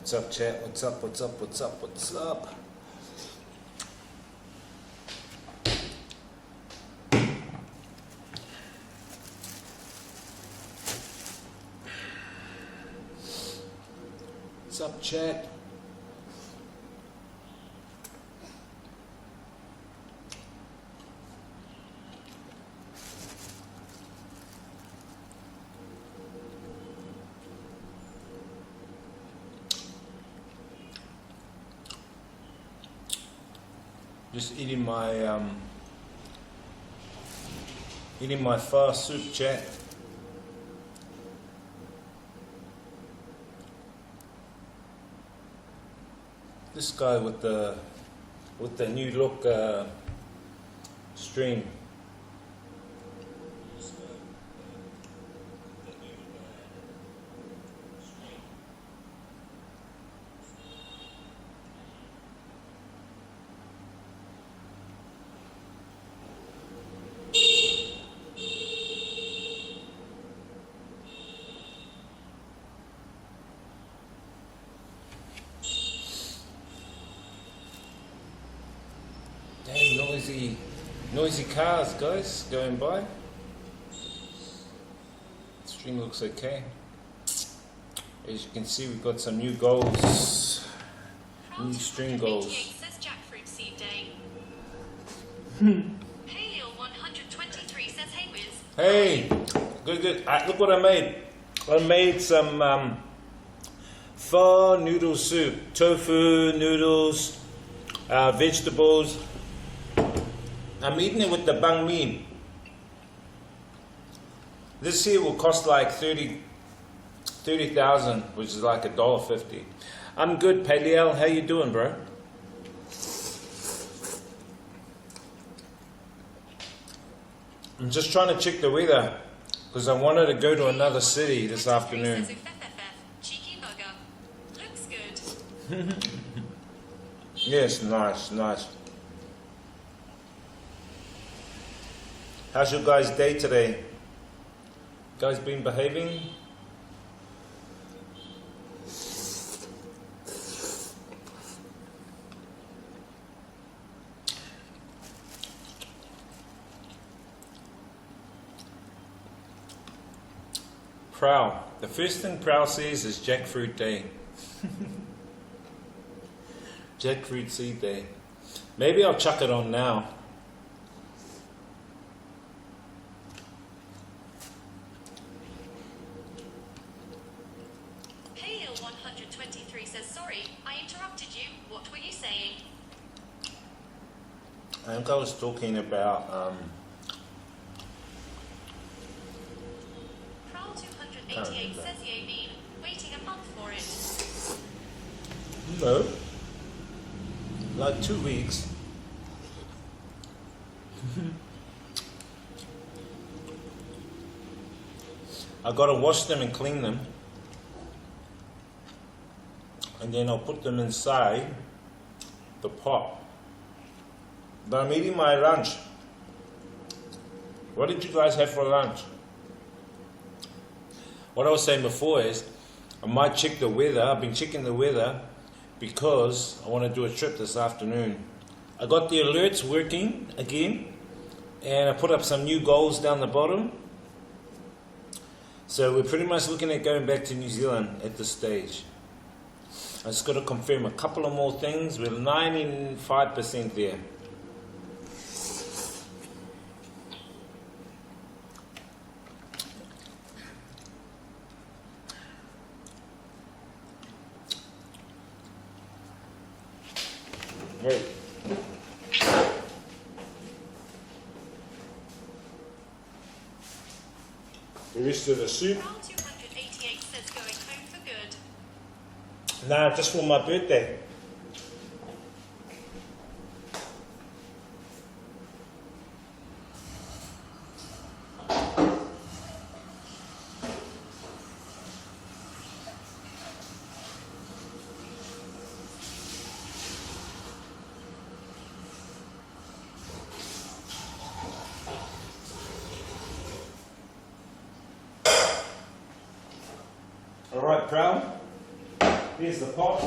What's up, chat? What's up? What's up? What's up? What's up? What's up, chat? Just eating my pho soup, chat. This guy with the new look stream. Noisy cars, guys, going by. The string looks okay. As you can see, we've got some new goals, new string goals. Says jackfruit seed day. Pale 123 says hey Wiz. Hey, good. Look what I made. I made some pho noodle soup, tofu noodles, vegetables. I'm eating it with the banh mi. This here will cost like 30,000, which is like $1.50. I'm good, Paliel. How you doing, bro? I'm just trying to check the weather because I wanted to go to another city this afternoon. Cheeky bugger. Looks good. Yes, nice. How's your guys' day today? Guys been behaving? Prowl. The first thing Prowl says is jackfruit day. Jackfruit seed day. Maybe I'll chuck it on now. Pale 123 says sorry, I interrupted you. What were you saying? I think I was talking about Prowl 288 says you been waiting a month for it. no, like 2 weeks. I gotta wash them and clean them, and then I'll put them inside the pot. But I'm eating my lunch. What did you guys have for lunch? What I was saying before is I might check the weather. I've been checking the weather because I want to do a trip this afternoon. I got the alerts working again, and I put up some new goals down the bottom. So we're pretty much looking at going back to New Zealand at this stage. I just got to confirm a couple of more things. We're 95% there. Right. The rest of the soup. Prowl 288 says going home for good. Nah, just for my birthday. All right, Proud. Here's the pot.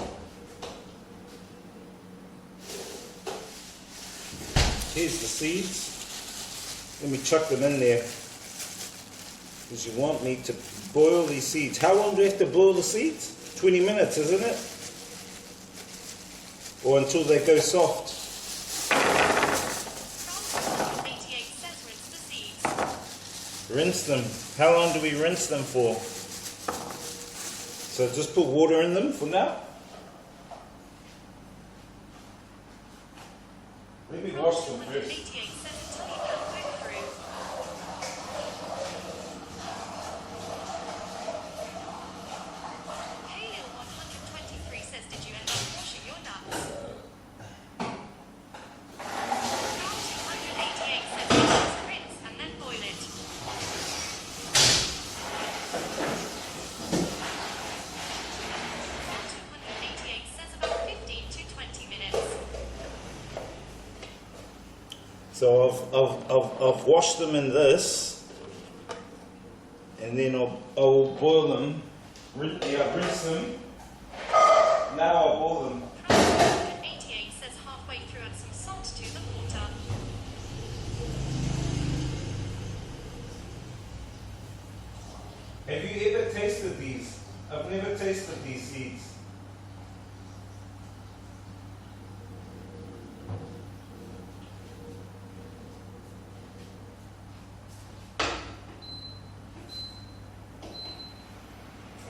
Here's the seeds. Let me chuck them in there. Because you want me to boil these seeds. How long do you have to boil the seeds? 20 minutes, isn't it? Or until they go soft. 88 says rinse the seeds. Rinse them. How long do we rinse them for? So just put water in them for now. Let me wash them first. 88 says until you halfway through. Hale 123 says, did you end up washing your nuts? Carl 288 says, just rinse and then boil it. Carl 288 says about 15 to 20 minutes. So I've washed them in this, and then I'll boil them. Rinse them. Now I'll boil them. Carl 88 says halfway through add some salt to the water. Have you ever tasted these? I've never tasted these seeds.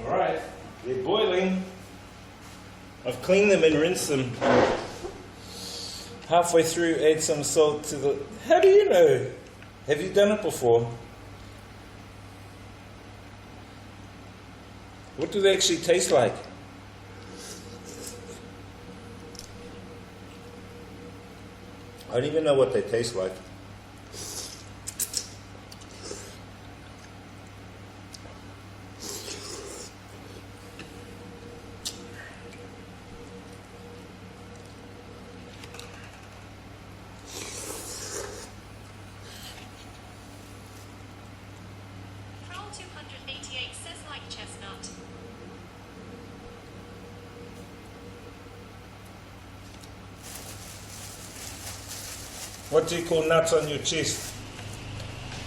Alright, they're boiling. I've cleaned them and rinsed them. Halfway through, add some salt to the... How do you know? Have you done it before? What do they actually taste like? I don't even know what they taste like. Carl 288 says like chestnut. What do you call nuts on your chest?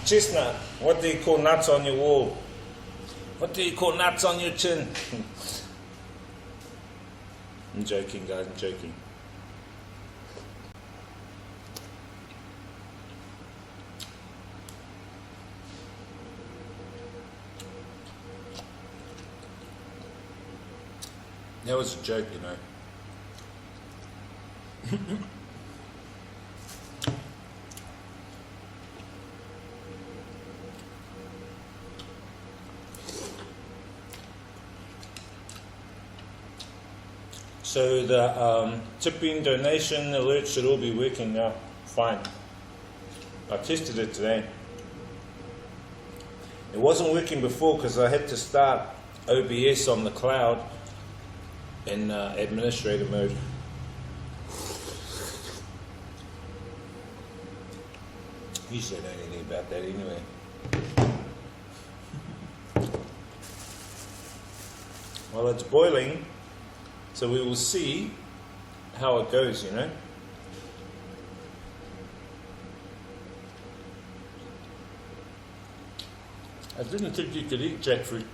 Chestnut. What do you call nuts on your wall? What do you call nuts on your chin? I'm joking, guys, I'm joking. That was a joke, you know. So the tipping donation alert should all be working now. Fine. I tested it today. It wasn't working before because I had to start OBS on the cloud in administrator mode. You should know anything about that anyway. Well, it's boiling, so we will see how it goes, you know. I didn't think you could eat jackfruit.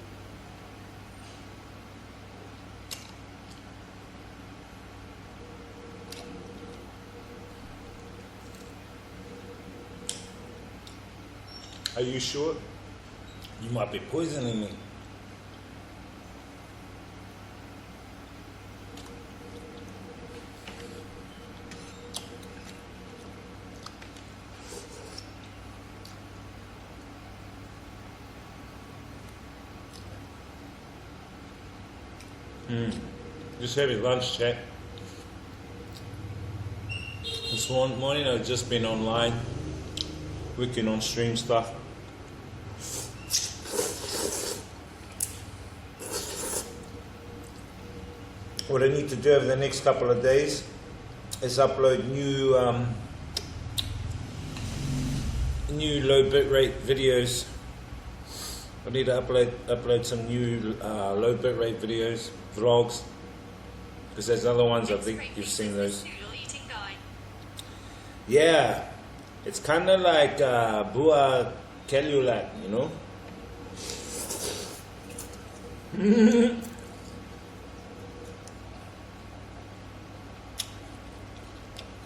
Are you sure? You might be poisoning me. Just having lunch, chat. This morning I've just been online, working on stream stuff. What I need to do over the next couple of days is upload new low bitrate videos. I need to upload some new low bitrate videos, vlogs, Because there's other ones, I think X-ray you've seen features those. this noodle-eating guy. Yeah, it's kind of like Bua Kelulat, you know?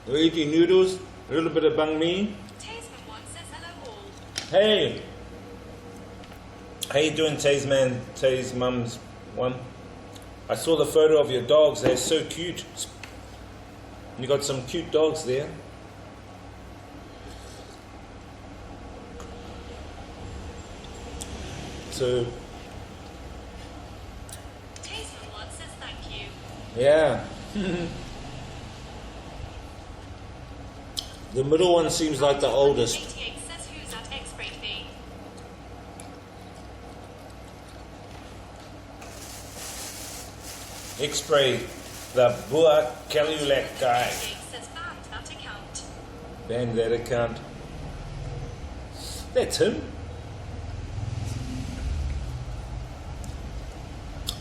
We're eating noodles, a little bit of banh mi. Tasman one says hello all. Hey! How you doing, Taysman? Tays Mum's one. I saw the photo of your dogs, they're so cute. You got some cute dogs there. So, Tasman one says thank you. yeah. The middle one seems like the oldest. 88 says who's at X-ray fee. X-Spray, the Bua Kelulat guy. 88 says banned that account. Ban that account. That's him.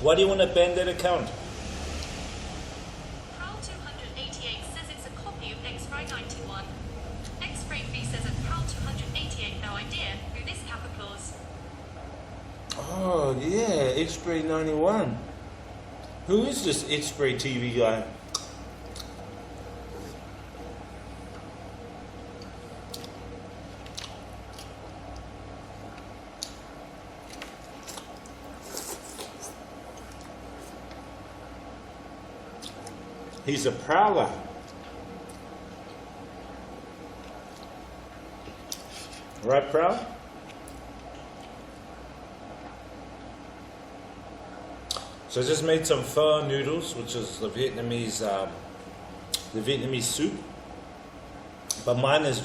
Why do you want to ban that account? Prowl 288 says it's a copy of X-Ray 91. X-Ray fee says at Prowl 288 no idea who this Kappa clause. Oh, yeah, X-Spray 91. Who is this X-Spray TV guy? He's a prowler. Right, Prowl? So I just made some pho noodles, which is the Vietnamese soup. But mine is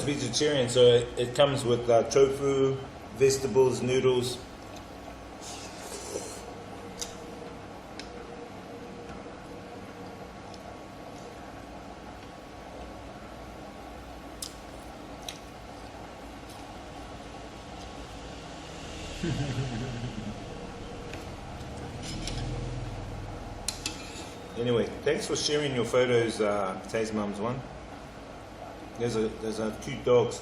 vegetarian, so it comes with tofu, vegetables, noodles. Anyway, thanks for sharing your photos, Tay's Mum's one. There's a cute dogs.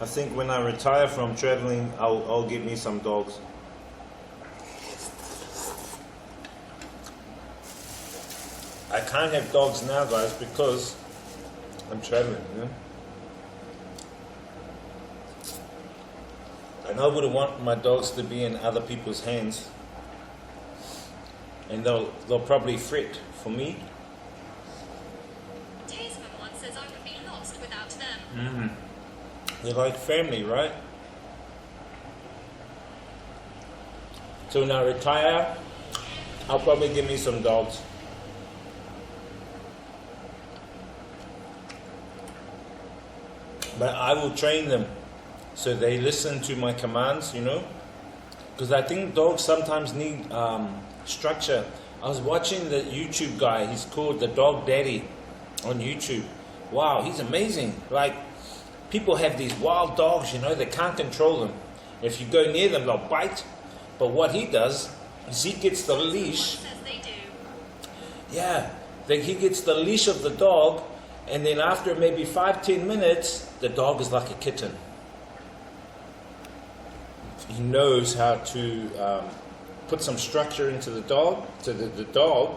I think when I retire from traveling, I'll get me some dogs. I can't have dogs now, guys, because I'm traveling, you know. And I wouldn't want my dogs to be in other people's hands, and they'll probably fret for me. Tasman one says I would be lost without them. They're like family, right? So when I retire, I'll probably give me some dogs. But I will train them so they listen to my commands, you know? Because I think dogs sometimes need structure. I was watching the YouTube guy, he's called the Dog Daddy on YouTube. Wow, he's amazing. Like, people have these wild dogs, you know, they can't control them. If you go near them, they'll bite. But what he does is he gets the leash. One says they do. Yeah, then he gets the leash of the dog, and then after maybe 5-10 minutes, the dog is like a kitten. He knows how to put some structure into the dog, so that the dog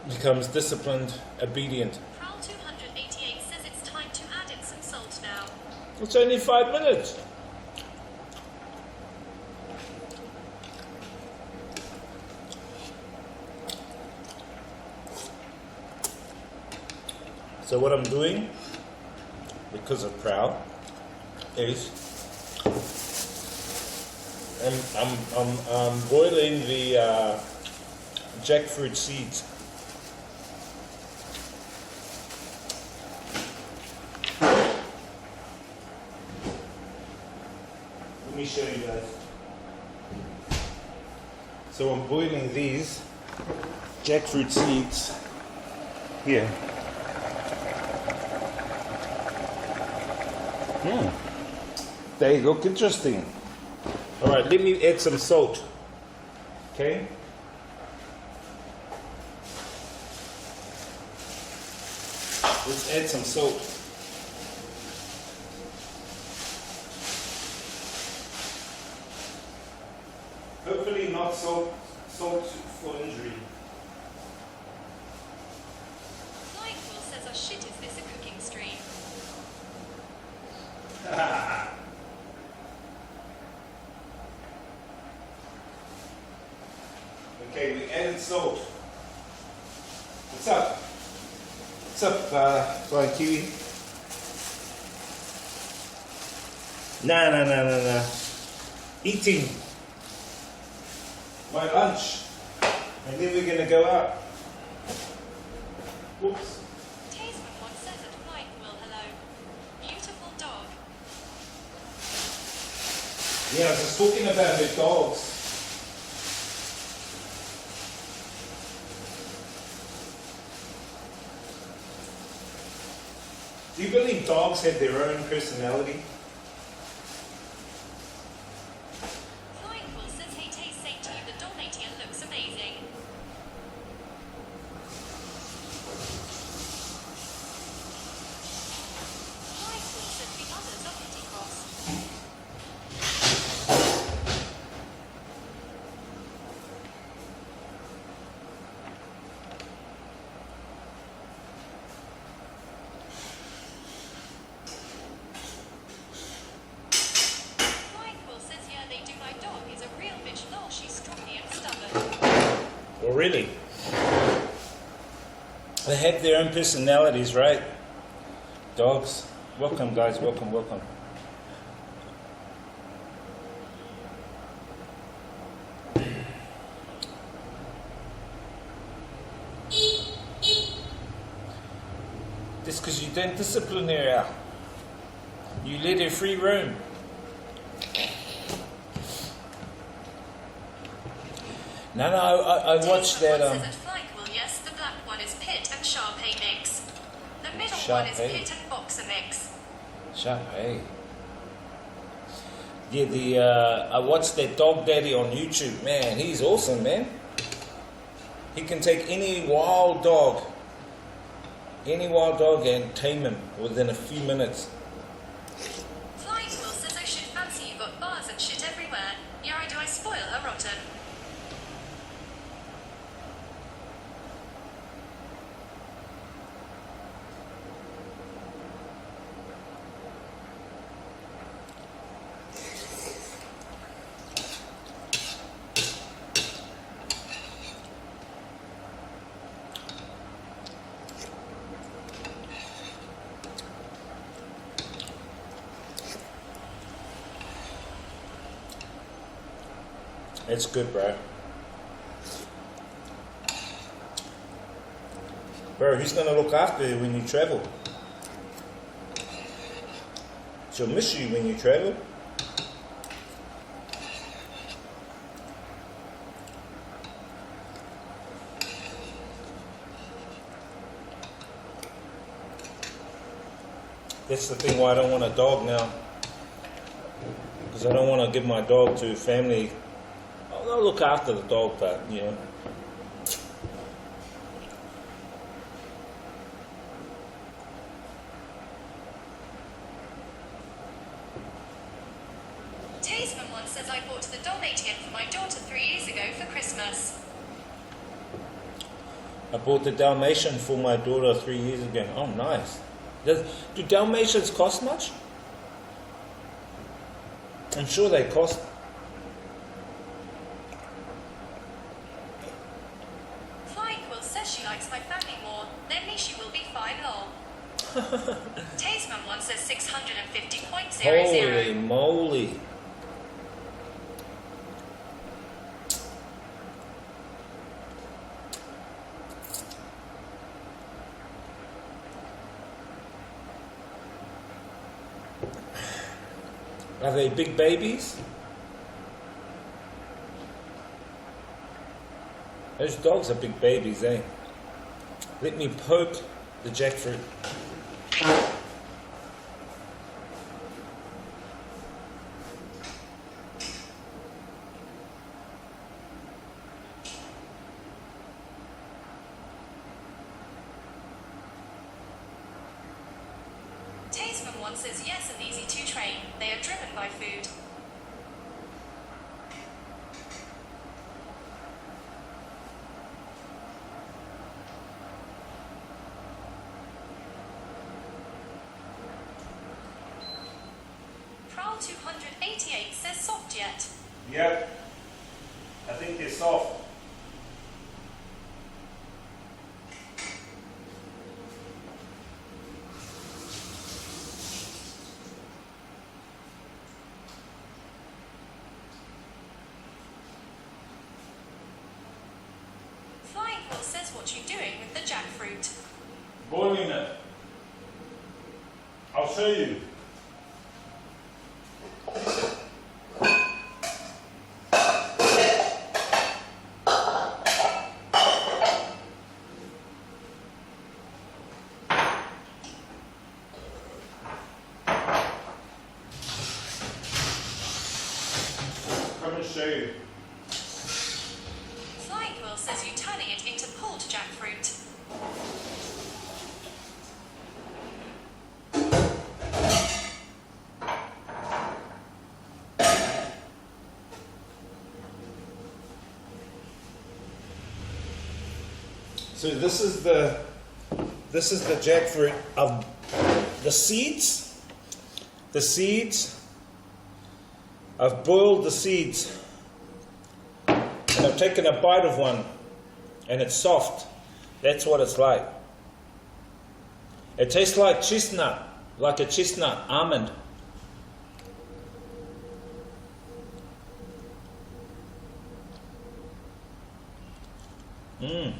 becomes disciplined, obedient. Prowl 288 says it's time to add in some salt now. It's only 5 minutes. So what I'm doing, because of Prowl, is I'm boiling the jackfruit seeds. Let me show you guys. So I'm boiling these jackfruit seeds here. They look interesting. Alright, let me add some salt. Okay? Let's add some salt. Hopefully not salt for injury. Flying Will says, oh shit, is this a cooking stream? Okay, we added salt. What's up? What's up, Flying Kiwi? Nah. Eating my lunch. And then we're gonna go out. Whoops. Tasman once says at Flying Will, hello. Beautiful dog. Yeah, I was just talking about her dogs. Do you believe dogs have their own personality? Flying Will says, hey Tay, say to you, the Dalmatian looks amazing. Flying Will says the others are pretty cross. Flying Will says, yeah, they do. My dog is a real bitch. Lol, she's strongy and stubborn. Oh, really? They have their own personalities, right? Dogs. Welcome, guys. Welcome. Just because you don't discipline her, you let her free roam. No, I watched that. Tasman says at Flying Will, yes, the black one is Pit and Sharpei mix. The middle one is Sharpei. Pit and Boxer mix. Sharpei. Yeah, I watched that Dog Daddy on YouTube. Man, he's awesome, man. He can take any wild dog, and tame him within a few minutes. Flying Will says, oh shit, fancy, you got bars and shit everywhere. Yari, do I spoil her rotten? It's good, bro. Bro, who's gonna look after you when you travel? She'll miss you when you travel. That's the thing why I don't want a dog now. Because I don't want to give my dog to family. I'll look after the dog, but, you know. Tasman once says, I bought the Dalmatian for my daughter 3 years ago for Christmas. I bought the Dalmatian for my daughter 3 years ago. Oh, nice. Do Dalmatians cost much? I'm sure they cost. Flying Will says she likes my family more. Then me she will be fine, lol. Tasman once says 650.00. Holy moly. Are they big babies? Those dogs are big babies, eh? Let me poke the jackfruit. One says yes and easy to train. They are driven by food. Prowl 288 says soft yet. Yep. I think they're soft. Flying Hill says what you doing with the jackfruit. Boiling it. I'll show you. Come and show you. Flying Quill says you're turning it into pulled jackfruit. So this is the jackfruit of the seeds. The seeds. I've boiled the seeds and I've taken a bite of one and it's soft. That's what it's like. It tastes like chestnut, like a chestnut almond. You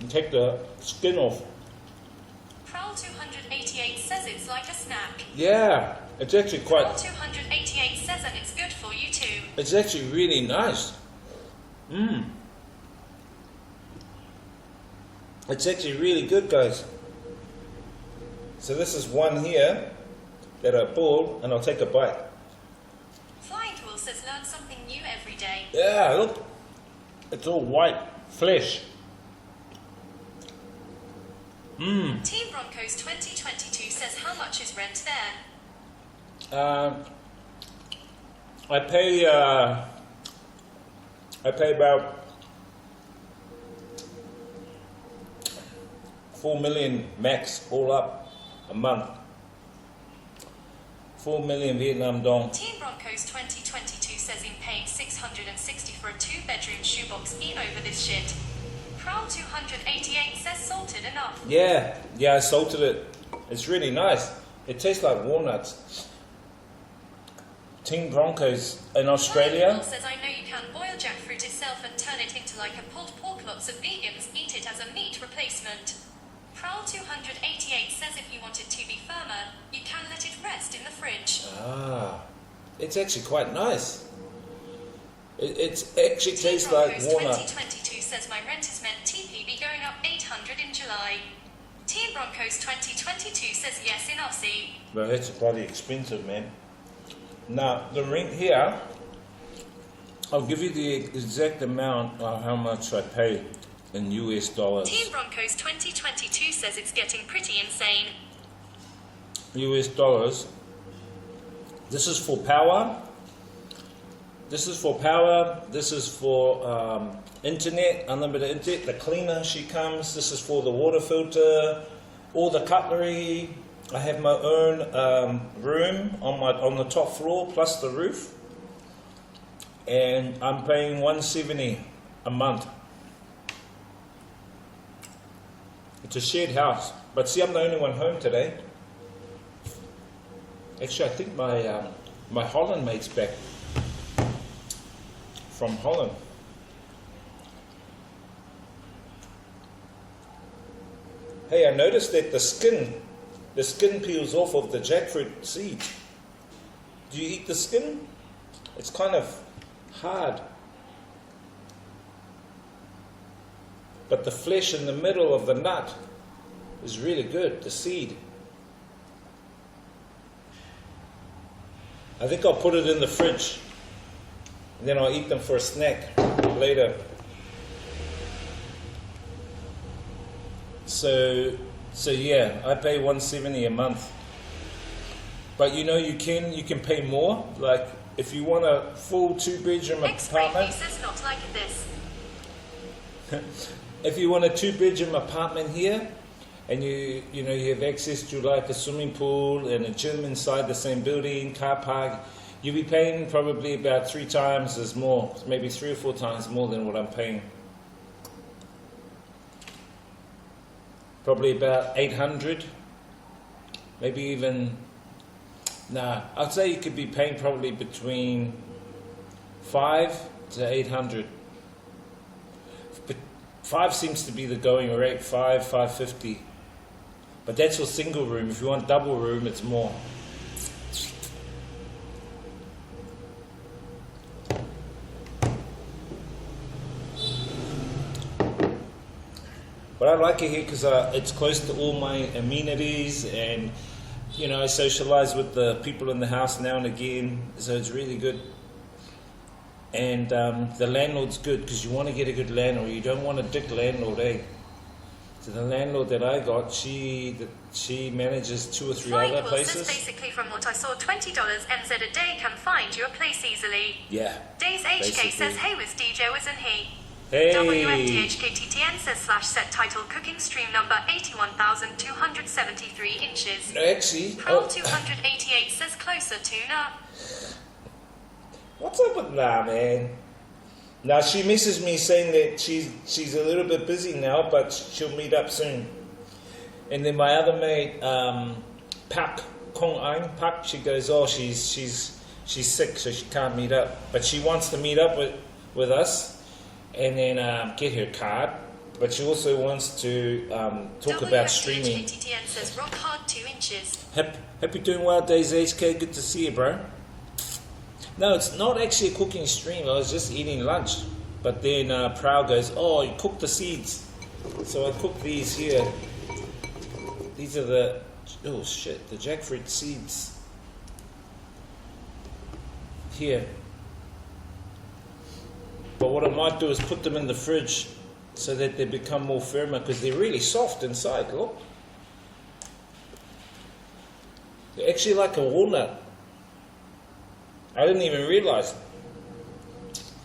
take the skin off. Prowl 288 says it's like a snack. Yeah, it's actually Prowl quite, 288 says that it's good for you too. it's actually really nice. It's actually really good, guys. So this is one here that I boiled and I'll take a bite. Flying Quill says learn something new every day. Yeah, look. It's all white flesh. Team Broncos 2022 says how much is rent there? I pay about 4 million max all up a month. 4 million Vietnam dong. Team Broncos 2022 says in paying 660 for a 2-bedroom shoebox in over this shit. Prowl 288 says salted enough. Yeah, I salted it. It's really nice. It tastes like walnuts. Team Broncos in Australia. Flying Quill says I know you can boil jackfruit itself and turn it into like a pulled pork. Lots of vegans eat it as a meat replacement. Prowl 288 says if you want it to be firmer, you can let it rest in the fridge. It's actually quite nice. It actually tastes Team like Broncos walnut. 2022 says my rent is meant TPB going up 800 in July. Team Broncos 2022 says yes in Aussie. Well, that's bloody expensive, man. Now, the rent here, I'll give you the exact amount of how much I pay in US dollars. Team Broncos 2022 says it's getting pretty insane. US dollars. This is for power. This is for power. This is for internet, unlimited internet. The cleaner, she comes. This is for the water filter, all the cutlery. I have my own room on the top floor plus the roof, and I'm paying $170 a month. It's a shared house, but see, I'm the only one home today. Actually, I think my Holland mate's back from Holland. Hey, I noticed that the skin peels off of the jackfruit seeds. Do you eat the skin? It's kind of hard. But the flesh in the middle of the nut is really good, the seed. I think I'll put it in the fridge. And then I'll eat them for a snack later. So So yeah, I pay $170 a month. But you know, you can pay more. Like if you want a full 2-bedroom apartment. Faces not like this. If you want a 2-bedroom apartment here, and you have access to like a swimming pool and a gym inside the same building, car park, you'll be paying probably about 3 times as more, maybe 3 or 4 times more than what I'm paying. Probably about 800, maybe even. Nah, I'd say you could be paying probably between 5 to 800. But 5 seems to be the going rate, 550. But that's for single room. If you want double room, it's more. But I like it here because it's close to all my amenities, and you know, I socialize with the people in the house now and again, so it's really good. And the landlord's good because you want to get a good landlord. You don't want a dick landlord, eh? So the landlord that I got, she manages 2 or 3 other places. Basically, from what I saw, $20 NZ a day can find you a place easily. Yeah. Days HK basically. says, hey, was DJ, wasn't he? Hey. WFDHKTTN says /set title cooking stream number 81,273 inches. No, actually. Prowl 288 says closer to nah. What's up with that, man? Now she messaged me saying that she's a little bit busy now, but she'll meet up soon. And then my other mate, Pak Kong Ang Pak, she goes, oh, she's sick, so she can't meet up, but she wants to meet up with us. And then get her card, but she also wants to talk about streaming. WFDHKTTN says rock hard 2 inches. Happy doing well, Days HK. Good to see you, bro. No, it's not actually a cooking stream. I was just eating lunch, but then Proud goes, "Oh, you cooked the seeds." So I cooked these here. These are the the jackfruit seeds here. But what I might do is put them in the fridge so that they become more firmer, because they're really soft inside, look. They're actually like a walnut. I didn't even realize.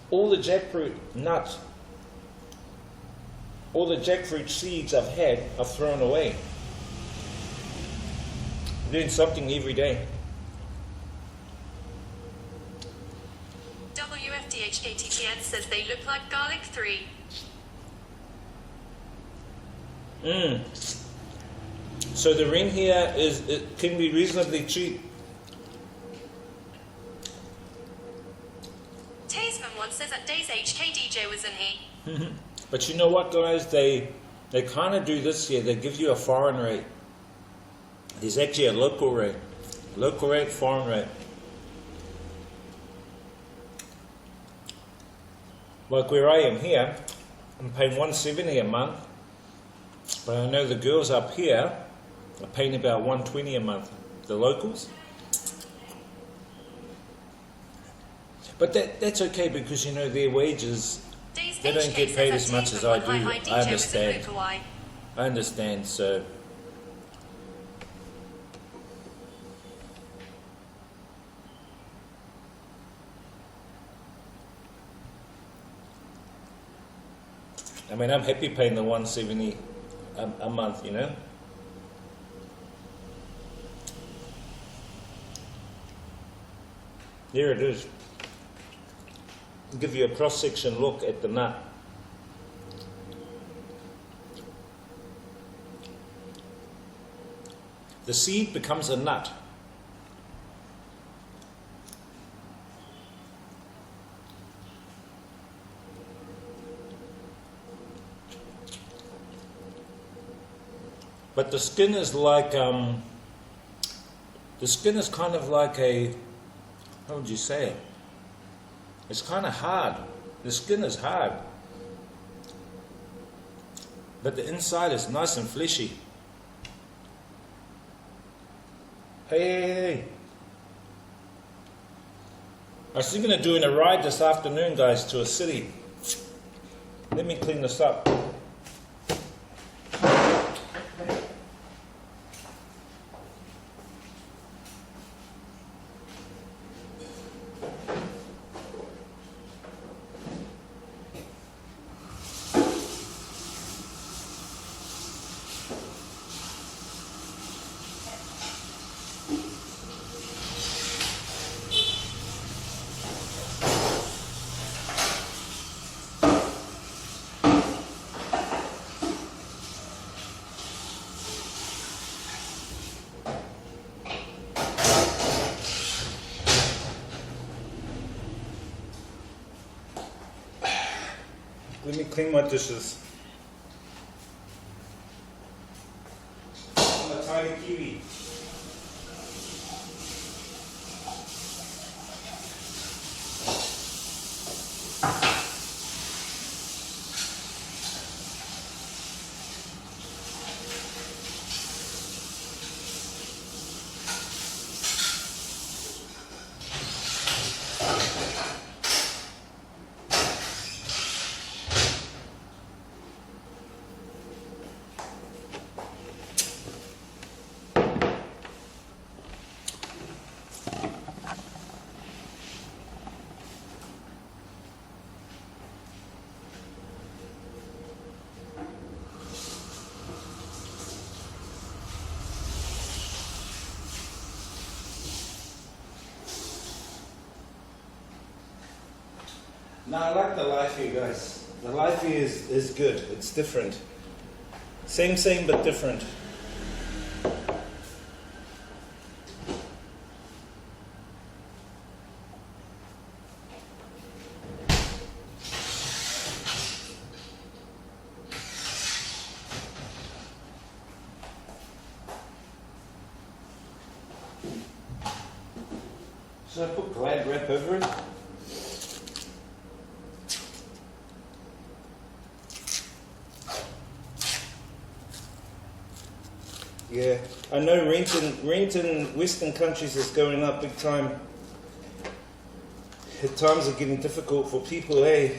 All the jackfruit nuts, all the jackfruit seeds I've had, I've thrown away. I'm doing something every day. WFDHKTTN says they look like garlic 3. So the rent here it can be reasonably cheap. Tasman one says at Days HK DJ, wasn't he? But you know what, guys? They kind of do this here. They give you a foreign rate. There's actually a local rate, foreign rate. Like where I am here, I'm paying $170 a month, but I know the girls up here are paying about $120 a month, the locals. But that's okay, because you know their wages, they don't get paid as much as I do. I understand, so. I mean, I'm happy paying the $170 a month, you know. Here it is. I'll give you a cross-section look at the nut. The seed becomes a nut. But the skin is like, the skin is kind of like a, how would you say it? It's kind of hard. The skin is hard. But the inside is nice and fleshy. Hey. I was thinking of doing a ride this afternoon, guys, to a city. Let me clean this up. Let me clean my dishes. I'm a tiny Kiwi. No, I like the life here, guys. The life here is good. It's different. Same, but different. Should I put Glad wrap over it? Yeah, I know rent in Western countries is going up big time. Times are getting difficult for people, eh?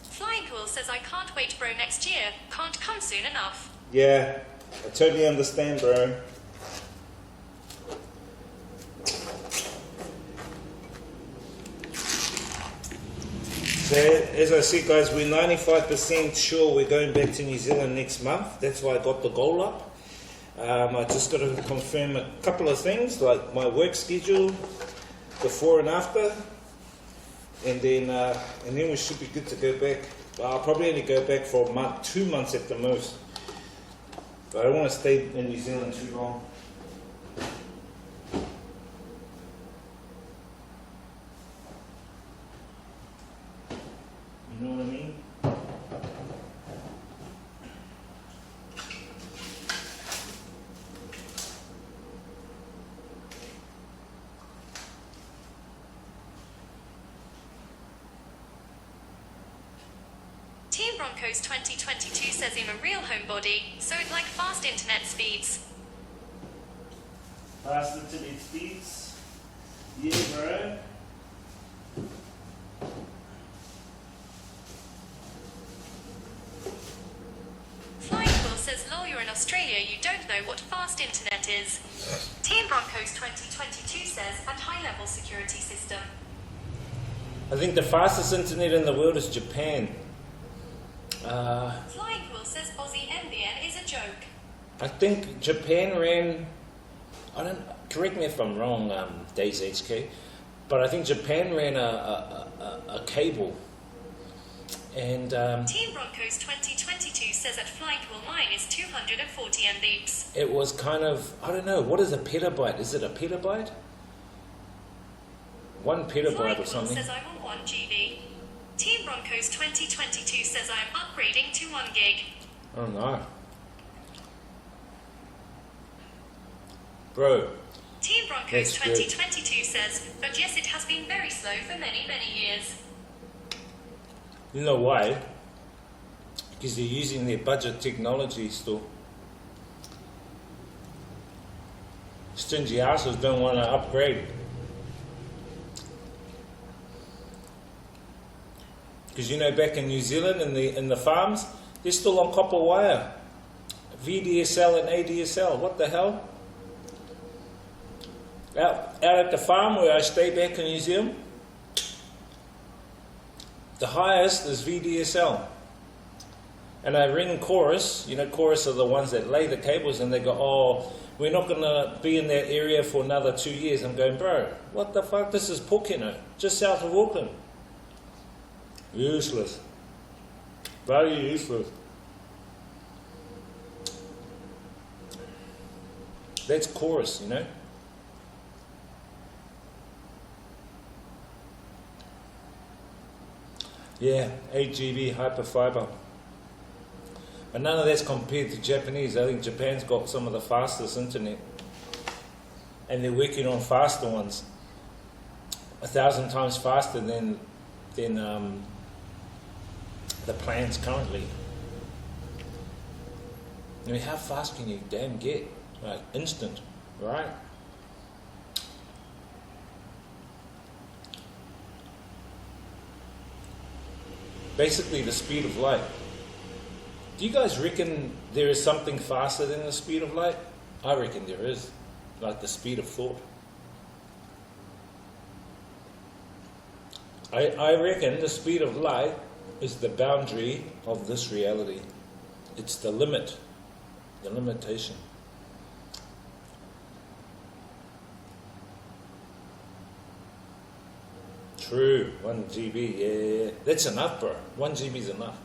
Flying Pool says I can't wait, bro, next year. Can't come soon enough. Yeah, I totally understand, bro. So, as I said, guys, we're 95% sure we're going back to New Zealand next month. That's why I got the goal up. I just got to confirm a couple of things, like my work schedule, before and after, and then we should be good to go back. I'll probably only go back for a month, 2 months at the most. But I don't want to stay in New Zealand too long. You know what I mean? Team Broncos 2022 says I'm a real homebody, so I'd like fast internet speeds. Fast internet speeds? Yeah, bro. Flying Pool says, lol, you're in Australia, you don't know what fast internet is. Team Broncos 2022 says, and high-level security system. I think the fastest internet in the world is Japan. Flying Pool says Aussie NBN is a joke. I think Japan ran, correct me if I'm wrong, Days HK, but I think Japan ran a cable. And Team Broncos 2022 says that Flying Pool mine is 240 Mbps. it was kind of, I don't know, what is a petabyte? Is it a petabyte? 1 petabyte Flying or Pool something? says I want 1 GB. Team Broncos 2022 says I am upgrading to 1 gig. I don't know. Bro, Team Broncos That's good. 2022 says, but yes, it has been very slow for many, many years. you know why? Because they're using their budget technology still. Stingy assholes don't want to upgrade. Because you know, back in New Zealand, in the farms, they're still on copper wire. VDSL and ADSL. What the hell? Out at the farm where I stay back in New Zealand, the highest is VDSL. And I ring Chorus. You know, Chorus are the ones that lay the cables, and they go, oh, we're not going to be in that area for another 2 years. I'm going, bro, what the fuck? This is Pokeno, just south of Auckland. Useless. Very useless. That's Chorus, you know. Yeah, 8 GB hyperfiber. But none of that's compared to Japanese. I think Japan's got some of the fastest internet. And they're working on faster ones. 1,000 times faster than the plans currently. I mean, how fast can you damn get? Like instant, right? Basically the speed of light. Do you guys reckon there is something faster than the speed of light? I reckon there is. Like the speed of thought. I reckon the speed of light is the boundary of this reality. It's the limit, the limitation. True, 1 GB, yeah. That's enough, bro. 1 GB is enough.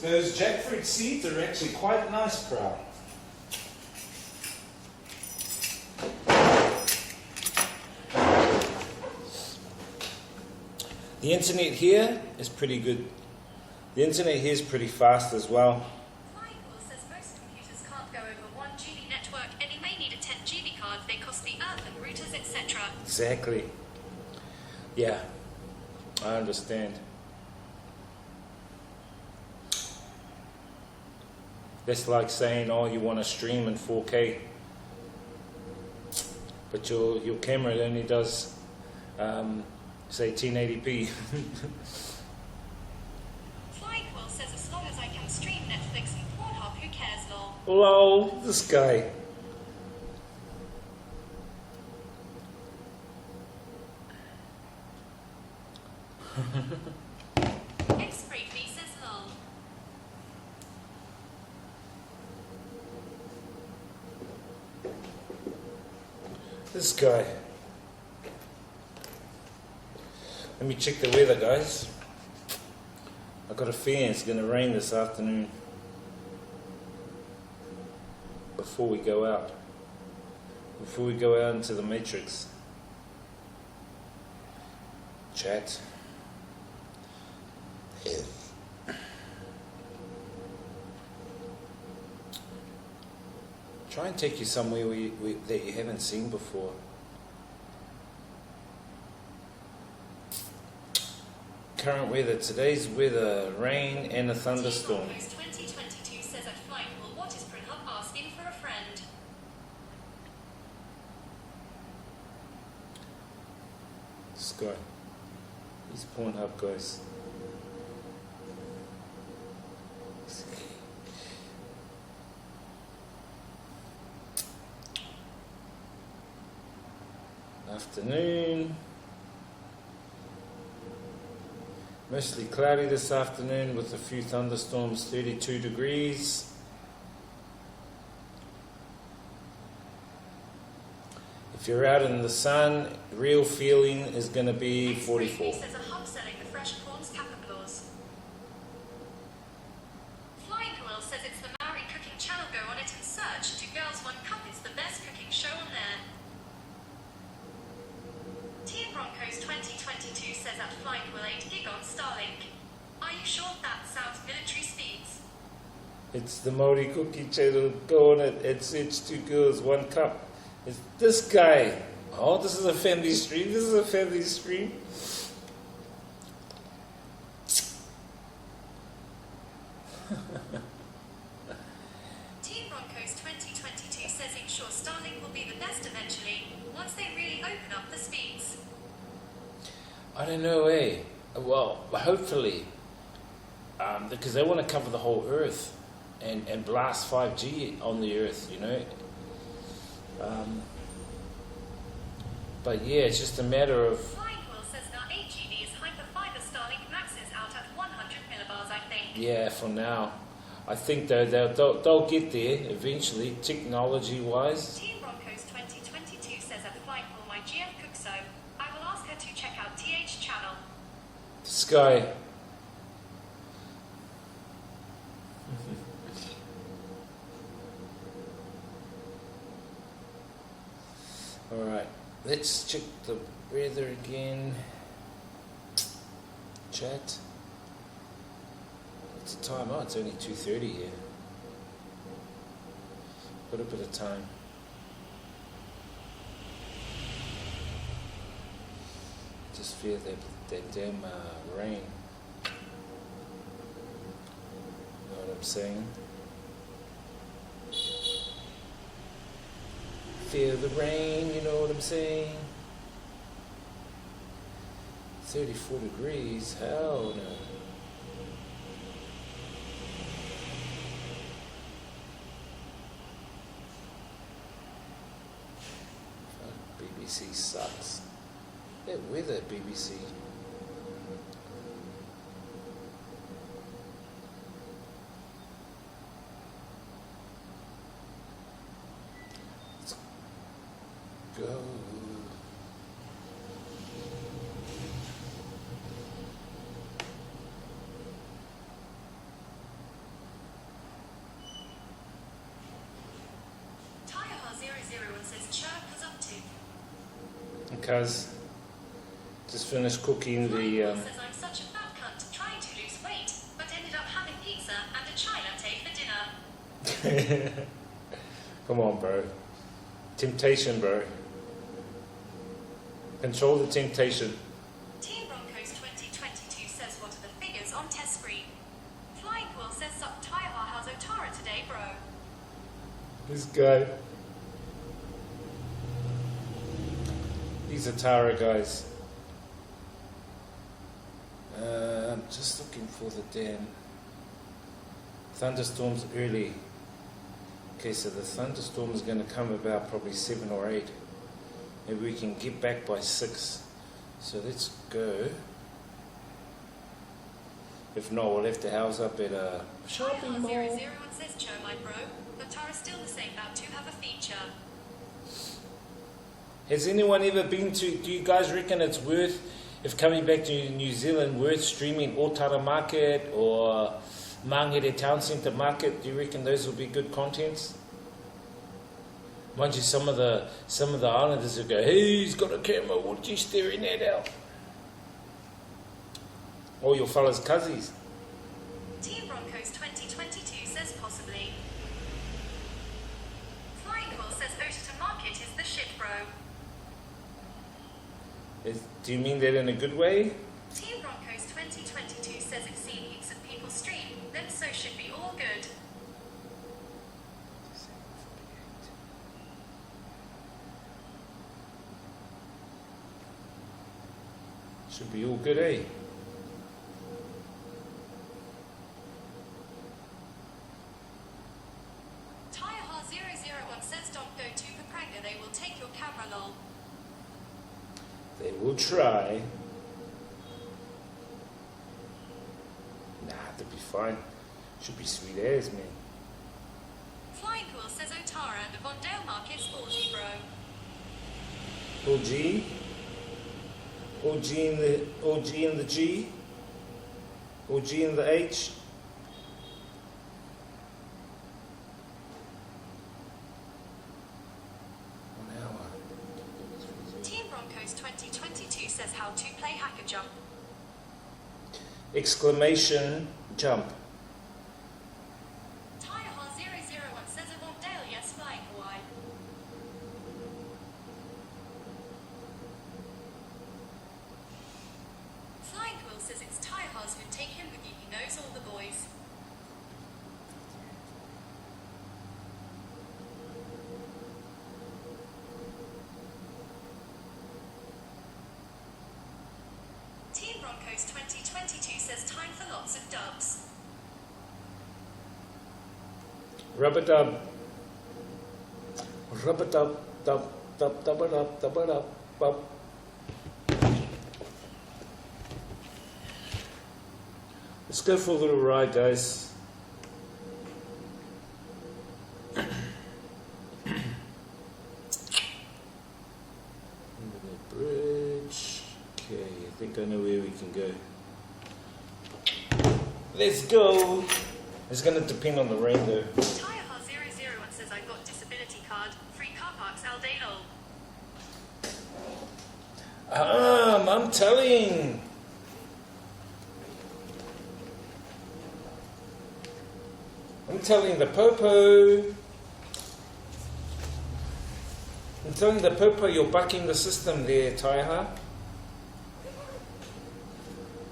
Those jackfruit seeds are actually quite nice, bro. The internet here is pretty good. The internet here is pretty fast as well. Michael says most computers can't go over 1 GB network and you may need a 10 GB card. They cost the earth and routers, etc. Exactly. Yeah, I understand. That's like saying, oh, you want to stream in 4K, but your camera only does, say, 1080p. Flying Quill says as long as I can stream Netflix and Pornhub, who cares, lol. Lol, this guy. X-Bravely says lol. This guy. Let me check the weather, guys. I got a feeling it's going to rain this afternoon. Before we go out. Before we go out into the matrix. Chat. Try and take you somewhere that you haven't seen before. Current weather. Today's weather, rain and a thunderstorm. Post 2022 says at Flying Quill, what is Pornhub asking for a friend? This guy. These Pornhub guys. Afternoon. Mostly cloudy this afternoon with a few thunderstorms, 32 degrees. If you're out in the sun, real feeling is going to be 44. Says a hub selling the fresh prawns capabilities. Flying Quill says it's the Maori cooking channel. Go on it and search. 2 Girls 1 Cup. It's the best cooking show on there. Tia Broncos 2022 says at Flying Quill 8 gig on Starlink. Are you sure that sounds military speeds? It's the Maori cooking channel. Go on it. It's 2 girls, 1 cup. It's this guy. Oh, this is a family stream. This is a family stream. Tia Broncos 2022 says ensure Starlink will be the best eventually, once they really open up the speeds. I don't know, eh? Well, hopefully. Because they want to cover the whole Earth and blast 5G on the Earth, you know. But yeah, it's just a matter of... Flying Quill says now 8 GB is hyperfiber Starlink maxes out at 100 millibars, I think. Yeah, for now. I think they'll get there eventually, technology-wise. Team Broncos 2022 says at flight for my GF Cookso. I will ask her to check out TH channel. Sky. Alright, let's check the weather again. Chat. What's the time? Oh, it's only 2:30 here. Got a bit of time. Just fear that damn rain. Know what I'm saying? Feel the rain, you know what I'm saying? 34 degrees, hell no. Fuck, BBC sucks. That weather, BBC. Let's go. Tyreha001 says Chirp is up to. Because just finished cooking the. Says I'm such a fat cunt trying to lose weight, but ended up having pizza and a chai latte for dinner. Come on, bro. Temptation, bro. Control the temptation. Team Broncos 2022 says what are the figures on test screen? Flying Quill says sup Tyreha how's Otara today, bro? This guy. These are Tara guys. I'm just looking for the damn thunderstorms early. Okay, so the thunderstorm is going to come about probably 7 or 8. Maybe we can get back by 6. So let's go. If not, we'll have to house up at a shopping mall. Tyreha001 says Cho, my bro. Otara's still the same, about to have a feature. Has anyone ever been to, do you guys reckon it's worth, if coming back to New Zealand, worth streaming Otara Market or Mangere Town Centre Market? Do you reckon those will be good contents? Mind you, some of the islanders will go, hey, he's got a camera, what you staring at out? All your fellas' cousins. Team Broncos 2022 says possibly. Flying Quill says Otata Market is the shit, bro. Do you mean that in a good way? Team Broncos 2022 says it's seen heaps of people stream, then so should be all good. Should be all good, eh? Tyreha001 says don't go to Papranga, they will take your camera, lol. They will try. Nah, they'll be fine. Should be sweet as, man. Flying Quill says Otara and Avondale Market's 4G, bro. OG? OG in the G? OG in the H? Team Broncos 2022 says how to play Hacker Jump. Exclamation jump. Tyreha001 says Avondale, yes, flying Hawaii. Flying Quill says it's Tyreha's who take him with you, he knows all the boys. Team Broncos 2022 says time for lots of dubs. Rubber dub. Rubber dub. Dub. Dub. Dub. Dub. Dub. Dub. Dub. Let's go for a little ride, guys. Bridge. Okay, I think I know where we can go. Let's go. It's going to depend on the rain, though. Taiha 001 says I've got disability card. Free car parks all day long. I'm telling. I'm telling the Popo. I'm telling the Popo you're bucking the system there, Taiha.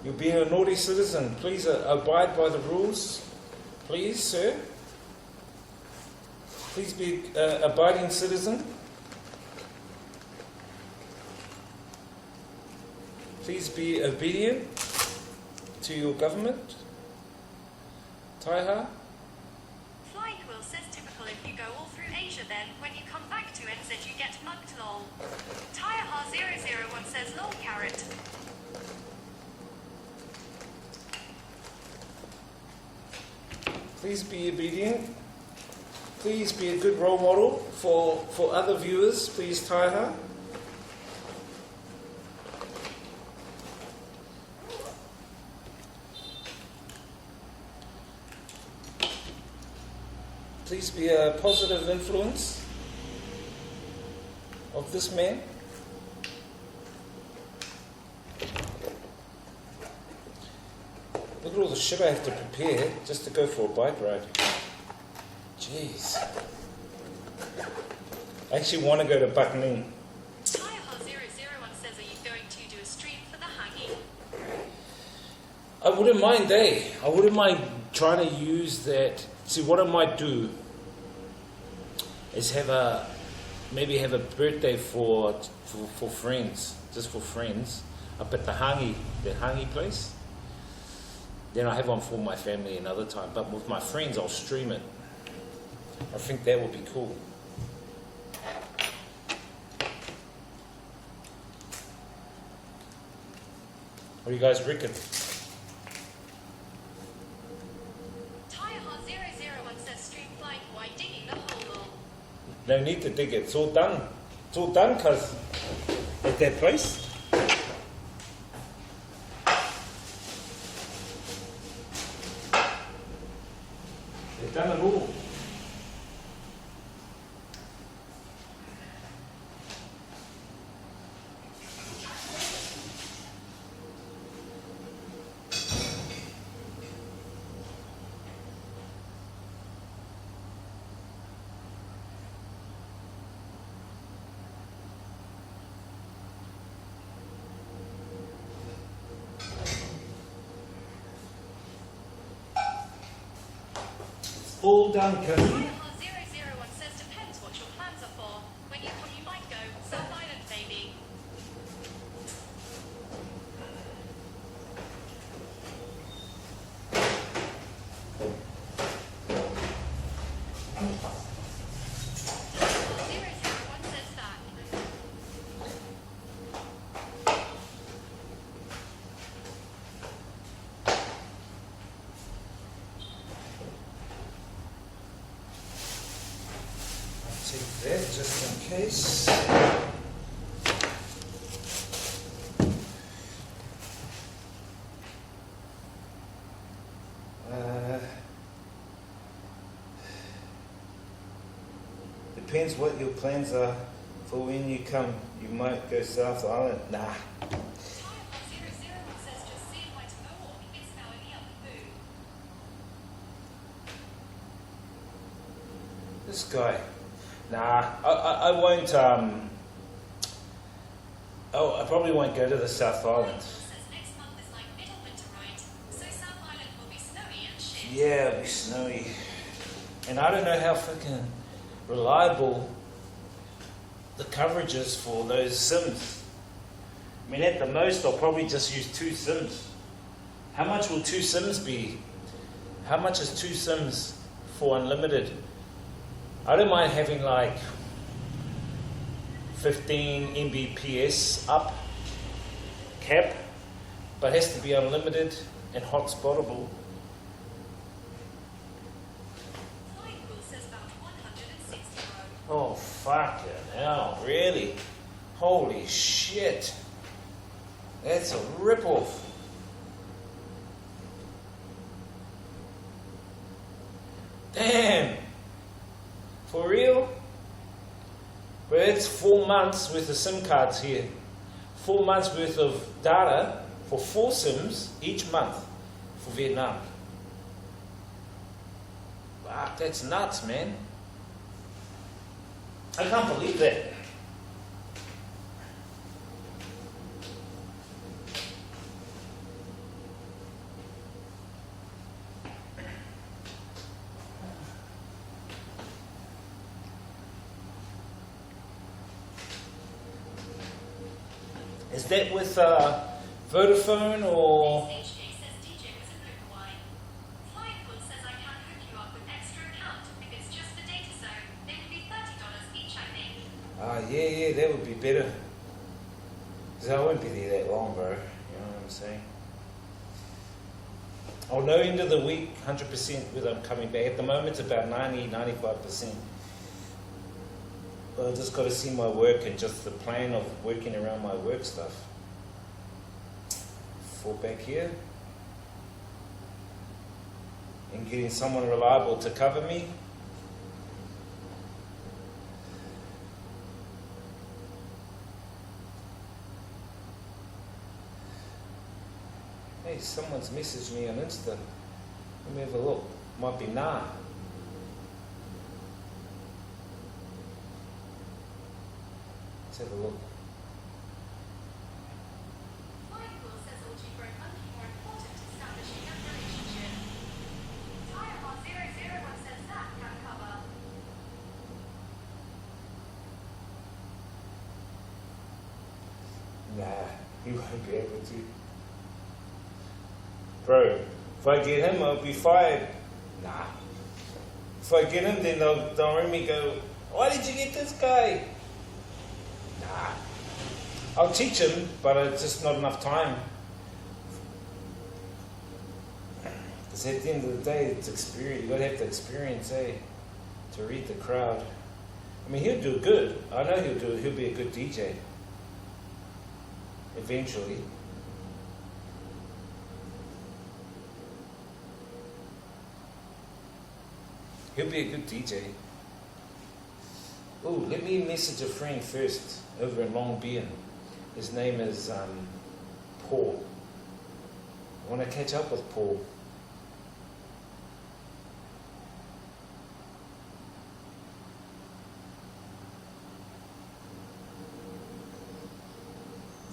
You're being a naughty citizen. Please abide by the rules. Please, sir. Please be an abiding citizen. Please be obedient to your government. Taiha. Flying Quill says typical if you go all through Asia then, when you come back to NZ you get mugged lol. Taiha 001 says lol carrot. Please be obedient. Please be a good role model for other viewers. Please, Taiha. Please be a positive influence of this man. Look at all the shit I have to prepare just to go for a bike ride. Jeez. I actually want to go to Buckney. Taiha 001 says are you going to do a stream for the hanging? I wouldn't mind, I wouldn't mind trying to use that. See, what I might do is maybe have a birthday for friends, just for friends, up at the hangi place. Then I have one for my family another time. But with my friends, I'll stream it. I think that would be cool. What do you guys reckon? Taiha 001 says stream flying while digging the hole. No need to dig it. It's all done. It's all done, cuz. At that place. They've done it all. All done, cuz. Taiha 001 says depends what your plans are for. When you come you might go. South Island maybe. Taiha 001 says that. Take that just in case. Depends what your plans are for when you come. You might go South Island. Nah. Taiha 001 says just see my tomorrow. It's now in the other mood. This guy. Nah, I won't. I probably won't go to the South Island. Says next month is like middle winter, right? So South Island will be snowy and shit. Yeah, it'll be snowy. And I don't know how fucking reliable the coverage is for those SIMs. I mean, at the most, I'll probably just use 2 SIMs. How much will 2 SIMs be? How much is 2 SIMs for unlimited? I don't mind having like 15 Mbps up cap, but it has to be unlimited. and hotspottable. Flying Pool says about 160 bro. Oh, fuck it hell, really? Holy shit. That's a rip-off. Damn. For real? But it's 4 months worth of SIM cards here. 4 months worth of data for 4 SIMs each month for Vietnam. Wow, that's nuts, man. I can't believe that. Is that with Vodafone or? HJ says DJ was a blue Hawaii. Flying Pool says I can hook you up with extra account. If it's just the data zone, they would be $30 each, I think. Yeah, that would be better. Because I won't be there that long, bro. You know what I'm saying? I'll know end of the week, 100% whether I'm coming back. At the moment, it's about 90-95%. But I just got to see my work and just the plan of working around my work stuff. For back here. And getting someone reliable to cover me. Hey, someone's messaged me on Insta. Let me have a look. Might be Nah. Let's have a look. Flying Pool says OG broke monkey more important to establishing that relationship. Tire Hot 001 says that can cover. Nah, he won't be able to. Bro, if I get him, I'll be fired. Nah. If I get him, then they'll ring me and go, why did you get this guy? Nah. I'll teach him, but it's just not enough time. Because at the end of the day, it's experience. You've got to have the experience, to read the crowd. I mean, he'll do good. I know he'll do it. He'll be a good DJ. Eventually. He'll be a good DJ. Oh, let me message a friend first over in Long Bean. His name is Paul. I want to catch up with Paul.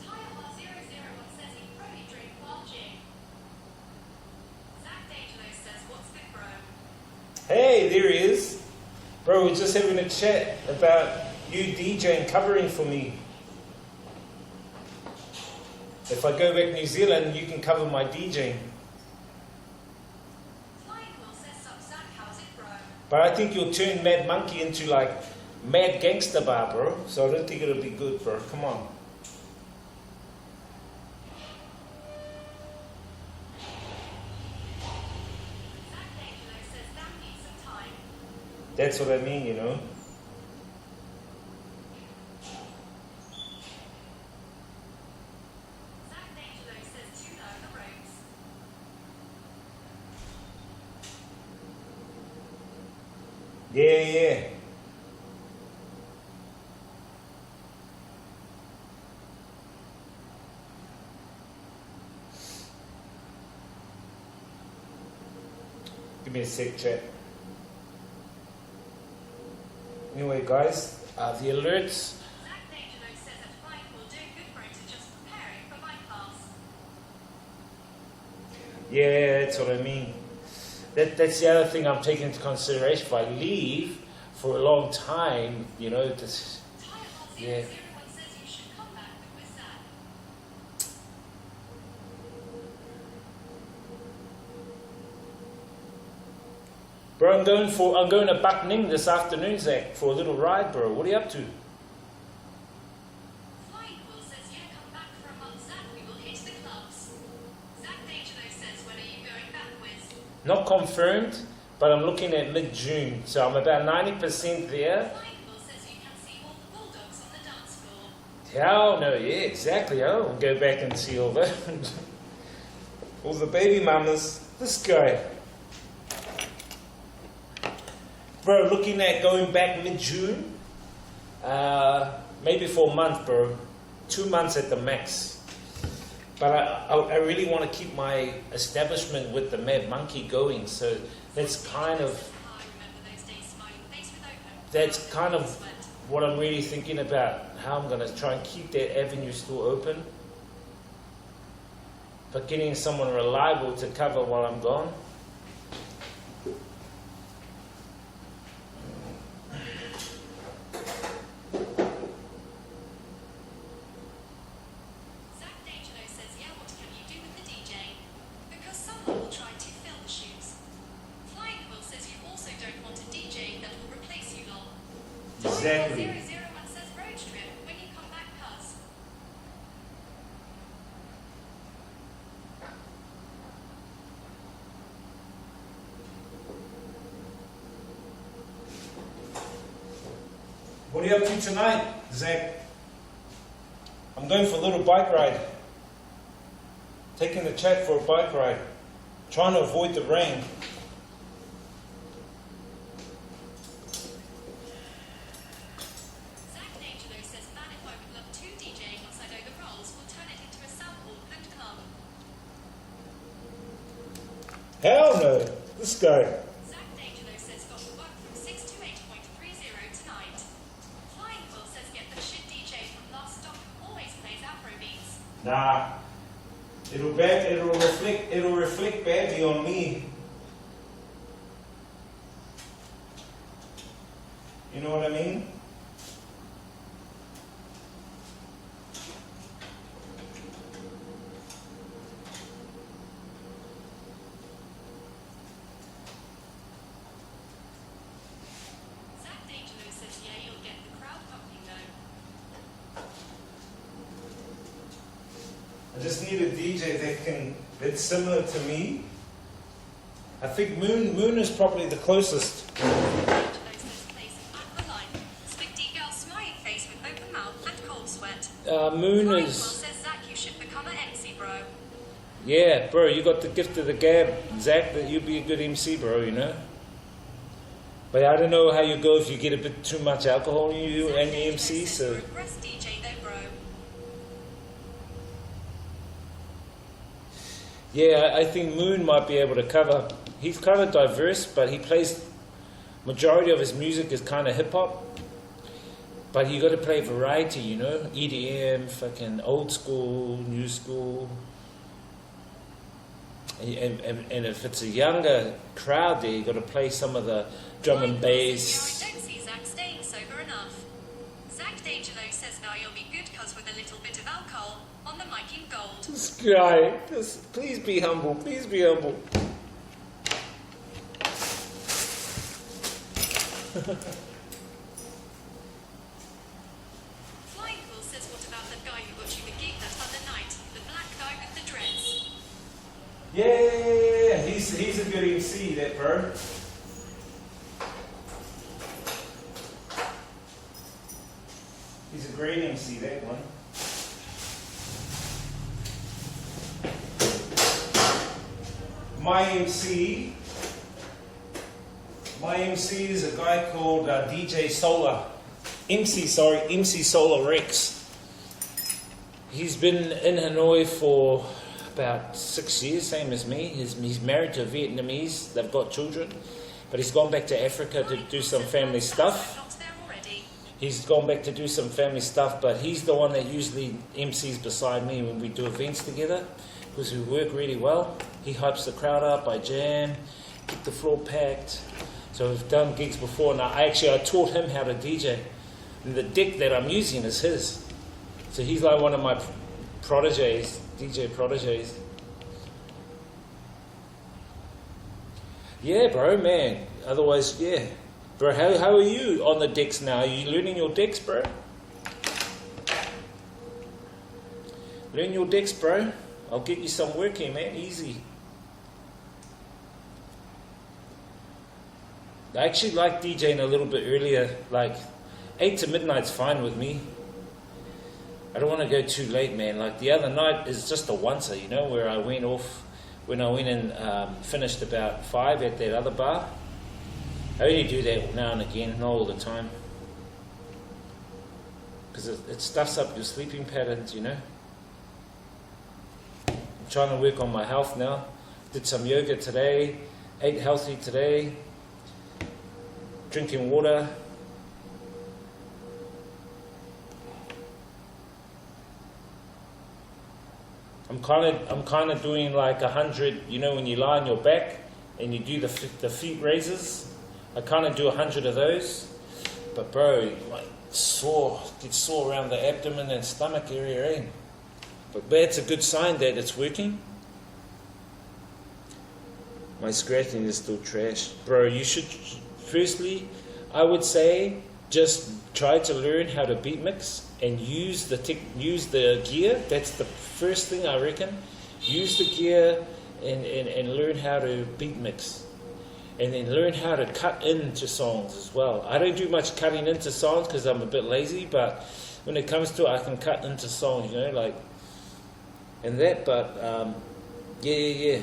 Tire Hot 001 says he probably drink watching. Zach D'Angelo says what's good, bro? Hey, there he is. Bro, we're just having a chat about you DJing, covering for me. If I go back to New Zealand, you can cover my DJing. Flying Pool says sup Zach, how's it, bro? But I think you'll turn Mad Monkey into like Mad Gangster Bar, bro. So I don't think it'll be good, bro. Come on. Zach D'Angelo says that needs some time. That's what I mean, you know. Zach D'Angelo says tuna on the ropes. Yeah. Give me a sec, chat. Anyway, guys, the alerts. Zach D'Angelo says that Flying Pool doing good for him to just preparing for my class. Yeah, that's what I mean. That's the other thing I'm taking into consideration. If I leave for a long time, you know, this. Tire Hot Yeah. 001 says you should come back with Zach. Bro, I'm going to Bac Ninh this afternoon, Zach, for a little ride, bro. What are you up to? Flying Pool says you come back for a month, Zach. We will hit the clubs. Zach D'Angelo says Not confirmed, but I'm looking at mid-June, so I'm about 90% there. Flying Bull says you can see all the bulldogs on the dance floor. Hell no, yeah, exactly. I'll go back and see all that. All the baby mamas. This guy. Bro, looking at going back mid-June. Maybe for a month, bro. 2 months at the max. But I really want to keep my establishment with the Mad Monkey going. So that's kind of what I'm really thinking about. How I'm going to try and keep that avenue still open. But getting someone reliable to cover while I'm gone. Exactly. 001 says road trip when you come back, cuz. What are you up to tonight, Zach? I'm going for a little bike ride. Taking the chat for a bike ride. Trying to avoid the rain. Hell no, this guy. Zach D'Angelo says got to work from 6 to 8.30 tonight. Flying Bull says get the shit DJ from last stop always plays Afro beats. Nah, it'll reflect badly on me. You know what I mean? I just need a DJ that's similar to me. I think Moon is probably the closest. Moon is. Says Zach, you should become an MC, bro. Yeah, bro, you got the gift of the gab, Zach. That you'd be a good MC, bro. You know. But I don't know how you go if you get a bit too much alcohol in you and the MC. So. Yeah, I think Moon might be able to cover. He's kind of diverse, but he plays. Majority of his music is kind of hip hop. But you got to play variety, you know, EDM, fucking old school, new school. And if it's a younger crowd there, you got to play some of the drum and bass. I don't see Zach staying sober enough. Zach D'Angelo says now you'll be good cuz with a little bit of alcohol on the mic in gold. This guy, please be humble, please be humble. Flying Bull says what about that guy who got you the gig that other night? The black guy with the dreads. Yeah, he's a good MC, that bro. He's a great MC, that one. My MC is a guy called DJ Solar. MC Solar Rex. He's been in Hanoi for about 6 years, same as me. He's married to a Vietnamese. They've got children. But he's gone back to Africa to do some family stuff. He's gone back to do some family stuff, but he's the one that usually MCs beside me when we do events together, because we work really well. He hypes the crowd up, I jam, keep the floor packed. So we've done gigs before. Now, I taught him how to DJ. And the deck that I'm using is his. So he's like one of my proteges, DJ proteges. Yeah, bro, man. Otherwise, yeah. Bro, how are you on the decks now? Are you learning your decks, bro? Learn your decks, bro. I'll get you some work here, man. Easy. I actually like DJing a little bit earlier, like 8 to midnight's fine with me. I don't want to go too late, man. Like the other night is just a oncer, you know, where I went off, when I went and finished about 5 at that other bar. I only do that now and again, not all the time. Because it stuffs up your sleeping patterns, you know. I'm trying to work on my health now. Did some yoga today, ate healthy today, drinking water. I'm kind of doing like 100, you know, when you lie on your back and you do the feet raises. I kind of do 100 of those. But bro, like gets sore around the abdomen and stomach area, eh? But that's a good sign that it's working. My scratching is still trash. Bro, you should, firstly, I would say, just try to learn how to beat mix and use the gear. That's the first thing I reckon. Use the gear and learn how to beat mix. And then learn how to cut into songs as well. I don't do much cutting into songs because I'm a bit lazy, but when it comes to it, I can cut into songs, you know, like, and that, but, yeah.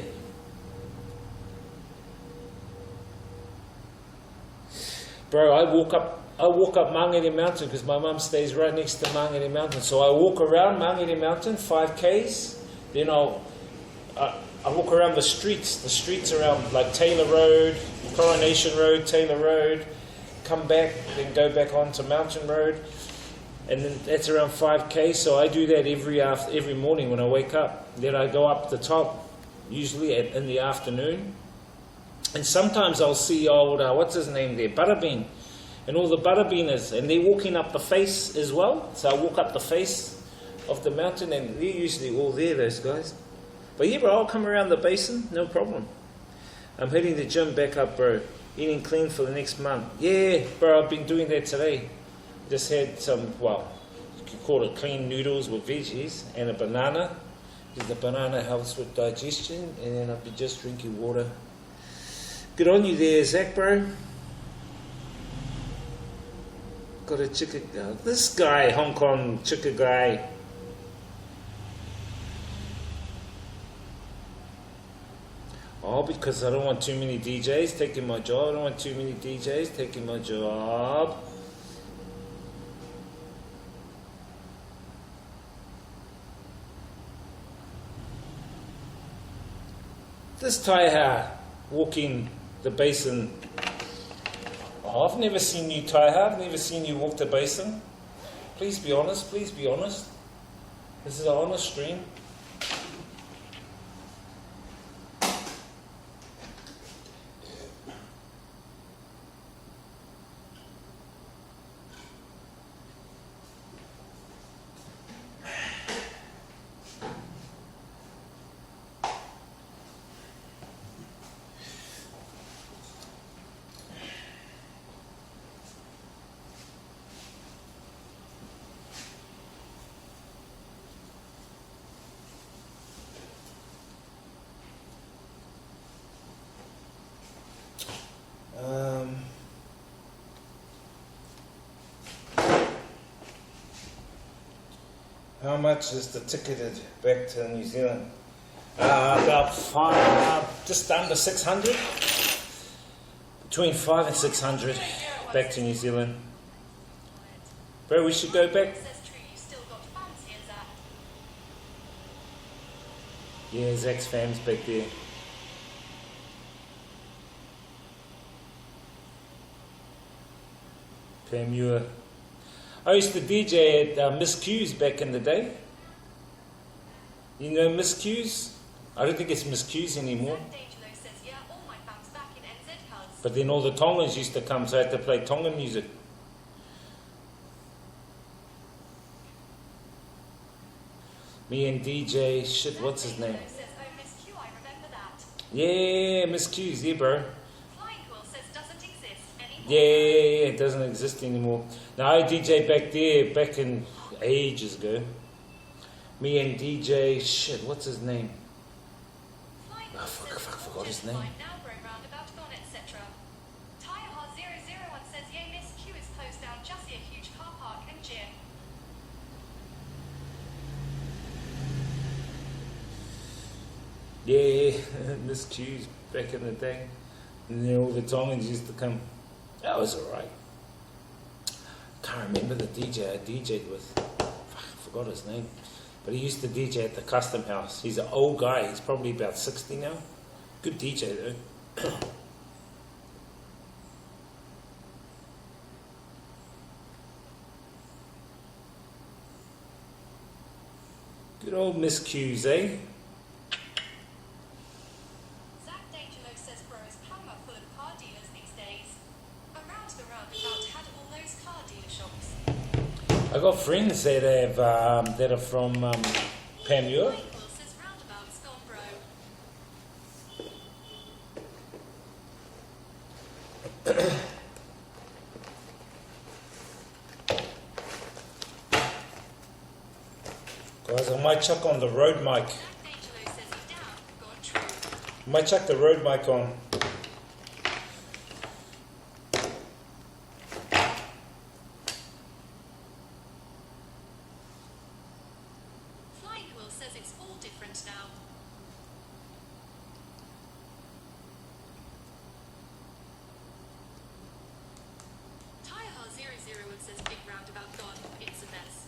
Bro, I walk up Mangere Mountain because my mum stays right next to Mangere Mountain. So I walk around Mangere Mountain, 5Ks, then I walk around the streets around like Taylor Road, Coronation Road, Taylor Road, come back, then go back onto Mountain Road, and then that's around 5K. So I do that every morning when I wake up. Then I go up the top, usually in the afternoon, and sometimes I'll see old what's his name there, Butterbean, and all the Butterbeaners, and they're walking up the face as well. So I walk up the face of the mountain, and they're usually all there, those guys. But yeah, bro, I'll come around the basin, no problem. I'm hitting the gym back up, bro. Eating clean for the next month. Yeah, bro, I've been doing that today. Just had some, well, you could call it clean noodles with veggies and a banana. Because the banana helps with digestion. And then I'll be just drinking water. Good on you there, Zach, bro. Got a chicka. This guy, Hong Kong chicka guy. Oh, because I don't want too many DJs taking my job. I don't want too many DJs taking my job. This Taiha walking the basin. Oh, I've never seen you, Taiha. I've never seen you walk the basin. Please be honest. Please be honest. This is an honest stream. How much is the ticketed back to New Zealand? About just under 600. Between 5 and 600 back to New Zealand. Bro, we should go back. Yeah, Zach's fam's back there. Pam Ewer. I used to DJ at Miss Q's back in the day. You know Miss Q's? I don't think it's Miss Q's anymore. But then all the Tongans used to come, so I had to play Tongan music. Me and DJ, shit, what's his name? Yeah, Miss Q's, yeah, bro. Yeah, it doesn't exist anymore. Now I DJ back there, back in ages ago. Me and DJ, shit, what's his name? Oh, fuck, I forgot his name. Yeah, Miss Q's back in the day. And then all the Tongans used to come. That was alright. Can't remember the DJ I DJ'd with. Fuck, I forgot his name. But he used to DJ at the Custom House. He's an old guy. He's probably about 60 now. Good DJ though. Good old Miss Q's, eh? Zach D'Angelo says bro is Panama full of car dealers these days. Around the roundabout had all those car dealer shops. I got friends that have that are from Panmure. Michael says roundabout's gone bro. Guys, I might chuck on the road mic. Zach D'Angelo says he's down. Gone true. I might chuck the road mic on. Flying Quill says it's all different now. Tyreha 001 says big roundabout gone. It's a mess.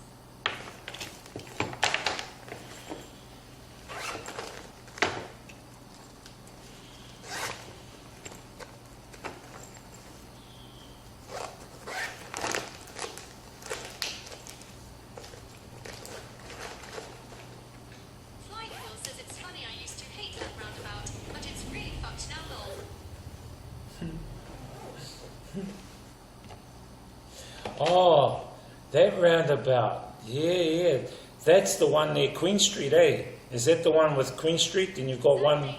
Flying Quill says it's funny I used to hate that roundabout, but it's really fucked now lol. Oh, that roundabout. Yeah. That's the one near Queen Street, eh? Is that the one with Queen Street? And you've got one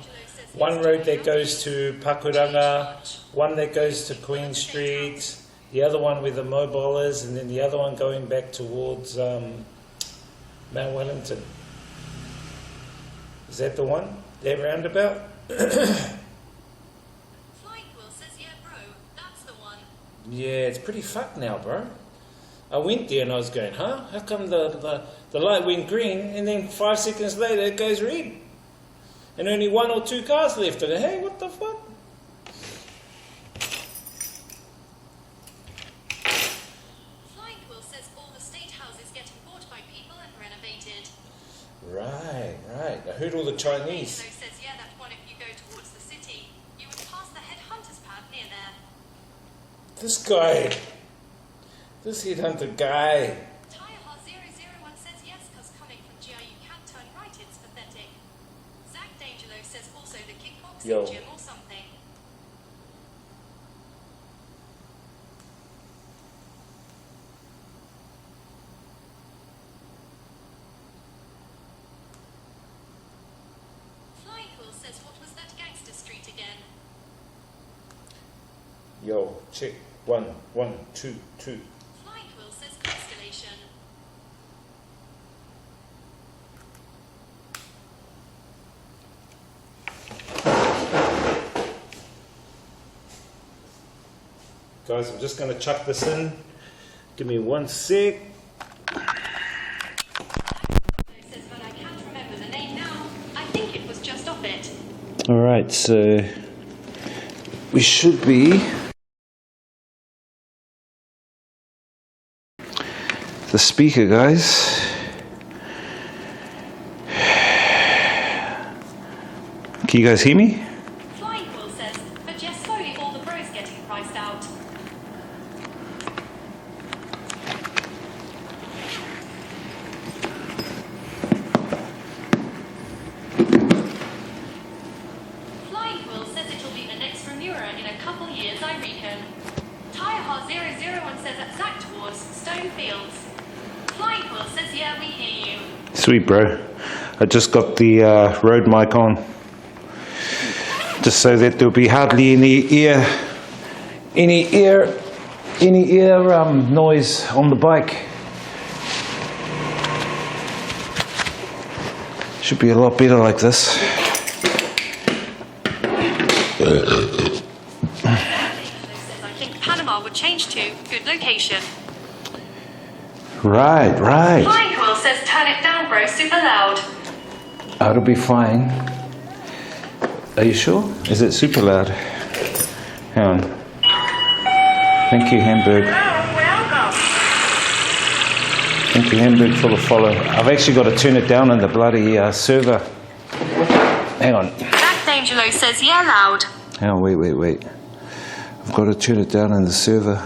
road that goes to Pakuranga, one that goes to Queen Street, the other one where the mobile is, and then the other one going back towards Mount Wellington. Is that the one? That roundabout? Flying Quill says yeah bro, that's the one. Yeah, it's pretty fucked now, bro. I went there and I was going, huh? How come the light went green and then 5 seconds later it goes red? And only 1 or 2 cars left. I go, hey, what the fuck? Flying Quill says all the state houses getting bought by people and renovated. Right. I heard all the Chinese. Angelo says yeah that one if you go towards the city, you would pass the headhunter's pad near there. This guy. This headhunter guy. Tyreha 001 says yes cause coming from GI you can't turn right, it's pathetic. Zach D'Angelo says also the kickboxing Yo. gym or something. Flying Quill says what was that gangster street again? Yo, check. 1, 2, 2. Flying Quill says Constellation. Guys, I'm just going to chuck this in. Give me 1 sec. It says but I can't remember the name now. I think it was just off it. Alright, so we should be the speaker, guys. Can you guys hear me? Flying Quill says, but yes, slowly all the bros getting priced out. Flying Quill says it'll be the next Remura in a couple years, I reckon. Tyreha 001 says at Zach towards Stone Fields. Flying Quill says yeah, we hear you. Sweet, bro. I just got the road mic on, just so that there'll be hardly any ear noise on the bike. Should be a lot better like this. Says I think Panama would change to good location. Right. Flying Quill says turn it down bro, super loud. It'll be fine. Are you sure? Is it super loud? Hang on. Thank you, Hamburg. Thank you, Hamburg, for the follow. I've actually got to turn it down in the bloody server. Hang on. Zach D'Angelo says, yeah, loud. Hang on, wait. I've got to turn it down in the server.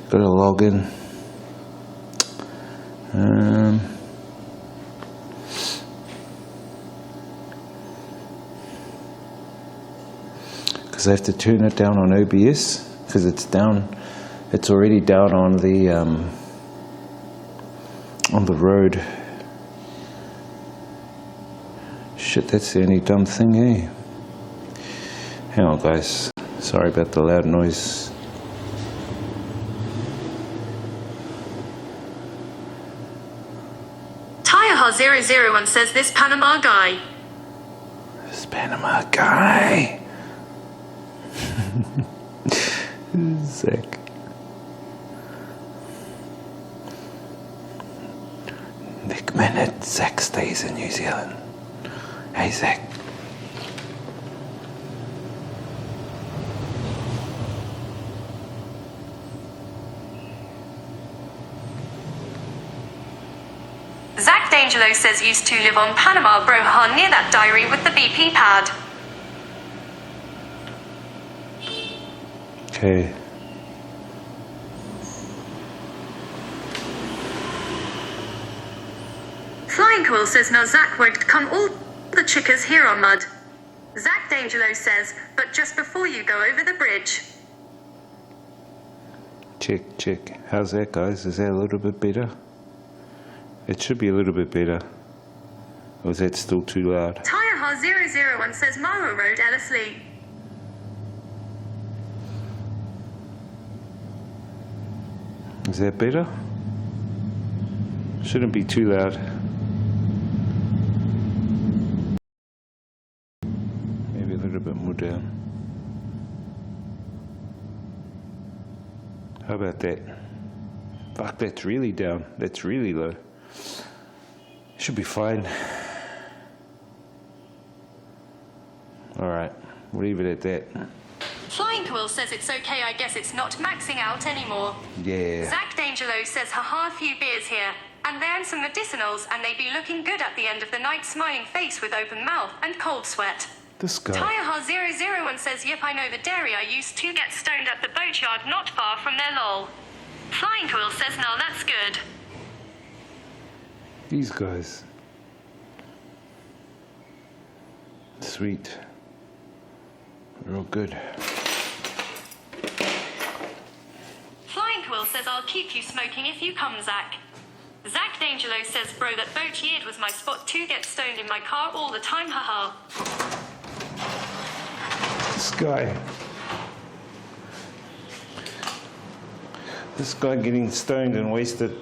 Got to log in. Because I have to turn it down on OBS because it's down. It's already down on the road. Shit, that's the only dumb thing, eh? Hang on, guys. Sorry about the loud noise. Tyreha001 says this Panama guy. This Panama guy. Sick. Nick Minute, Zach stays in New Zealand. Hey, Zach. Zach D'Angelo says used to live on Panama Broha near that diary with the BP pad. Okay. Flying Quill says now Zach won't come all the chickers here on mud. Zach D'Angelo says, but just before you go over the bridge. Check. How's that, guys? Is that a little bit better? It should be a little bit better. Or is that still too loud? Tyreha001 says Mara Road, Ellerslie. Is that better? Shouldn't be too loud. Maybe a little bit more down. How about that? Fuck, that's really down. That's really low. Should be fine. Alright, we'll leave it at that. Flying Quill says it's okay, I guess it's not maxing out anymore. Yeah. Zach D'Angelo says haha, few beers here. And then some medicinals, and they be looking good at the end of the night, smiling face with open mouth and cold sweat. This guy. Tyreha001 says yep, I know the dairy, I used to get stoned at the boatyard not far from there, lol. Flying Quill says no, that's good. These guys. Sweet. Real good. Flying Quill says I'll keep you smoking if you come, Zach. Zach D'Angelo says bro, that boatyard was my spot to get stoned in my car all the time, haha. This guy getting stoned and wasted.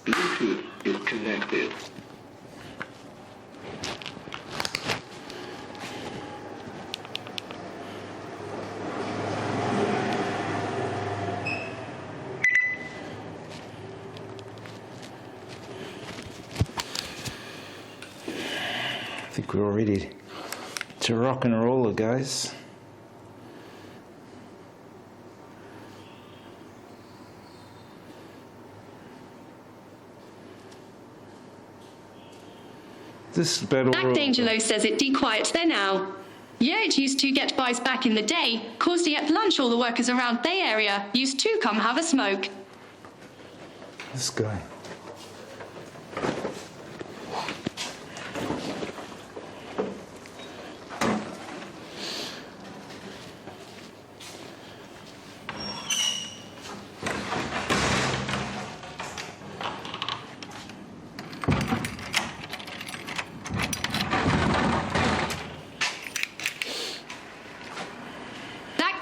Bluetooth is connected. I think we're all ready to rock and roll, guys. This battle. Zach D'Angelo says it quiet there now. Yeah, it used to get buys back in the day. Caused to at lunch all the workers around Bay Area used to come have a smoke. This guy.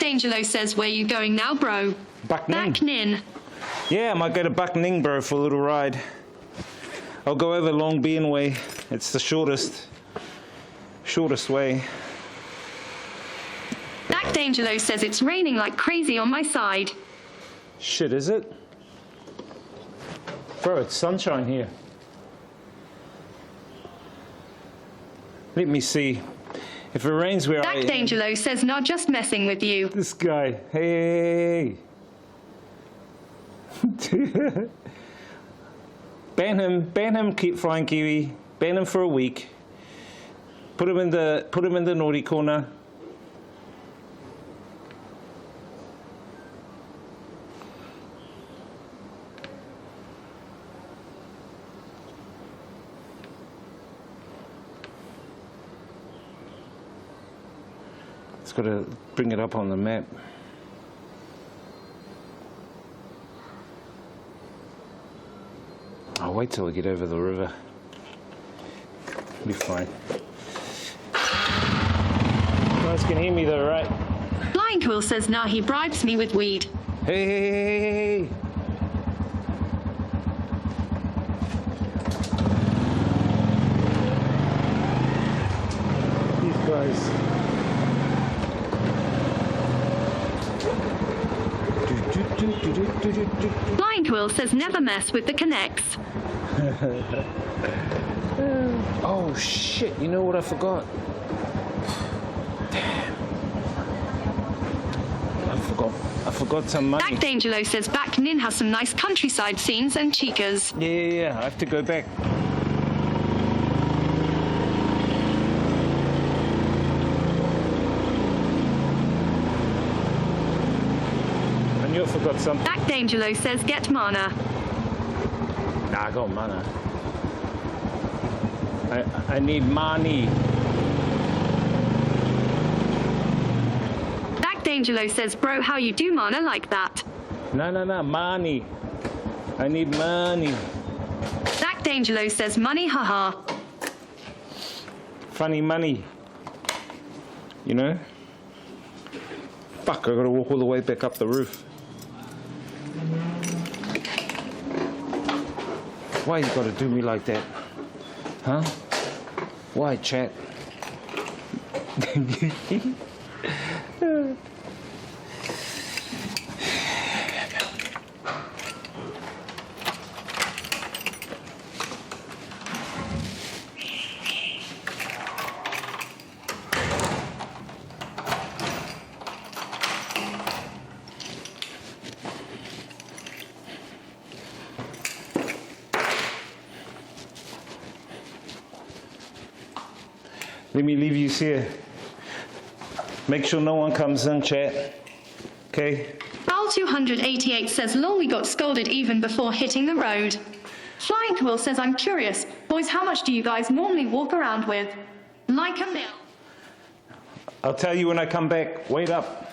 D'Angelo says, where you going now, bro? Back Ning. Back Nin. Yeah, I might go to Back Ning, bro, for a little ride. I'll go over Long Bien Way. It's the shortest way. Back D'Angelo says it's raining like crazy on my side. Shit, is it? Bro, it's sunshine here. Let me see. If it rains where I Back am. D'Angelo says, not just messing with you. This guy. Hey. Ban him, keep flying Kiwi. Ban him for a week. Put him in the naughty corner. It's got to bring it up on the map. I'll wait till I get over the river. Be fine. You guys can hear me though, right? Flying Quill says, nah, he bribes me with weed. Hey. These guys. Flying Quill says, never mess with the connects. Oh shit, you know what I forgot? Damn. I forgot some money. Back D'Angelo says, Back Nin has some nice countryside scenes and chicas. Yeah, I have to go back. I knew I forgot something. Back D'Angelo says, get mana. Nah, I got mana. I need money. Back D'Angelo says, bro, how you do mana like that? No, money. I need money. Back D'Angelo says, money, haha. Funny money. You know? Fuck, I gotta walk all the way back up the roof. Why you gotta do me like that? Huh? Why, chat? Let me leave you here. Make sure no one comes in, chat. Okay? Al 288 says, lol, we got scolded even before hitting the road. Flying Quill says, I'm curious. Boys, how much do you guys normally walk around with? Like a mill. I'll tell you when I come back. Wait up.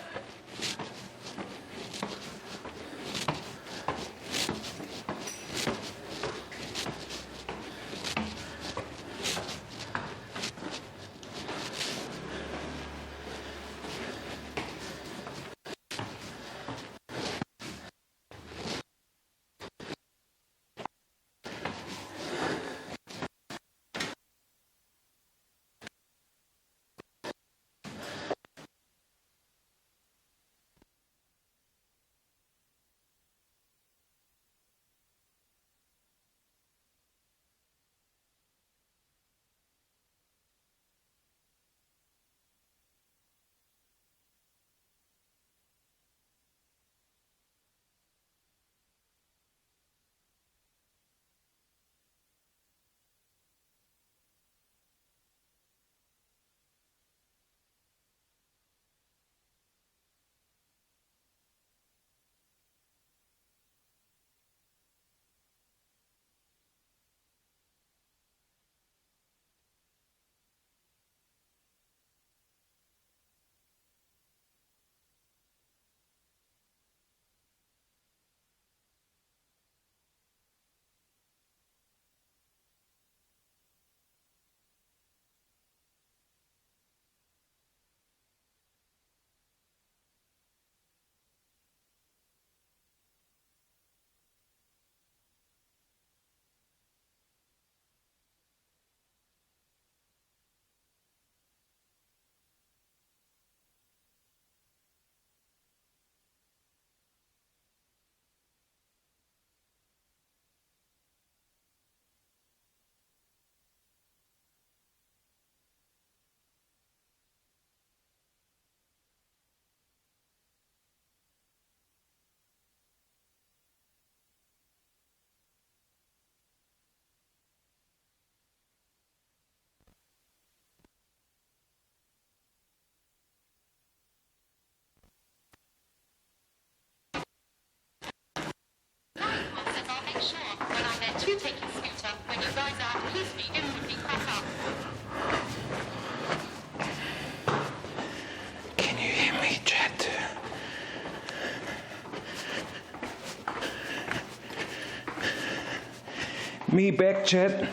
Me back, chat.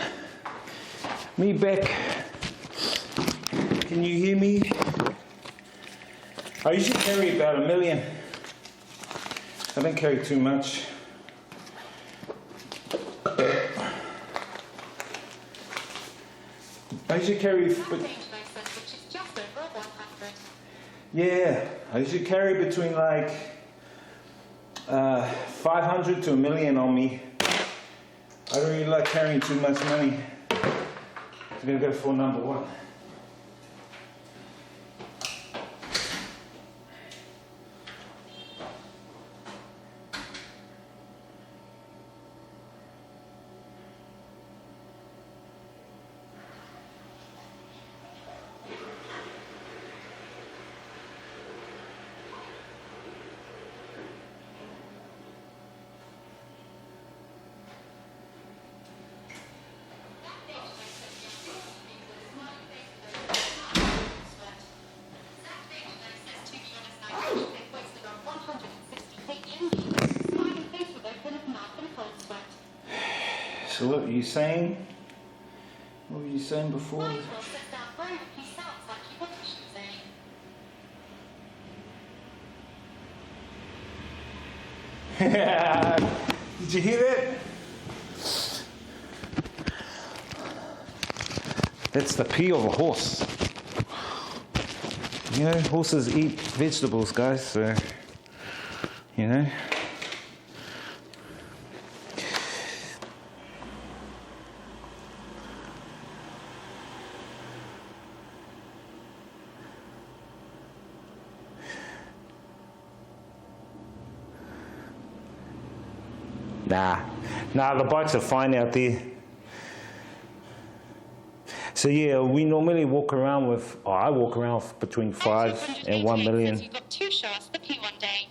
Me back. Can you hear me? I usually carry about 1 million. I don't carry too much. I usually carry. Yeah, I usually carry between like 500 to 1 million on me. I don't really like carrying too much money. I'm gonna go for number 1. So what were you saying? What were you saying before? Did you hear that? That's the pee of a horse. You know, horses eat vegetables, guys, so, you know. Nah, the bikes are fine out there. So yeah, we normally walk around with, I walk around with between 5 and 1 million. You've got 2 shots for P1 day.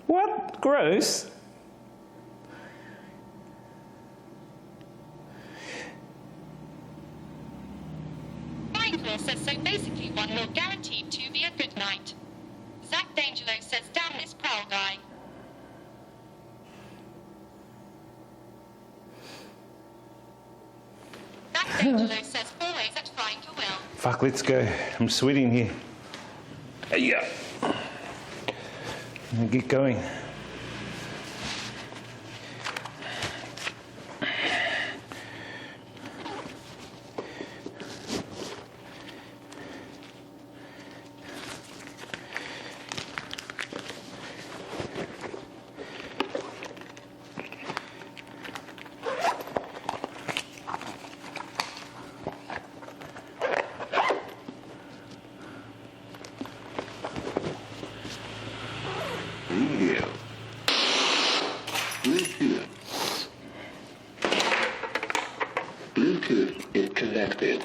What? Gross. Flying Claw says so basically 1 mil guaranteed to be a good night. Zach D'Angelo says damn this prowl guy. Zach D'Angelo says always at Flying to Will. Fuck, let's go. I'm sweating here. Yeah. Get going. Radio. Bluetooth. Bluetooth is connected.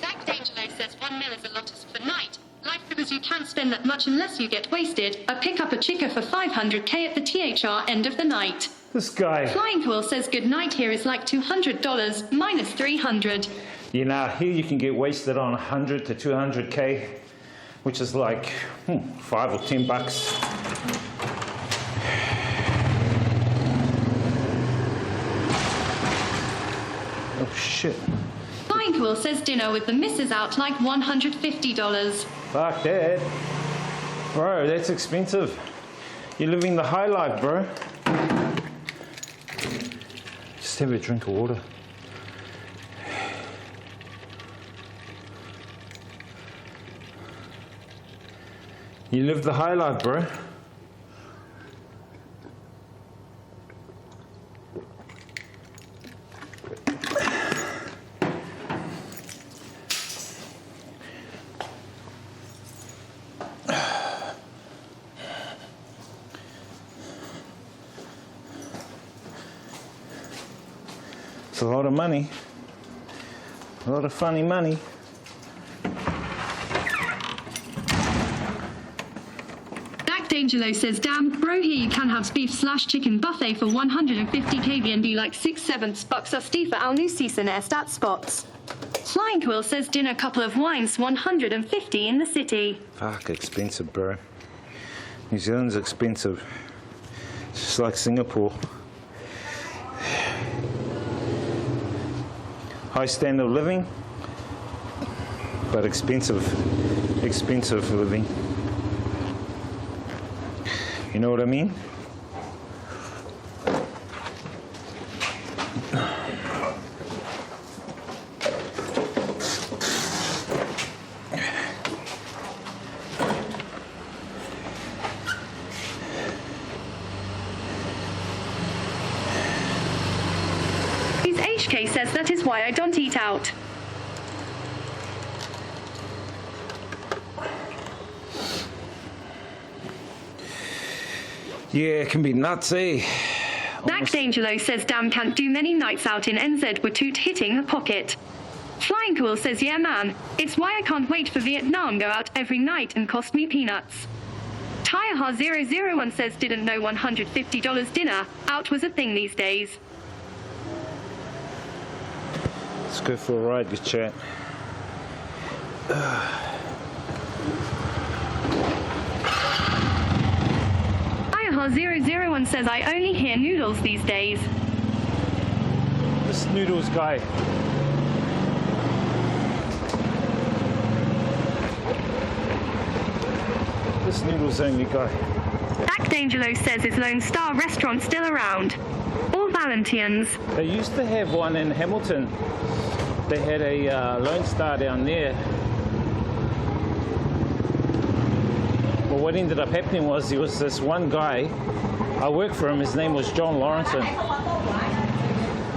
Zach D'Angelo says 1 mil is a lot for night. Like because you can't spend that much unless you get wasted. I pick up a chica for 500k at the THR end of the night. This guy. Flying Quill says good night here is like $200 minus 300. You know, here you can get wasted on 100 to 200k, which is like 5 or 10 bucks. Oh shit. Flying Quill says dinner with the missus out like $150. Fuck that. Bro, that's expensive. You're living the high life, bro. Just have a drink of water. You live the high life, bro. It's a lot of money. A lot of funny money. D'Angelo says, damn, bro, here you can have beef/chicken buffet for 150k BNB like 6/7 bucks of Steve al new season air stat spots. Flying Quill says dinner couple of wines 150 in the city. Fuck, expensive, bro. New Zealand's expensive. It's just like Singapore. High standard of living, but expensive living. You know what I mean? HK says that is why I don't eat out. Yeah, it can be nuts, eh? Max Angelo says damn can't do many nights out in NZ with toot hitting the pocket. Flying Cool says yeah man, it's why I can't wait for Vietnam go out every night and cost me peanuts. Tyreha001 says didn't know $150 dinner out was a thing these days. Let's go for a ride, good chat. Tyreha001 says I only hear noodles these days. This noodles guy. This noodles only guy. Max Angelo says is Lone Star restaurant still around? All Valentians. They used to have one in Hamilton. They had a Lone Star down there. But what ended up happening was there was this one guy, I worked for him, his name was John Lawrenson.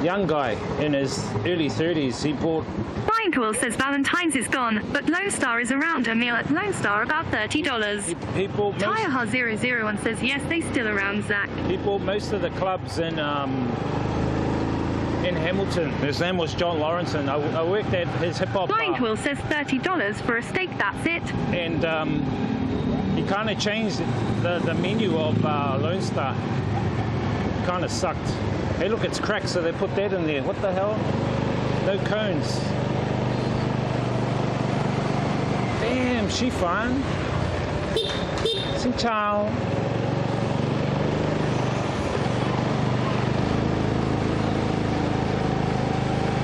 Young guy in his early 30s, he bought... Flying Cool says Valentine's is gone, but Lone Star is around. A meal at Lone Star about $30. He bought most... Tyreha001 says yes, they still around, Zach. He bought most of the clubs in Hamilton. His name was John Lawrenson. I worked at his hip-hop Flying bar. Cool says $30 for a steak, that's it. And he kind of changed the menu of Lone Star. Kind of sucked. Hey look, it's cracked, so they put that in there. What the hell? No cones. Damn, she fine. Xin chào.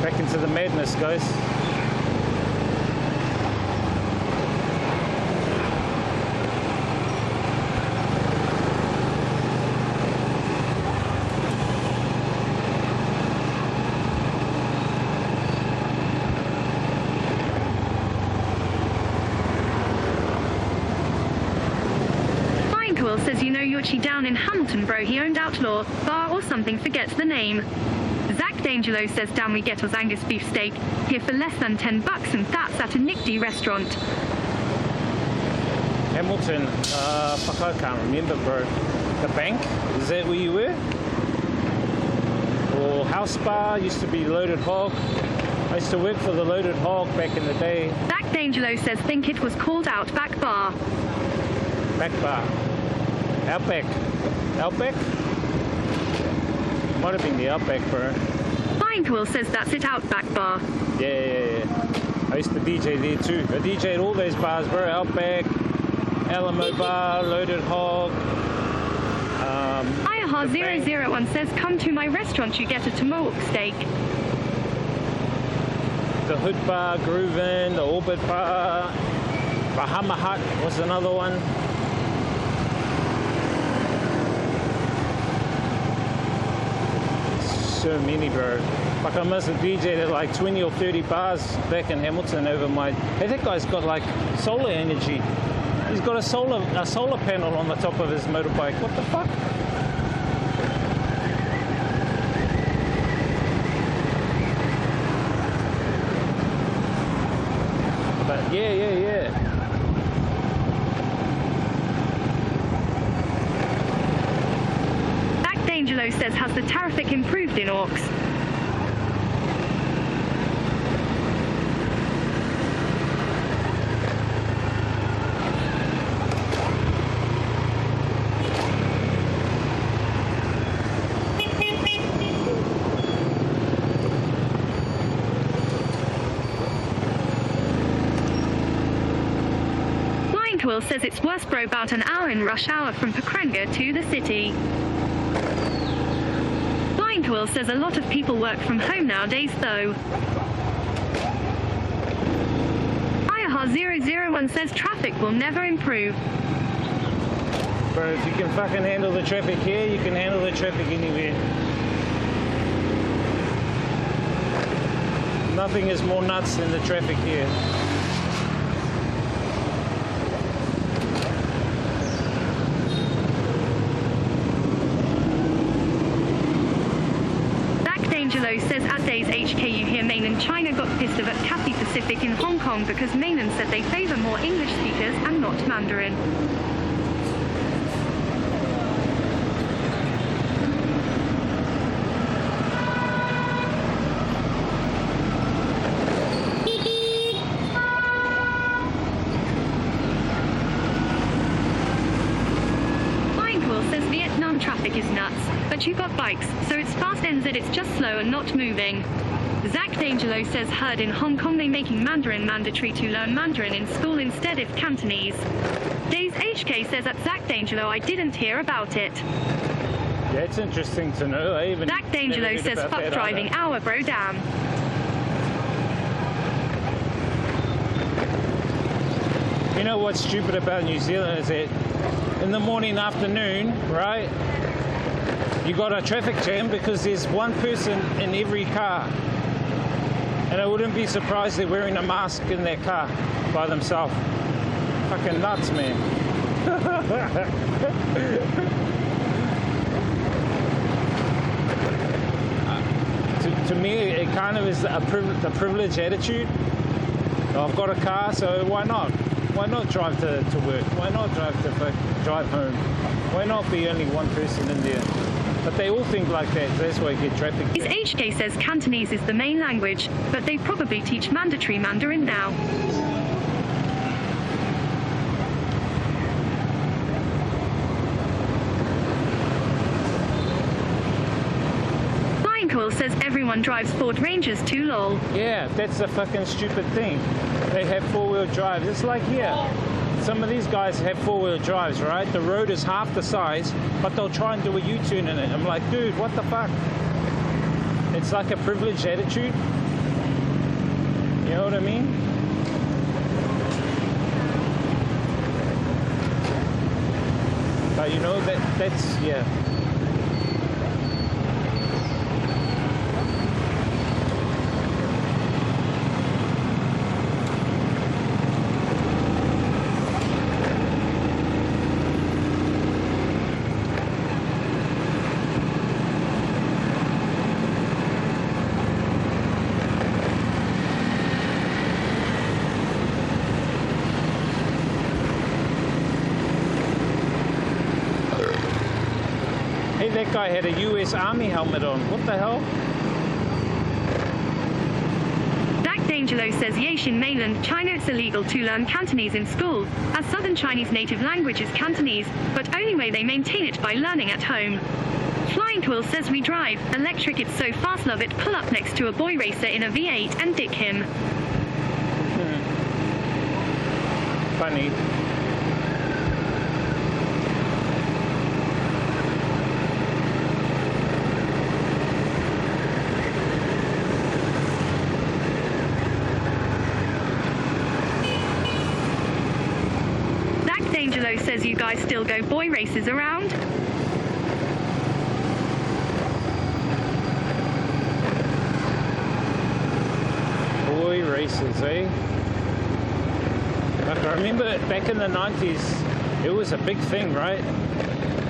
Back into the madness, guys. Flying Cool says you know Yuchi down in Hamilton, bro. He owned Outlaw Bar or something, forgets the name. Zach D'Angelo says damn we get us Angus beef steak here for less than $10 and that's at a Nick D restaurant. Hamilton, fuck, I can't remember, bro. The bank? Is that where you were? Or House Bar, used to be Loaded Hog. I used to work for the Loaded Hog back in the day. Zach D'Angelo says think it was called Outback Bar. Back Bar. Outback. Outback? Might have been the Outback, bro. Flying Cool says that's it, Outback Bar. Yeah. I used to DJ there too. I DJ'd all those bars, bro. Outback, Alamo Bar, Loaded Hog. Tyreha001 says come to my restaurant, you get a tomahawk steak. The Hood Bar, Groovin', the Orbit Bar, Bahama Hut was another one. So many, bro. Like I must have DJ'd at like 20 or 30 bars back in Hamilton over my... Hey, that guy's got like solar energy. He's got a solar panel on the top of his motorbike. What the fuck? But yeah. Zach D'Angelo says has the traffic improved in Orcs? Quill says it's worse bro about an hour in rush hour from Pekrenga to the city. Flying Quill says a lot of people work from home nowadays though. IRL 001 says traffic will never improve. Bro, if you can fucking handle the traffic here, you can handle the traffic anywhere. Nothing is more nuts than the traffic here. Angelo says at Days HKU here mainland China got pissed off at Cathay Pacific in Hong Kong because mainland said they favor more English speakers and not Mandarin. Says Vietnam traffic is nuts, but you got bikes, so it's fast ends it, it's just slow and not moving. Zach D'Angelo says heard in Hong Kong they making Mandarin mandatory to learn Mandarin in school instead of Cantonese. Days HK says at Zach D'Angelo I didn't hear about it. Yeah, it's interesting to know. Zach D'Angelo says fuck driving hour bro damn. You know what's stupid about New Zealand is that in the morning, afternoon, right, you got a traffic jam because there's one person in every car. And I wouldn't be surprised they're wearing a mask in their car by themselves. Fucking nuts, man. To me, it kind of is a privileged attitude. I've got a car, so why not? Why not drive to work? Why not drive home? Why not be only one person in there? But they all think like that, so that's why you get traffic. His HK says Cantonese is the main language, but they probably teach mandatory Mandarin now. Flying Quill says everyone drives Ford Rangers too lol. Yeah, that's a fucking stupid thing. They have four-wheel drives. It's like here. Some of these guys have four-wheel drives, right? The road is half the size, but they'll try and do a U-turn in it. I'm like, dude, what the fuck? It's like a privileged attitude. You know what I mean? But you know, that's, yeah. That guy had a US Army helmet on. What the hell? Zach D'Angelo says yes, in mainland China it's illegal to learn Cantonese in school, as Southern Chinese native language is Cantonese, but only way they maintain it by learning at home. Flying Quill says we drive electric, it's so fast, love it, pull up next to a boy racer in a V8 and dick him. Funny. Angelo says you guys still go boy races around? Boy races, eh? Like I remember back in the 90s, it was a big thing, right?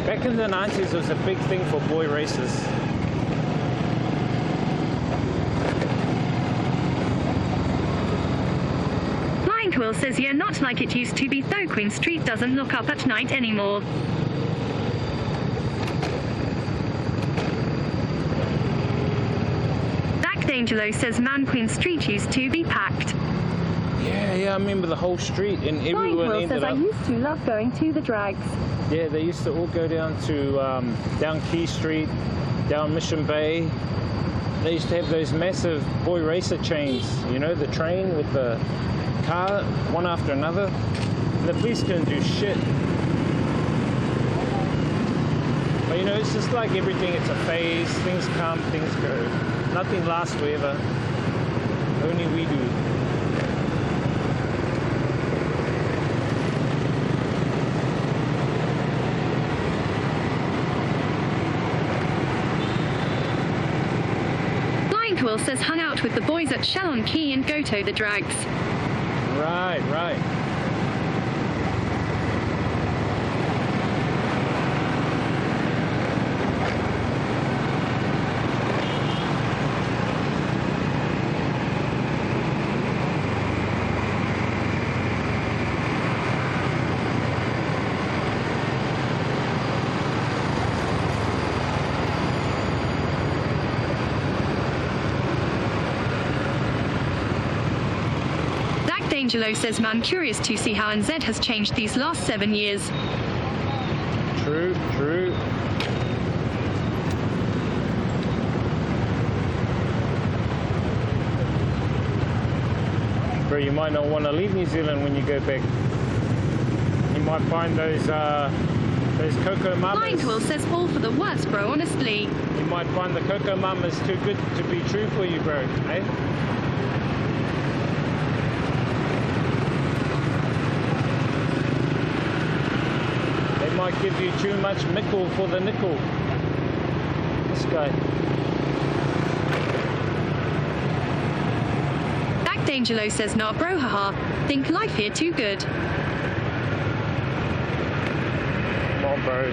Back in the 90s, it was a big thing for boy races. Quill says yeah, not like it used to be though, Queen Street doesn't look up at night anymore. Zach D'Angelo says man, Queen Street used to be packed. Yeah, I remember the whole street and everyone Quill ended says up... I used to love going to the drags. Yeah, they used to all go down to down Key Street, down Mission Bay. They used to have those massive boy racer chains, you know, the train with the car, one after another. The police can do shit. But you know, it's just like everything, it's a phase. Things come, things go. Nothing lasts forever. Only we do. Flying Quill says hung out with the boys at Shallon Key and Goto the Drags. Right, right. Angelo says man curious to see how NZ has changed these last 7 years. True, true. Bro, you might not want to leave New Zealand when you go back. You might find those cocoa mamas. Flying Quill says all for the worst, bro, honestly. You might find the cocoa mamas too good to be true for you, bro, eh? Might give you too much mickle for the nickel. This guy. Back D'Angelo says nah bro haha. Think life here too good. Come on bro.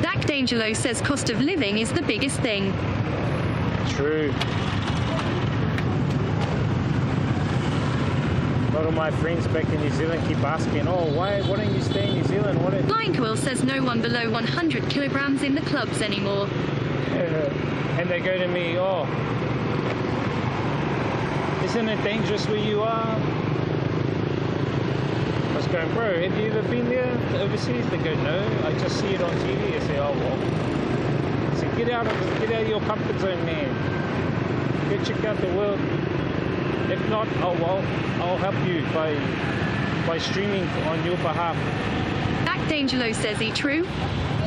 Back D'Angelo says cost of living is the biggest thing. True. A lot of my friends back in New Zealand keep asking, oh, why don't you stay in New Zealand? Flying Quill says no one below 100 kilograms in the clubs anymore. And they go to me, oh, isn't it dangerous where you are? I was going, bro, have you ever been there overseas? They go, no, I just see it on TV. I say, oh, well. I say, get out of your comfort zone, man. Go check out the world. If not, oh well, I'll help you by streaming on your behalf. Back D'Angelo says he true.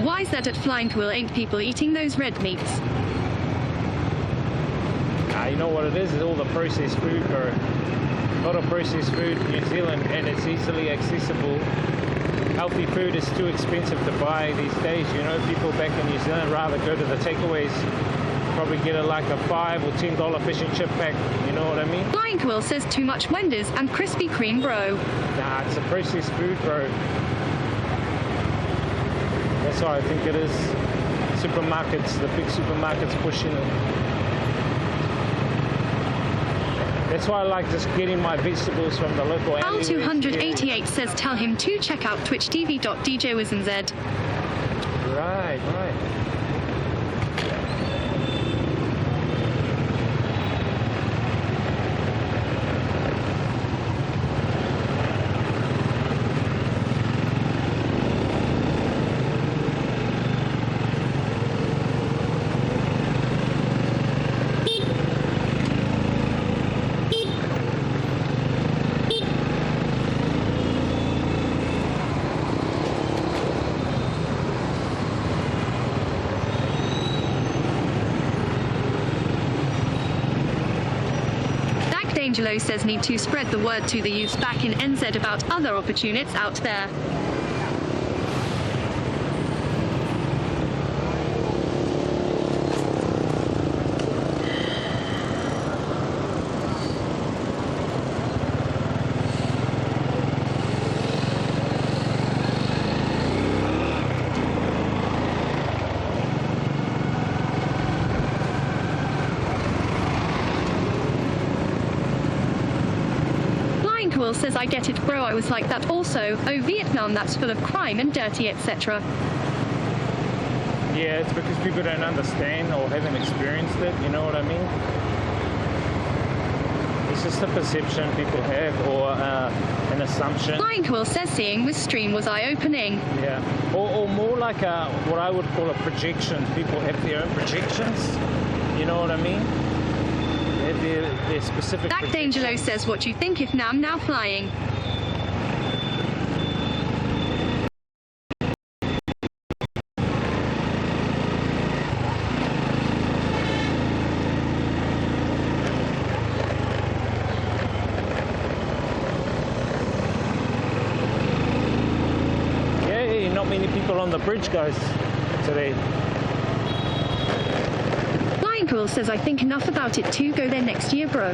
Why is that at Flying Quill ain't people eating those red meats? You know what it is? It's all the processed food, bro. A lot of processed food in New Zealand, and it's easily accessible. Healthy food is too expensive to buy these days. You know, people back in New Zealand rather go to the takeaways. Probably get like a $5 or $10 fish and chip pack, you know what I mean? Flying Quill says too much Wendy's and Krispy Kreme, bro. Nah, it's a processed food, bro. That's why I think it is. Supermarkets, the big supermarkets pushing it. That's why I like just getting my vegetables from the local alley. Al288 says tell him to check out twitchtv.djwiznz. Right, right. Angelo says need to spread the word to the youths back in NZ about other opportunities out there. Will says I get it bro, I was like that also. Oh, Vietnam, that's full of crime and dirty etc. Yeah, it's because people don't understand or haven't experienced it, you know what I mean? It's just a perception people have or an assumption. Flying Quill says seeing this stream was eye-opening. Yeah, or more like what I would call a projection. People have their own projections, you know what I mean? their specific. Zach D'Angelo says, what you think if Nam now flying? Yay, not many people on the bridge, guys, today. Flying Cool says, I think enough about it to go there next year, bro.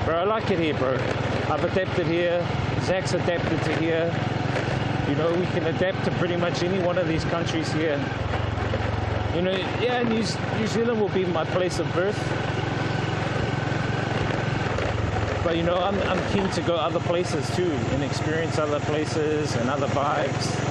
Bro, I like it here, bro. I've adapted here. Zach's adapted to here. You know, we can adapt to pretty much any one of these countries here. You know, yeah, New Zealand will be my place of birth. But you know, I'm keen to go other places too and experience other places and other vibes.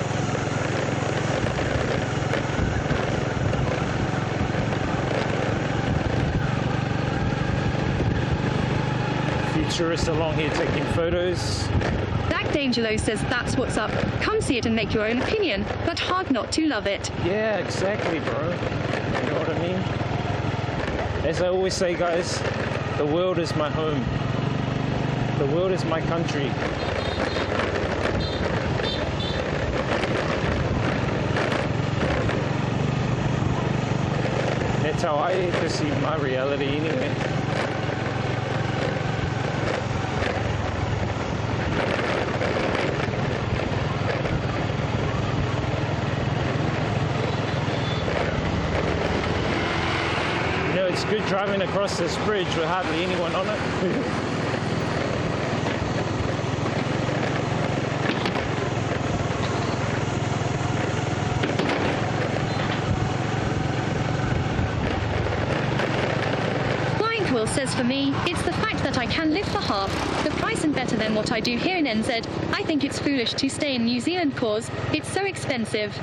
Tourists along here taking photos. Zach D'Angelo says, that's what's up. Come see it and make your own opinion, but hard not to love it. Yeah, exactly, bro. You know what I mean? As I always say, guys, the world is my home. The world is my country. That's how I perceive my reality anyway. It's good driving across this bridge with hardly anyone on it. Flying Quill says, for me, it's the fact that I can live for half the price and better than what I do here in NZ. I think it's foolish to stay in New Zealand cause it's so expensive.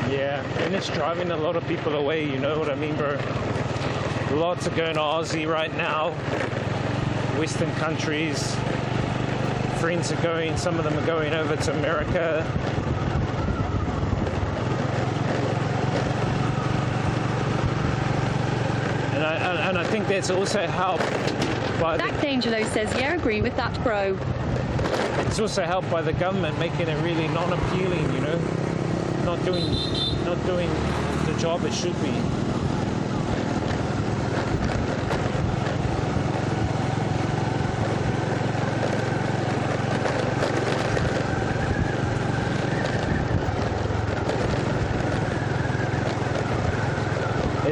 Yeah, and it's driving a lot of people away, you know what I mean, bro? Lots are going to Aussie right now, Western countries. Friends are going, some of them are going over to America. And I think that's also helped by Zach D'Angelo says, yeah, agree with that, bro. It's also helped by the government making it really non-appealing, you know? Not doing the job it should be.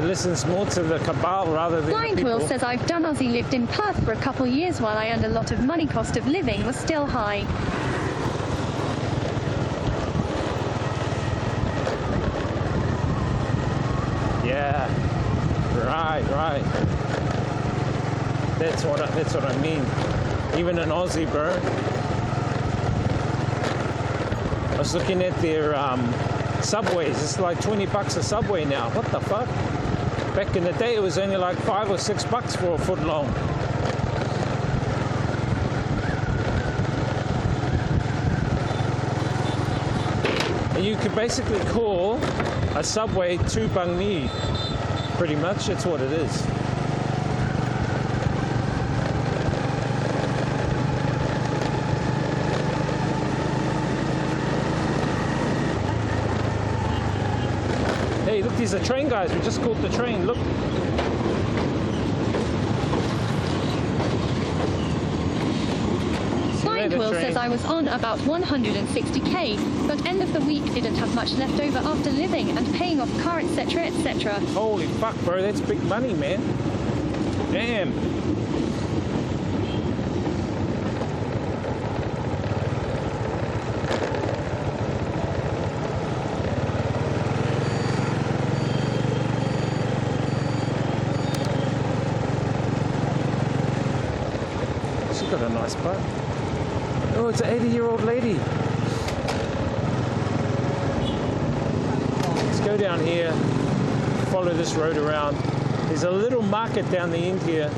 Listens more to the cabal rather than Blind the people. Will says, I've done Aussie, lived in Perth for a couple years while I earned a lot of money. Cost of living was still high. Yeah, right. That's what I mean. Even in Aussie, bro. I was looking at their subways. It's like $20 a subway now. What the fuck? Back in the day, it was only like $5 or $6 for a foot long. And you could basically call a subway to Bang Mi. Pretty much, that's what it is. Hey, look, there's a train, guys. We just caught the train. Look. Blind Will says, I was on about 160k, but end of the week didn't have much left over after living and paying off car, etc, etc. Holy fuck, bro. That's big money, man. Damn. Got a nice butt. Oh, it's an 80-year-old lady. Let's go down here, follow this road around. There's a little market down the end here,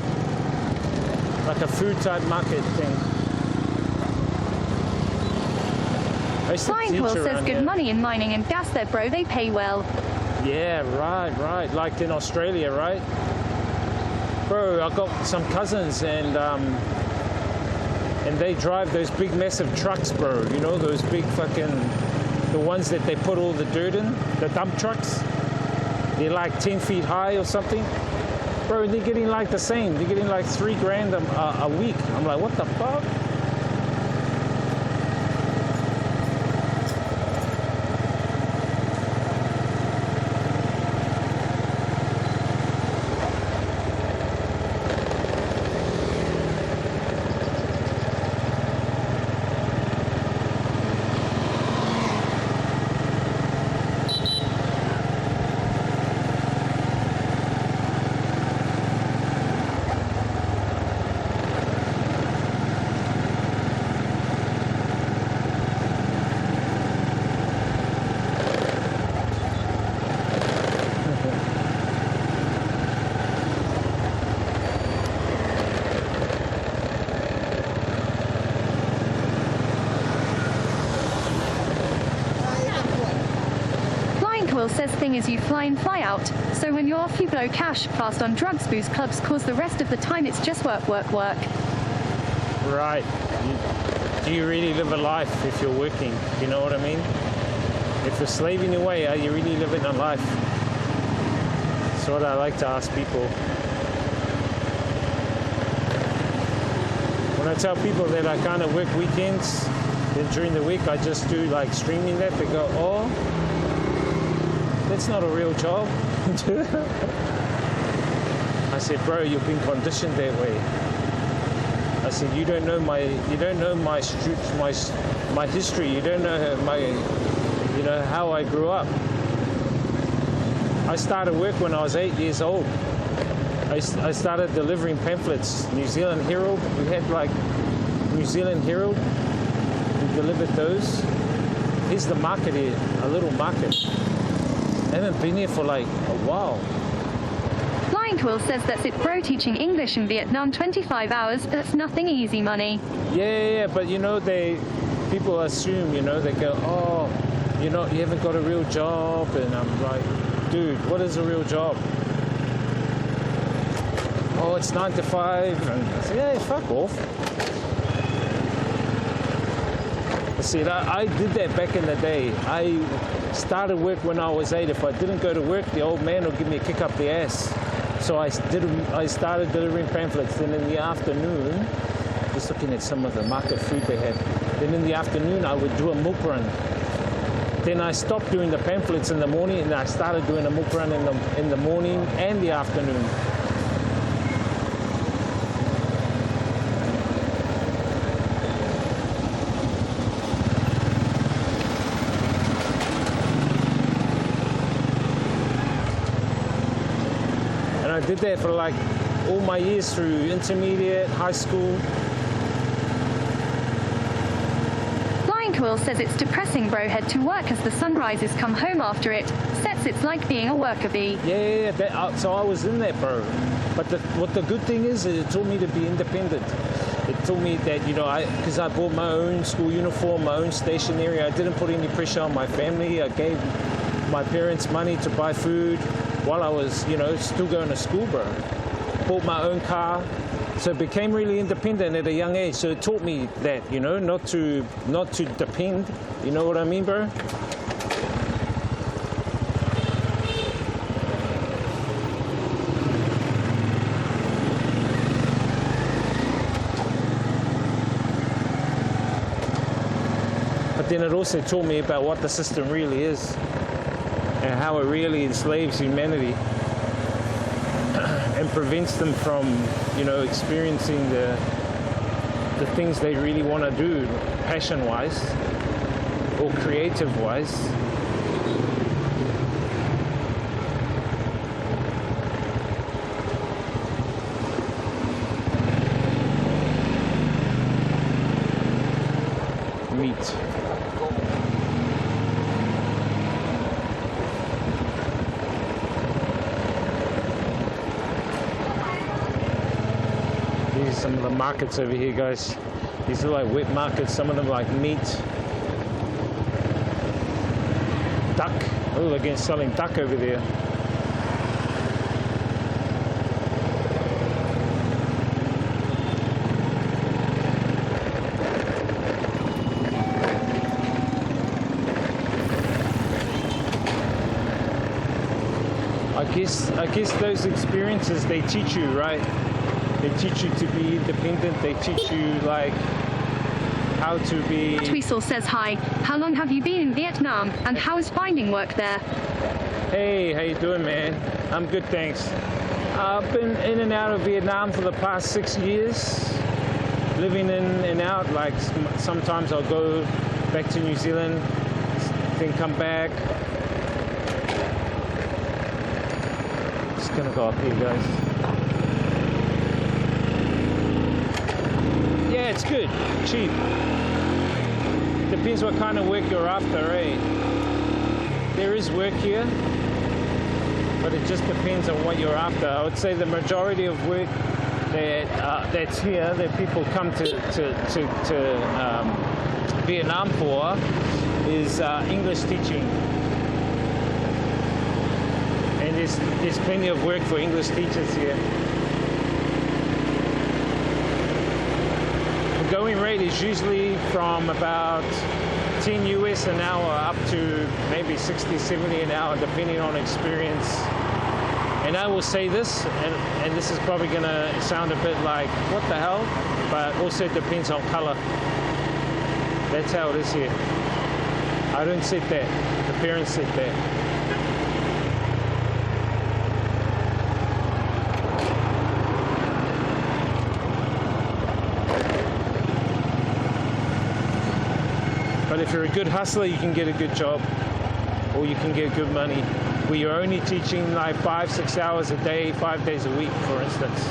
like a food type market thing. Blind Will says, good money in mining and gas there, bro. They pay well. Yeah, right. Like in Australia, right? Bro, I got some cousins and they drive those big massive trucks, bro. You know, those big fucking, the ones that they put all the dirt in, the dump trucks. They're like 10 feet high or something. Bro, they're getting like the same. They're getting like $3,000 a week. I'm like, what the fuck? Will says thing is you fly in, fly out. So when you're off you blow cash fast on drugs, booze, clubs, cause the rest of the time it's just work. Right. Do you really live a life if you're working? You know what I mean? If you're slaving away, are you really living a life? That's what I like to ask people. When I tell people that I kind of work weekends, then during the week I just do like streaming that, they go, oh, that's not a real job. I said, bro, you've been conditioned that way. I said, you don't know my history. You don't know how I grew up. I started work when I was 8 years old. I started delivering pamphlets. New Zealand Herald. We had like New Zealand Herald. We delivered those. Here's the market here, a little market. I haven't been here for like a while. Flying Quill says that's it, bro. Teaching English in Vietnam 25 hours, that's nothing easy money. Yeah, but you know, people assume, you know, they go, oh, you haven't got a real job. And I'm like, dude, what is a real job? Oh, it's 9 to 5. And I say, hey, fuck off. See, I did that back in the day. I started work when I was 8. If I didn't go to work, the old man would give me a kick up the ass. So I started delivering pamphlets. Then in the afternoon, just looking at some of the market food they had. Then in the afternoon, I would do a milk run. Then I stopped doing the pamphlets in the morning, and I started doing a milk run in the morning and the afternoon. I did that for like all my years through intermediate, high school. Flying Quill says it's depressing, bro. Head to work as the sun rises, come home after it. Sets it's like being a worker bee. Yeah, so I was in that, bro. But what the good thing is it taught me to be independent. It taught me that, because I bought my own school uniform, my own stationery. I didn't put any pressure on my family. I gave my parents money to buy food while I was, still going to school, bro. Bought my own car. So became really independent at a young age. So it taught me that, not to depend. You know what I mean, bro? But then it also taught me about what the system really is and how it really enslaves humanity and prevents them from, experiencing the things they really want to do, passion-wise or creative-wise. Meat. Some of the markets over here, guys. These are like wet markets, some of them like meat, duck, Oh, again, selling duck over there. I guess those experiences, they teach you, right? They teach you to be independent. They teach you like how to be. Tweesel says hi. How long have you been in Vietnam, and how is finding work there? Hey, how you doing, man? I'm good, thanks. I've been in and out of Vietnam for the past 6 years, living in and out. Like sometimes I'll go back to New Zealand, then come back. Just gonna go up here, guys. Yeah, it's good, cheap. Depends what kind of work you're after, eh? There is work here, but it just depends on what you're after. I would say the majority of work that's here, that people come to Vietnam for, is English teaching. And there's plenty of work for English teachers here. The going rate is usually from about 10 US an hour up to maybe 60, 70 an hour, depending on experience. And I will say this, and this is probably going to sound a bit like, what the hell? But also depends on color. That's how it is here. I don't set that. The parents set that. But if you're a good hustler, you can get a good job, or you can get good money, where you're only teaching like 5-6 hours a day, 5 days a week, for instance.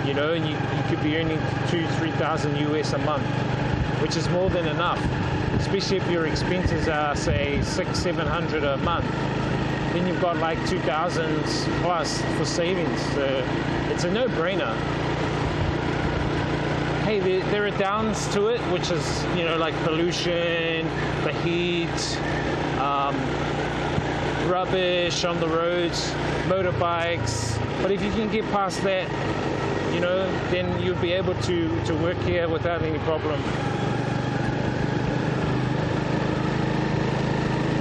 You know, and you could be earning 2,000-3,000 US a month, which is more than enough, especially if your expenses are, say, 600-700 a month. Then you've got like 2,000 plus for savings, so it's a no-brainer. Hey, there are downs to it, which is, you know, like pollution, the heat, rubbish on the roads, motorbikes. But if you can get past that, you know, then you'll be able to work here without any problem.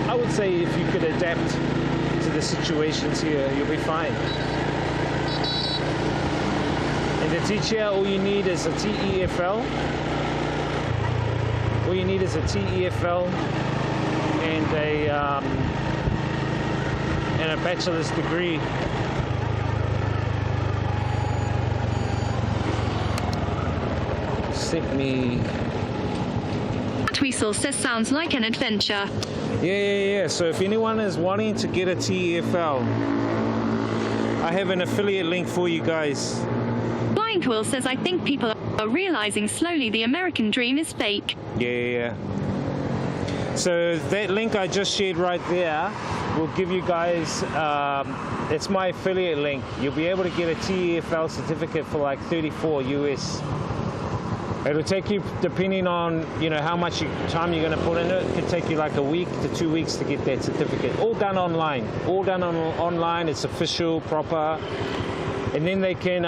I would say if you could adapt to the situations here, you'll be fine. And to teach here, all you need is a TEFL. All you need is a TEFL and a bachelor's degree. Sydney. Tweesel says sounds like an adventure. Yeah. So if anyone is wanting to get a TEFL, I have an affiliate link for you guys. Blind Quill says I think people are realizing slowly the American dream is fake. Yeah. So that link I just shared right there will give you guys, it's my affiliate link. You'll be able to get a TEFL certificate for like 34 US. It'll take you, depending on, you know, how much time you're going to put in it, it could take you like a week to 2 weeks to get that certificate. All done online. All done online. It's official, proper. And then they can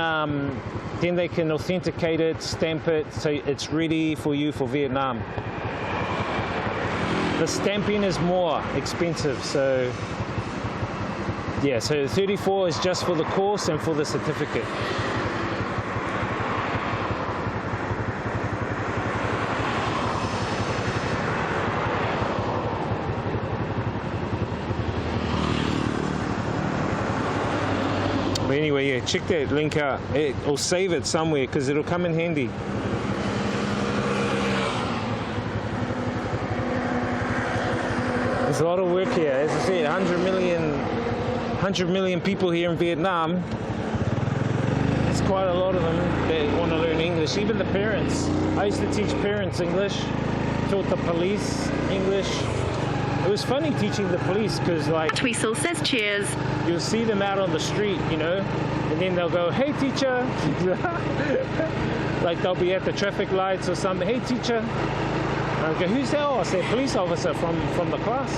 authenticate it, stamp it, so it's ready for you for Vietnam. The stamping is more expensive, so yeah, so 34 is just for the course and for the certificate. But anyway, yeah, check that link out, or save it somewhere because it'll come in handy. There's a lot of work here. As I said, 100 million people here in Vietnam. There's quite a lot of them that want to learn English, even the parents. I used to teach parents English, taught the police English. It was funny teaching the police because, like, Tweesel says cheers. You'll see them out on the street, you know, and then they'll go, "Hey, teacher." Like they'll be at the traffic lights or something. "Hey, teacher." I'll go, "Who's that?" "Oh, I said, police officer from the class."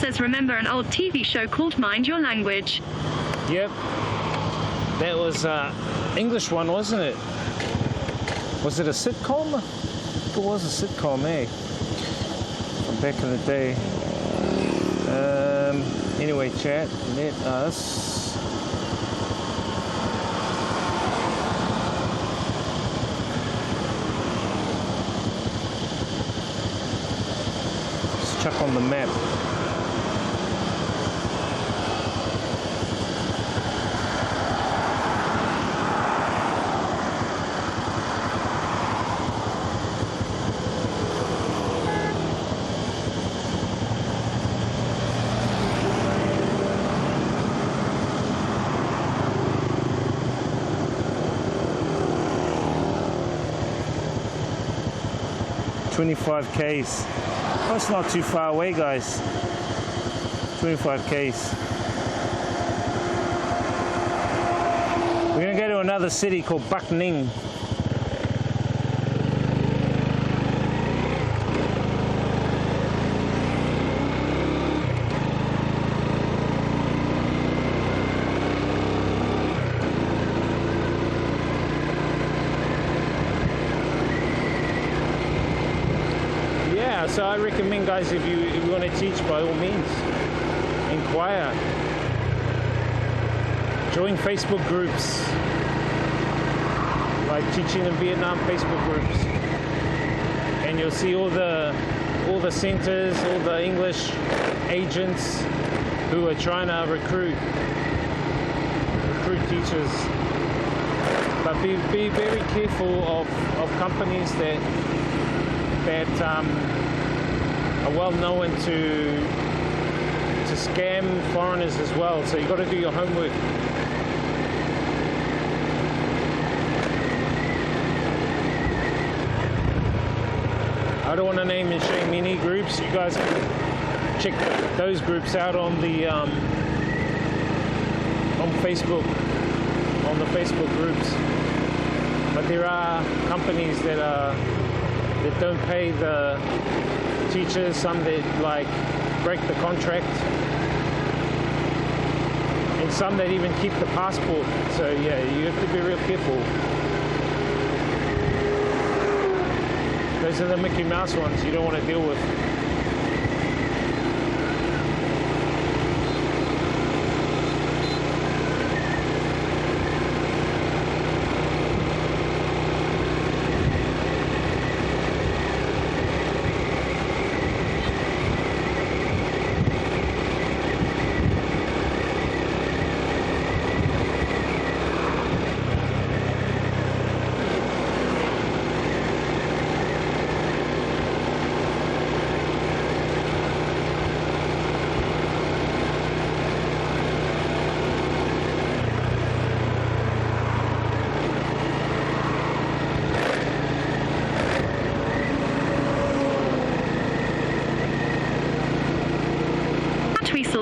says remember an old TV show called Mind Your Language. Yep. That was English one, wasn't it? Was it a sitcom? I think it was a sitcom, eh? From back in the day. Anyway, chat, let us... Let's check on the map. K's. Oh, it's not too far away, guys. 25 K's. We're gonna go to another city called Bac Ninh. So I recommend, guys, if you want to teach, by all means, inquire. Join Facebook groups, like Teaching in Vietnam Facebook groups, and you'll see all the centers, all the English agents who are trying to recruit teachers. But be very careful of companies that are well known to scam foreigners as well. So you've got to do your homework. I don't want to name and shame any groups. You guys can check those groups out on the on Facebook, on the Facebook groups. But there are companies that don't pay the teachers, some that like break the contract, and some that even keep the passport. So yeah, you have to be real careful. Those are the Mickey Mouse ones you don't want to deal with.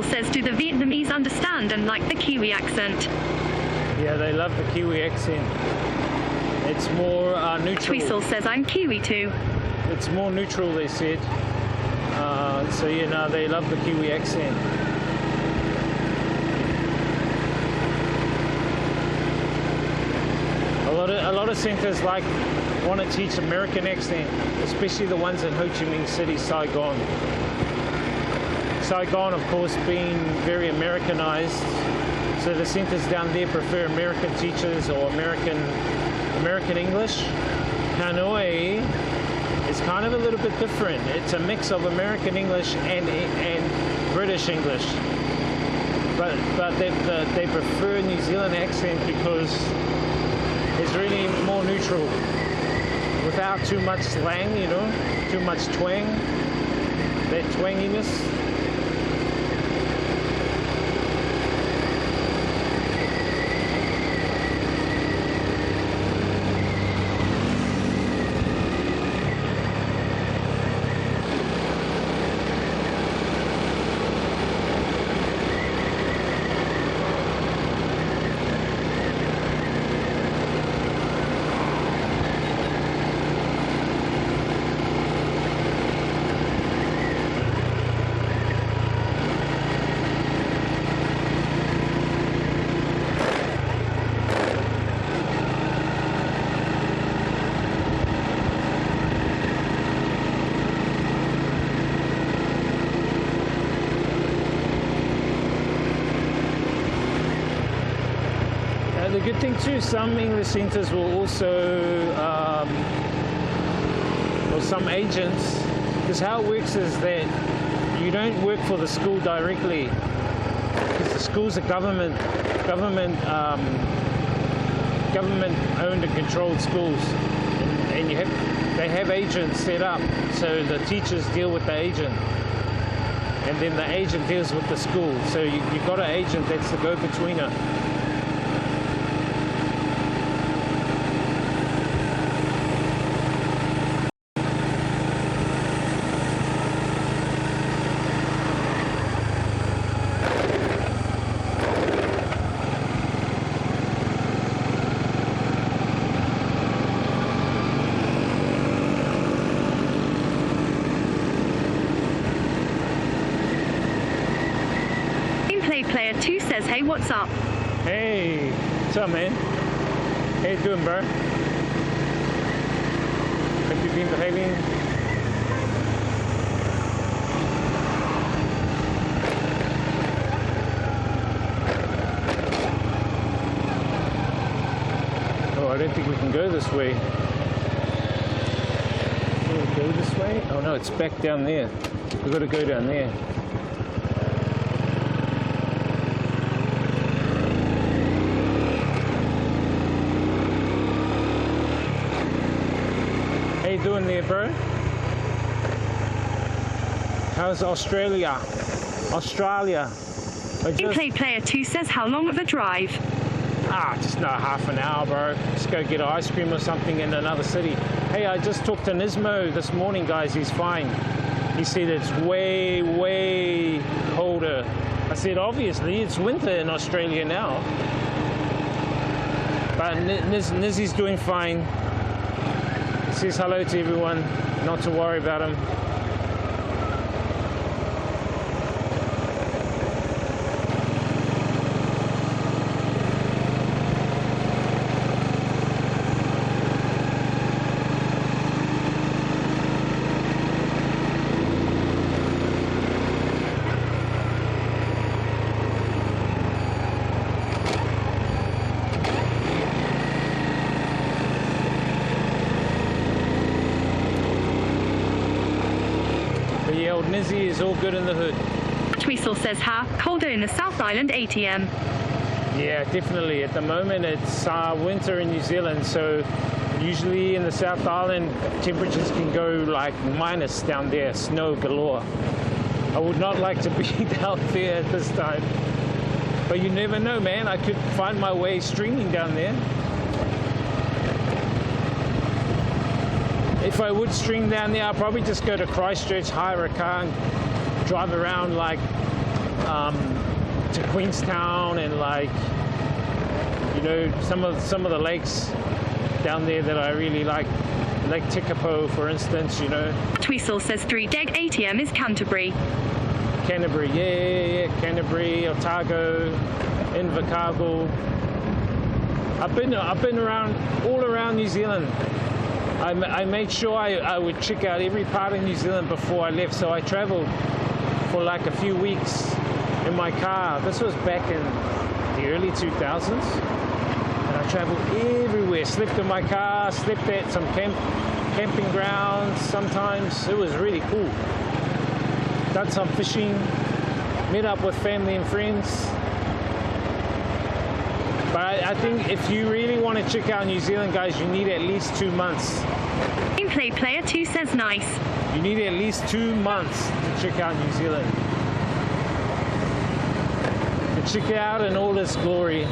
Says, do the Vietnamese understand and like the Kiwi accent? Yeah, they love the Kiwi accent. It's more neutral. Tweasel says, I'm Kiwi too. It's more neutral, they said. So yeah, no, they love the Kiwi accent. A lot of centers want to teach American accent, especially the ones in Ho Chi Minh City, Saigon. Saigon, of course, being very Americanized, so the centers down there prefer American teachers or American English. Hanoi is kind of a little bit different. It's a mix of American English and British English, but they prefer New Zealand accent because it's really more neutral, without too much slang, too much twang, that twanginess. the good thing too, some English centres will also, or some agents, because how it works is that you don't work for the school directly, because the schools are government owned and controlled schools, and they have agents set up, so the teachers deal with the agent, and then the agent deals with the school. So you've got an agent that's the go-betweener. Player 2 says, hey, what's up? Hey, what's up, man? How you doing, bro? Hope you've been behaving. Oh, I don't think we can go this way. Can we go this way? Oh no, it's back down there. We've got to go down there. How you doing there, bro? How's Australia? Gameplay Player 2 says, how long of a drive? Just not half an hour, bro. Just go get ice cream or something in another city. Hey, I just talked to Nismo this morning, guys. He's fine. He said it's way, way colder. I said, obviously, it's winter in Australia now. But Nizzy's doing fine. He says hello to everyone. Not to worry about him. Old Nizzy is all good in the hood. Tweasel says, colder in the South Island ATM. Yeah, definitely. At the moment, it's winter in New Zealand, so usually in the South Island, temperatures can go like minus down there, snow galore. I would not like to be down there at this time. But you never know, man. I could find my way streaming down there. If I would stream down there, I'll probably just go to Christchurch, hire a car, and drive around like to Queenstown and like, you know, some of the lakes down there that I really like. Lake Tekapo, for instance, you know. Tweasel says 3 Deg ATM is Canterbury. Canterbury, yeah. Canterbury, Otago, Invercargill. I've been around all around New Zealand. I made sure I would check out every part of New Zealand before I left, so I traveled for like a few weeks in my car. This was back in the early 2000s, and I traveled everywhere. Slept in my car, slept at some camping grounds sometimes. It was really cool. Done some fishing, met up with family and friends. But I think if you really want to check out New Zealand, guys, you need at least 2 months. Gameplay Player 2 says nice. You need at least 2 months to check out New Zealand. To check it out in all its glory.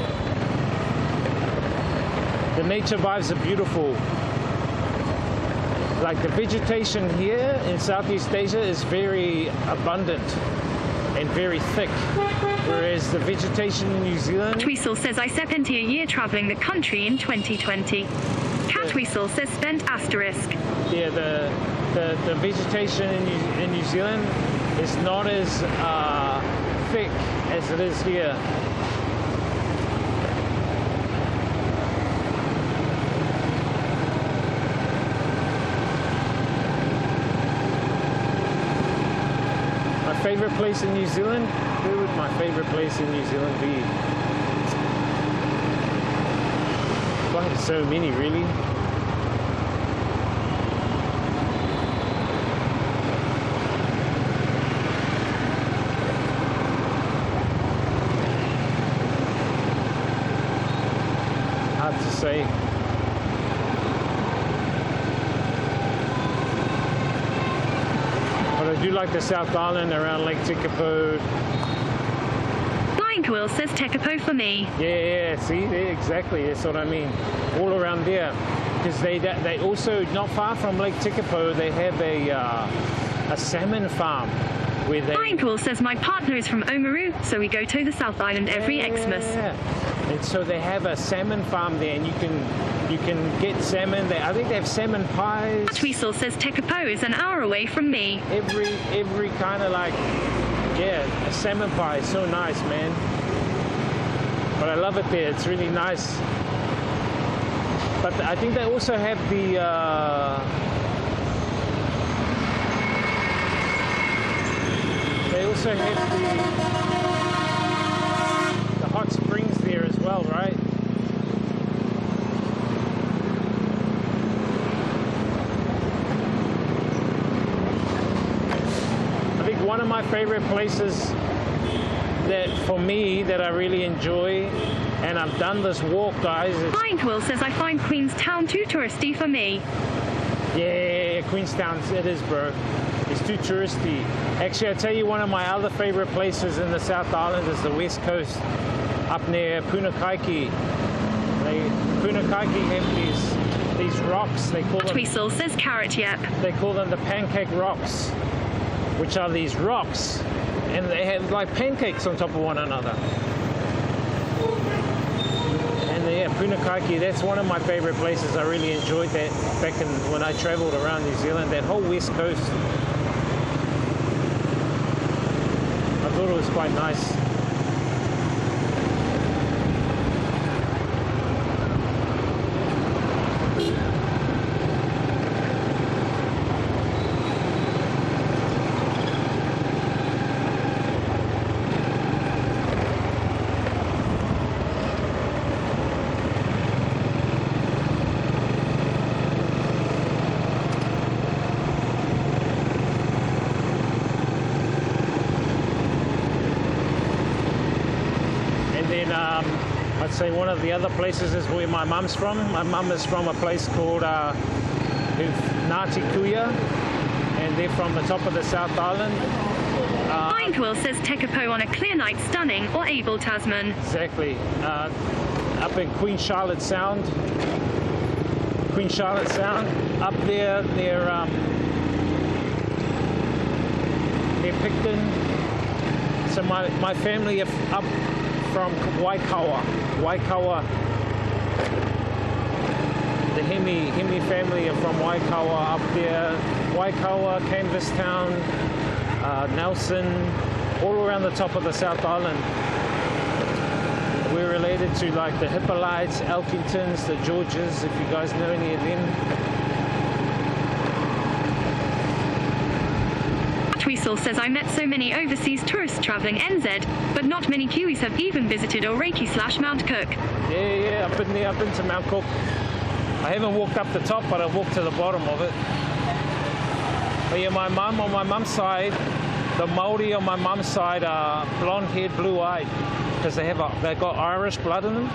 The nature vibes are beautiful. Like the vegetation here in Southeast Asia is very abundant and very thick, whereas the vegetation in New Zealand... Tweasel says I spent a year travelling the country in 2020. Cat Tweasel says spent asterisk. Yeah, the vegetation in New Zealand is not as thick as it is here. Favorite place in New Zealand? Where would my favorite place in New Zealand be? Why so many, really? Hard to say. But I do like the South Island around Lake Tekapo. Flying Quill says Tekapo for me. Yeah, see, there, exactly, that's what I mean. All around there. Because they also, not far from Lake Tekapo, they have a salmon farm. Where they... Flying Quill says my partner is from Oamaru, so we go to the South Island every Xmas. And so they have a salmon farm there, and you can get salmon there. I think they have salmon pies. Tweasel says Tekapo is an hour away from me. Every kind of like, yeah, a salmon pie is so nice, man. But I love it there. It's really nice. But I think they also have the the hot springs there as well, right? I think one of my favorite places that for me that I really enjoy, and I've done this walk, guys. Flying Quill says I find Queenstown too touristy for me. Yeah, Queenstown, it is, bro. It's too touristy. Actually, I'll tell you, one of my other favorite places in the South Island is the West Coast, up near Punakaiki. Punakaiki have these rocks, they call them... Tweasel says Carrot Yep. They call them the pancake rocks, which are these rocks, and they have like pancakes on top of one another. And yeah, Punakaiki, that's one of my favorite places. I really enjoyed that back when I traveled around New Zealand, that whole West Coast. I thought it was quite nice. I'd say one of the other places is where my mum's from. My mum is from a place called Ngāti Kuia, and they're from the top of the South Island. Flying Quill says Tekapo on a clear night stunning, or Abel Tasman. Exactly. Up in Queen Charlotte Sound. Up there, near Picton. So my family are up from Waikawa. The Hemi family are from Waikawa up there. Waikawa, Canvastown, Nelson, all around the top of the South Island. We're related to like the Hippolytes, Elkingtons, the Georges, if you guys know any of them. Tweasel says I met so many overseas tourists travelling NZ, but not many Kiwis have even visited Oraki/Mount Cook. Yeah, I've been there. I've been to Mount Cook. I haven't walked up the top, but I've walked to the bottom of it. But yeah, my mum, on my mum's side, the Māori on my mum's side are blonde-haired, blue-eyed, because they've got Irish blood in them.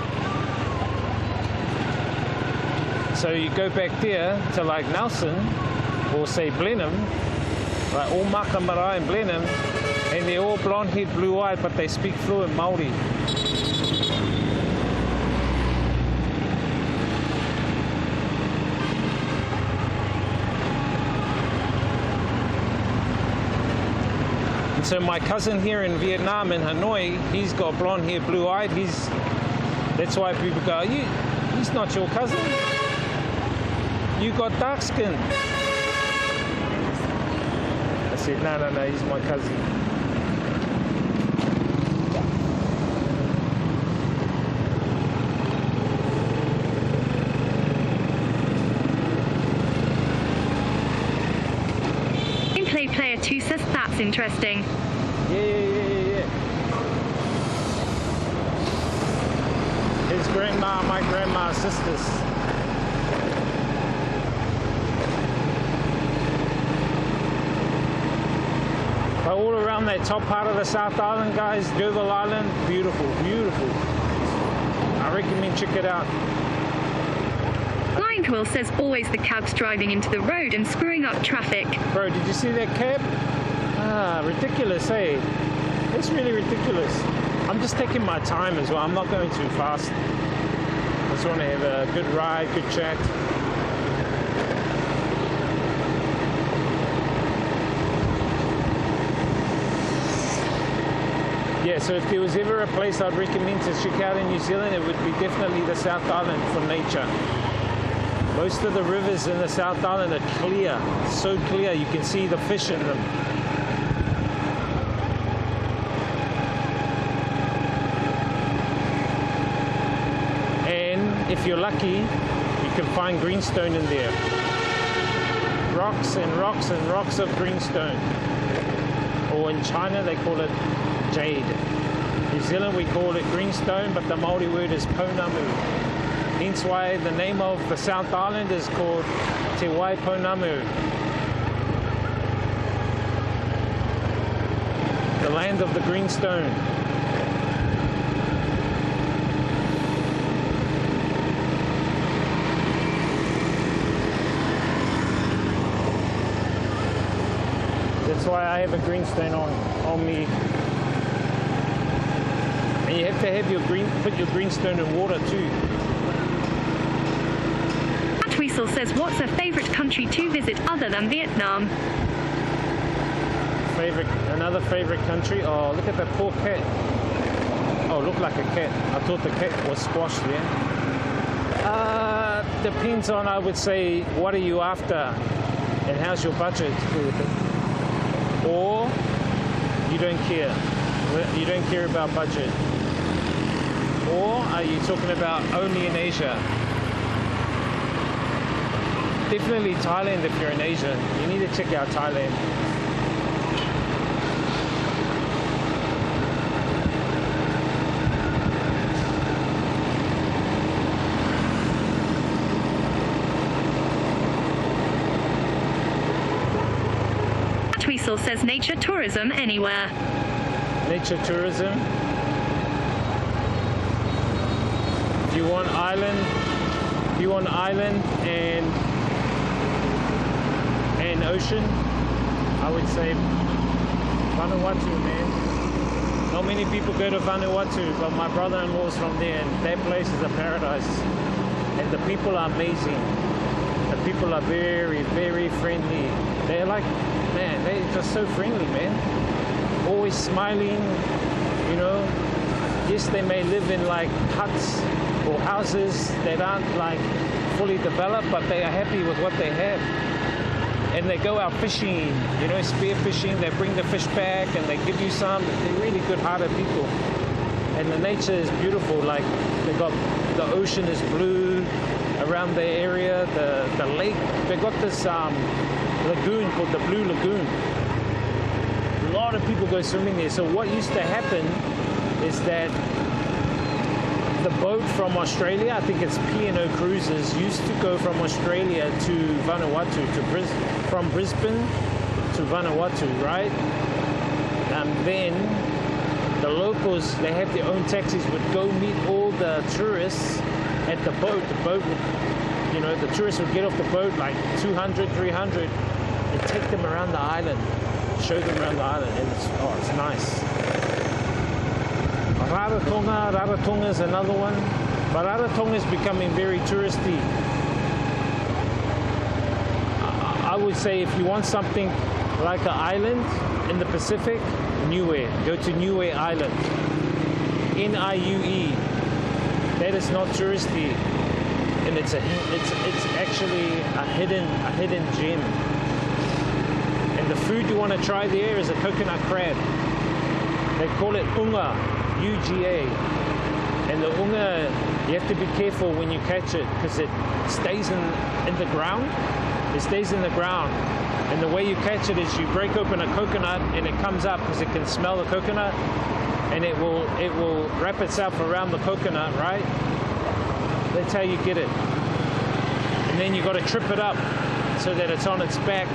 So you go back there to like Nelson, or say Blenheim, like all Maka Marae and Blenheim, and they're all blonde-haired, blue-eyed, but they speak fluent Māori. And so my cousin here in Vietnam, in Hanoi, he's got blonde-haired, blue-eyed. That's why people go, he's not your cousin. You got dark skin. I said, no, he's my cousin. Gameplay Player 2 says that's interesting. Yeah. His my grandma's sisters. But all around that top part of the South Island, guys, D'Urville Island, beautiful, beautiful. I recommend check it out. Blind Will says always the cabs driving into the road and screwing up traffic. Bro, did you see that cab? Ah, ridiculous, hey? It's really ridiculous. I'm just taking my time as well. I'm not going too fast. I just want to have a good ride, good chat. Yeah, so if there was ever a place I'd recommend to check out in New Zealand, it would be definitely the South Island for nature. Most of the rivers in the South Island are clear, so clear you can see the fish in them. And if you're lucky, you can find greenstone in there. Rocks and rocks and rocks of greenstone. Or in China they call it jade. New Zealand we call it greenstone, but the Maori word is pounamu. Hence why the name of the South Island is called Te Wai Pounamu. The land of the greenstone. That's why I have a greenstone on me. And you have to have put your greenstone in water too. Weasel says, what's a favourite country to visit other than Vietnam? Another favourite country? Oh, look at that poor cat. Oh, looked like a cat. I thought the cat was squashed there. Depends on, I would say, what are you after and how's your budget? Or you don't care. You don't care about budget. Or are you talking about only in Asia? Definitely Thailand if you're in Asia. You need to check out Thailand. Tweasel says nature tourism anywhere. Nature tourism. If you want island and ocean, I would say Vanuatu, man. Not many people go to Vanuatu, but my brother-in-law's from there, and that place is a paradise. And the people are amazing. The people are very, very friendly. They're like, man, they're just so friendly, man. Always smiling, you know. Yes, they may live in like huts or houses that aren't like fully developed, but they are happy with what they have. And they go out fishing, you know, spear fishing. They bring the fish back and they give you some. They're really good-hearted people. And the nature is beautiful. Like they got the ocean is blue around the area. The lake. They got this lagoon called the Blue Lagoon. A lot of people go swimming there. So what used to happen is that the boat from Australia, I think it's P&O Cruises, used to go from Australia to Vanuatu, from Brisbane to Vanuatu, right? And then the locals, they have their own taxis, would go meet all the tourists at the boat. The boat would, you know, the tourists would get off the boat like 200, 300 and take them around the island, show them around the island, and it's nice. Rarotonga is another one, but Rarotonga is becoming very touristy. I would say if you want something like an island in the Pacific, Niue. Go to Niue Island. Niue. That is not touristy, and it's actually a hidden gem. And the food you want to try there is a coconut crab. They call it unga, UGA. And the unga, you have to be careful when you catch it because it stays in the ground. It stays in the ground. And the way you catch it is you break open a coconut and it comes up because it can smell the coconut, and it will wrap itself around the coconut, right? That's how you get it. And then you got to trip it up so that it's on its back.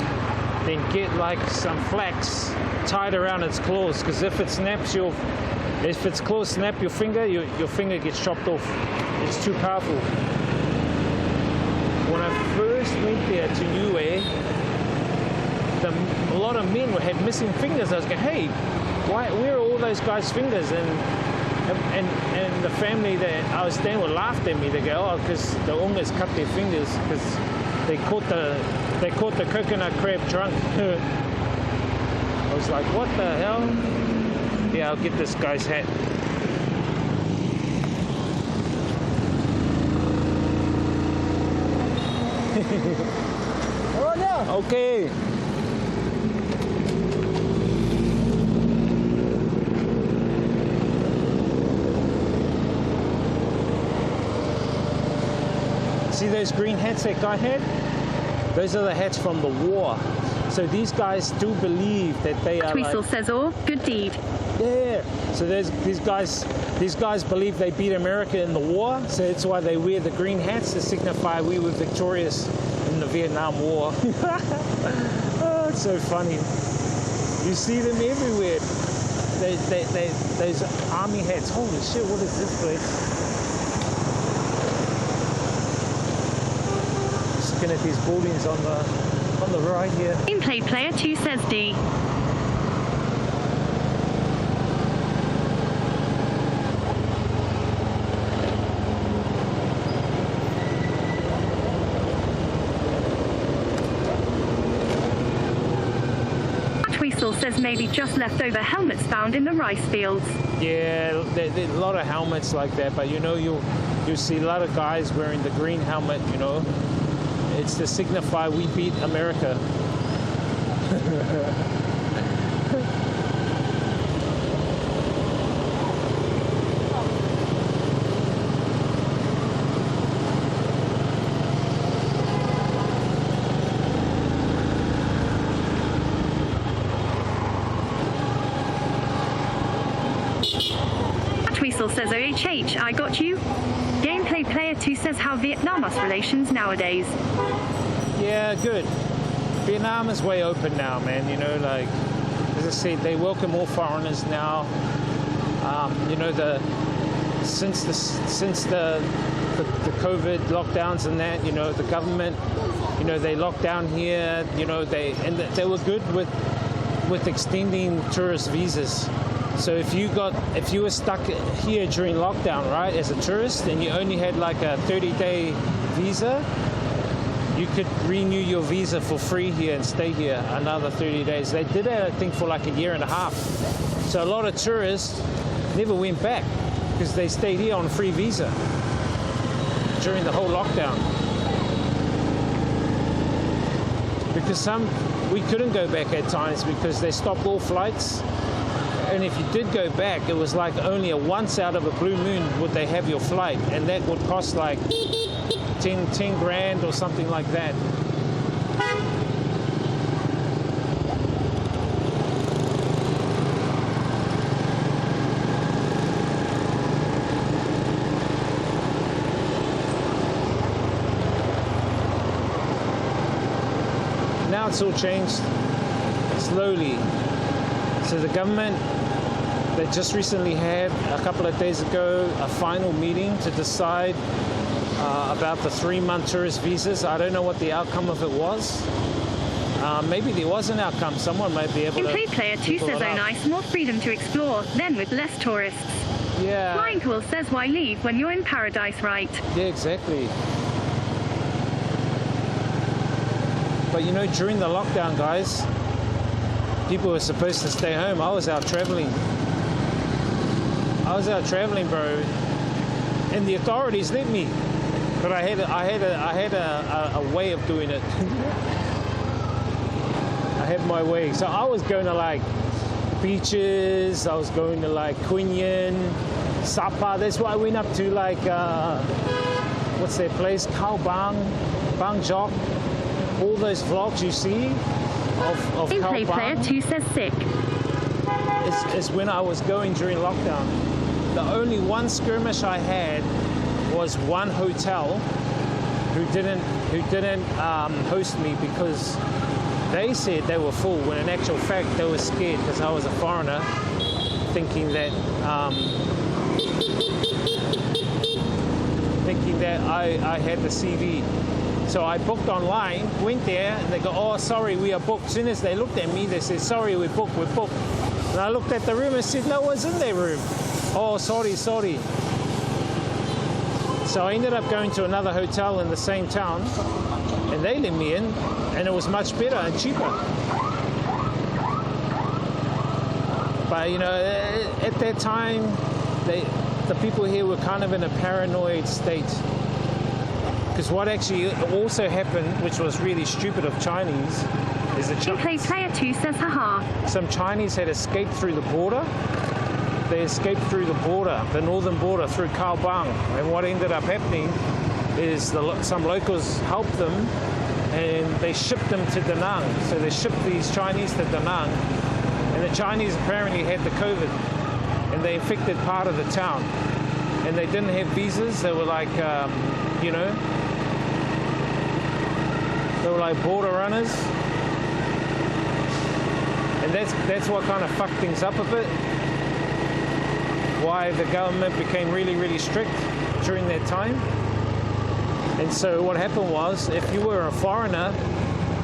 Then get like some flax tied around its claws, because if it snaps if its claws snap your finger, your finger gets chopped off. It's too powerful. When I first went there to Niue, a lot of men had missing fingers. I was going, hey, where are all those guys' fingers? And the family that I was staying with laughed at me. They go, oh, because the Ongas cut their fingers because they caught the coconut crab drunk. I was like, what the hell? Yeah, I'll get this guy's hat. Oh no! Okay. See those green hats that guy had? Those are the hats from the war. So these guys still believe that they are Tweasel says, oh, good deed. Yeah. So these guys believe they beat America in the war. So that's why they wear the green hats to signify we were victorious in the Vietnam War. Oh, it's so funny. You see them everywhere. Those army hats. Holy shit! What is this place? Looking at these buildings on the right here. Gameplay Player 2 says D. Tweasel says maybe just leftover helmets found in the rice fields. Yeah, there are a lot of helmets like that, but you know you'll see a lot of guys wearing the green helmet, you know. It's to signify we beat America. Tweasel says OHH, I got you. Gameplay Player 2 says how Vietnam's relations nowadays. Yeah, good. Vietnam is way open now, man. You know, like as I said, they welcome all foreigners now. You know, since the COVID lockdowns and that, you know, the government, you know, they locked down here. You know, they were good with extending tourist visas. So if you were stuck here during lockdown, right, as a tourist, and you only had like a 30-day visa, you could renew your visa for free here and stay here another 30 days. They did that, I think, for like a year and a half. So a lot of tourists never went back because they stayed here on a free visa during the whole lockdown. Because we couldn't go back at times because they stopped all flights. And if you did go back, it was like only a once out of a blue moon would they have your flight, and that would cost like 10 grand or something like that. Now it's all changed slowly. So the government, they just recently had, a couple of days ago, a final meeting to decide about the 3-month tourist visas. I don't know what the outcome of it was. Maybe there was an outcome. Someone might be able to... Gameplay Player 2 says, oh nice, more freedom to explore, then with less tourists. Yeah. Flying Quill says, why leave when you're in paradise, right? Yeah, exactly. But you know, during the lockdown, guys, people were supposed to stay home. I was out traveling. Bro. And the authorities let me. But I had a way of doing it. I had my way. So I was going to like beaches. I was going to like Quy Nhon, Sapa. That's why I went up to like what's that place? Khao Bang, Bang Jok. All those vlogs you see of Gameplay Khao Player Bang 2 says sick. is when I was going during lockdown. The only one skirmish I had was one hotel who didn't host me because they said they were full, when in actual fact they were scared because I was a foreigner, thinking that I had the CV. So I booked online, went there, and they go, oh, sorry, we are booked. As soon as they looked at me, they said, sorry, we're booked. And I looked at the room and said, no one's in their room. Oh, sorry. So I ended up going to another hotel in the same town, and they let me in, and it was much better and cheaper. But, you know, at that time, the people here were kind of in a paranoid state. Because what actually also happened, which was really stupid of Chinese, is that Player 2 says haha. some Chinese had escaped through the border. They escaped through the border, the northern border, through Khao Bang. And what ended up happening is some locals helped them, and they shipped them to Da Nang. So they shipped these Chinese to Da Nang, and the Chinese apparently had the COVID, and they infected part of the town. And they didn't have visas. They were like, you know, they were like border runners. And that's what kind of fucked things up a bit. Why the government became really, really strict during that time. And so what happened was, if you were a foreigner,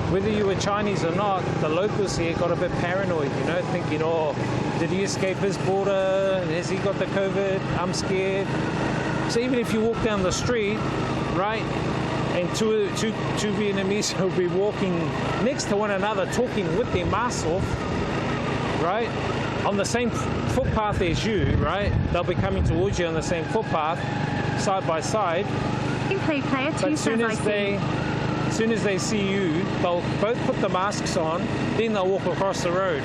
whether you were Chinese or not, the locals here got a bit paranoid, you know, thinking, oh, did he escape his border? Has he got the COVID? I'm scared. So even if you walk down the street, right, and two Vietnamese will be walking next to one another, talking with their masks off, right, on the same footpath as you, right, they'll be coming towards you on the same footpath, side by side. Player 2 But as soon says as they see you, they'll both put the masks on, then they'll walk across the road.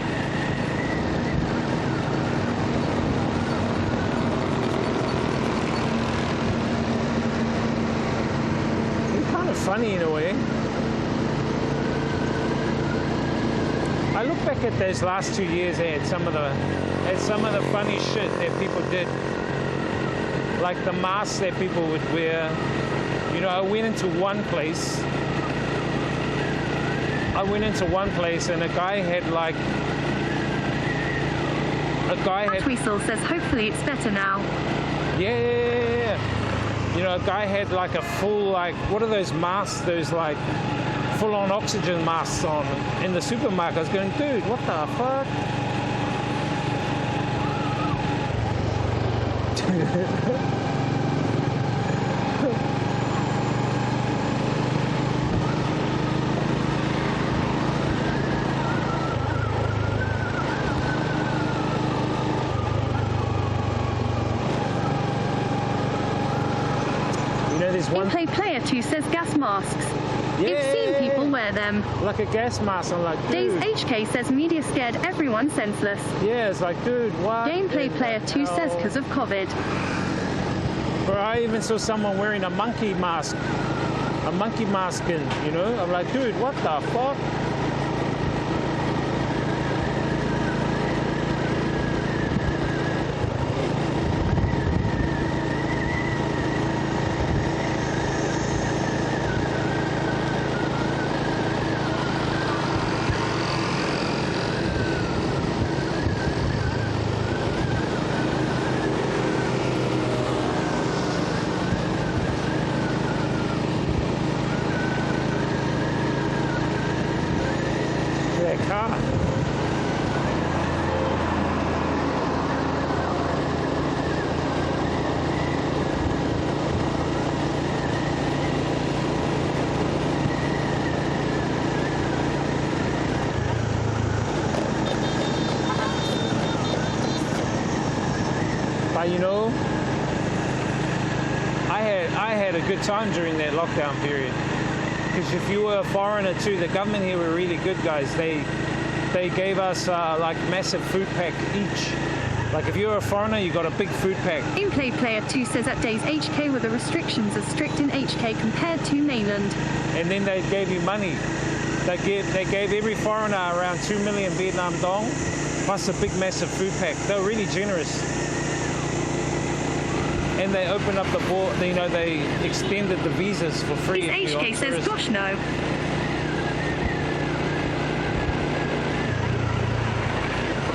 It's kind of funny in a way. I look back at those last 2 years at some of the funny shit that people did, like the masks that people would wear. You know, I went into one place and a guy had Weasel says hopefully it's better now. Yeah. You know, a guy had like a full, like, what are those masks, those like full-on oxygen masks on in the supermarket. I was going, dude, what the fuck? Player 2 says gas masks. Yeah. You've seen people wear them. Like a gas mask. I'm like, dude. Days HK says media scared everyone senseless. Yeah, it's like, dude, what? Player 2 says because of COVID. Bro, I even saw someone wearing a monkey mask. A monkey mask in, you know? I'm like, dude, what the fuck? But you know, I had a good time during that lockdown period. Because if you were a foreigner too, the government here were really good guys. They gave us like massive food pack each. Like if you're a foreigner, you got a big food pack. Player 2 says at Days HK where the restrictions are strict in HK compared to mainland. And then they gave you money. They gave every foreigner around 2 million Vietnam dong, plus a big massive food pack. They were really generous. and they opened up the border. You know, they extended the visas for free. His HK says, gosh no.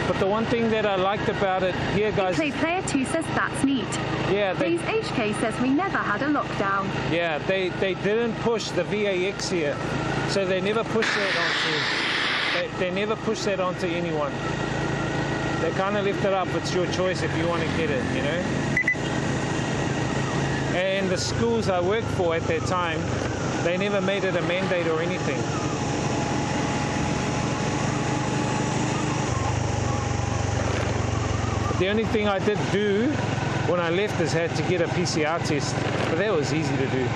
But the one thing that I liked about it here, guys. Player 2 says that's neat. Yeah, His HK says we never had a lockdown. Yeah, they didn't push the VAX here, so they never pushed that onto. They never pushed that onto anyone. They kind of left it up. It's your choice if you want to get it, you know. And the schools I worked for at that time, they never made it a mandate or anything. But the only thing I did do when I left is had to get a PCR test, but that was easy to do.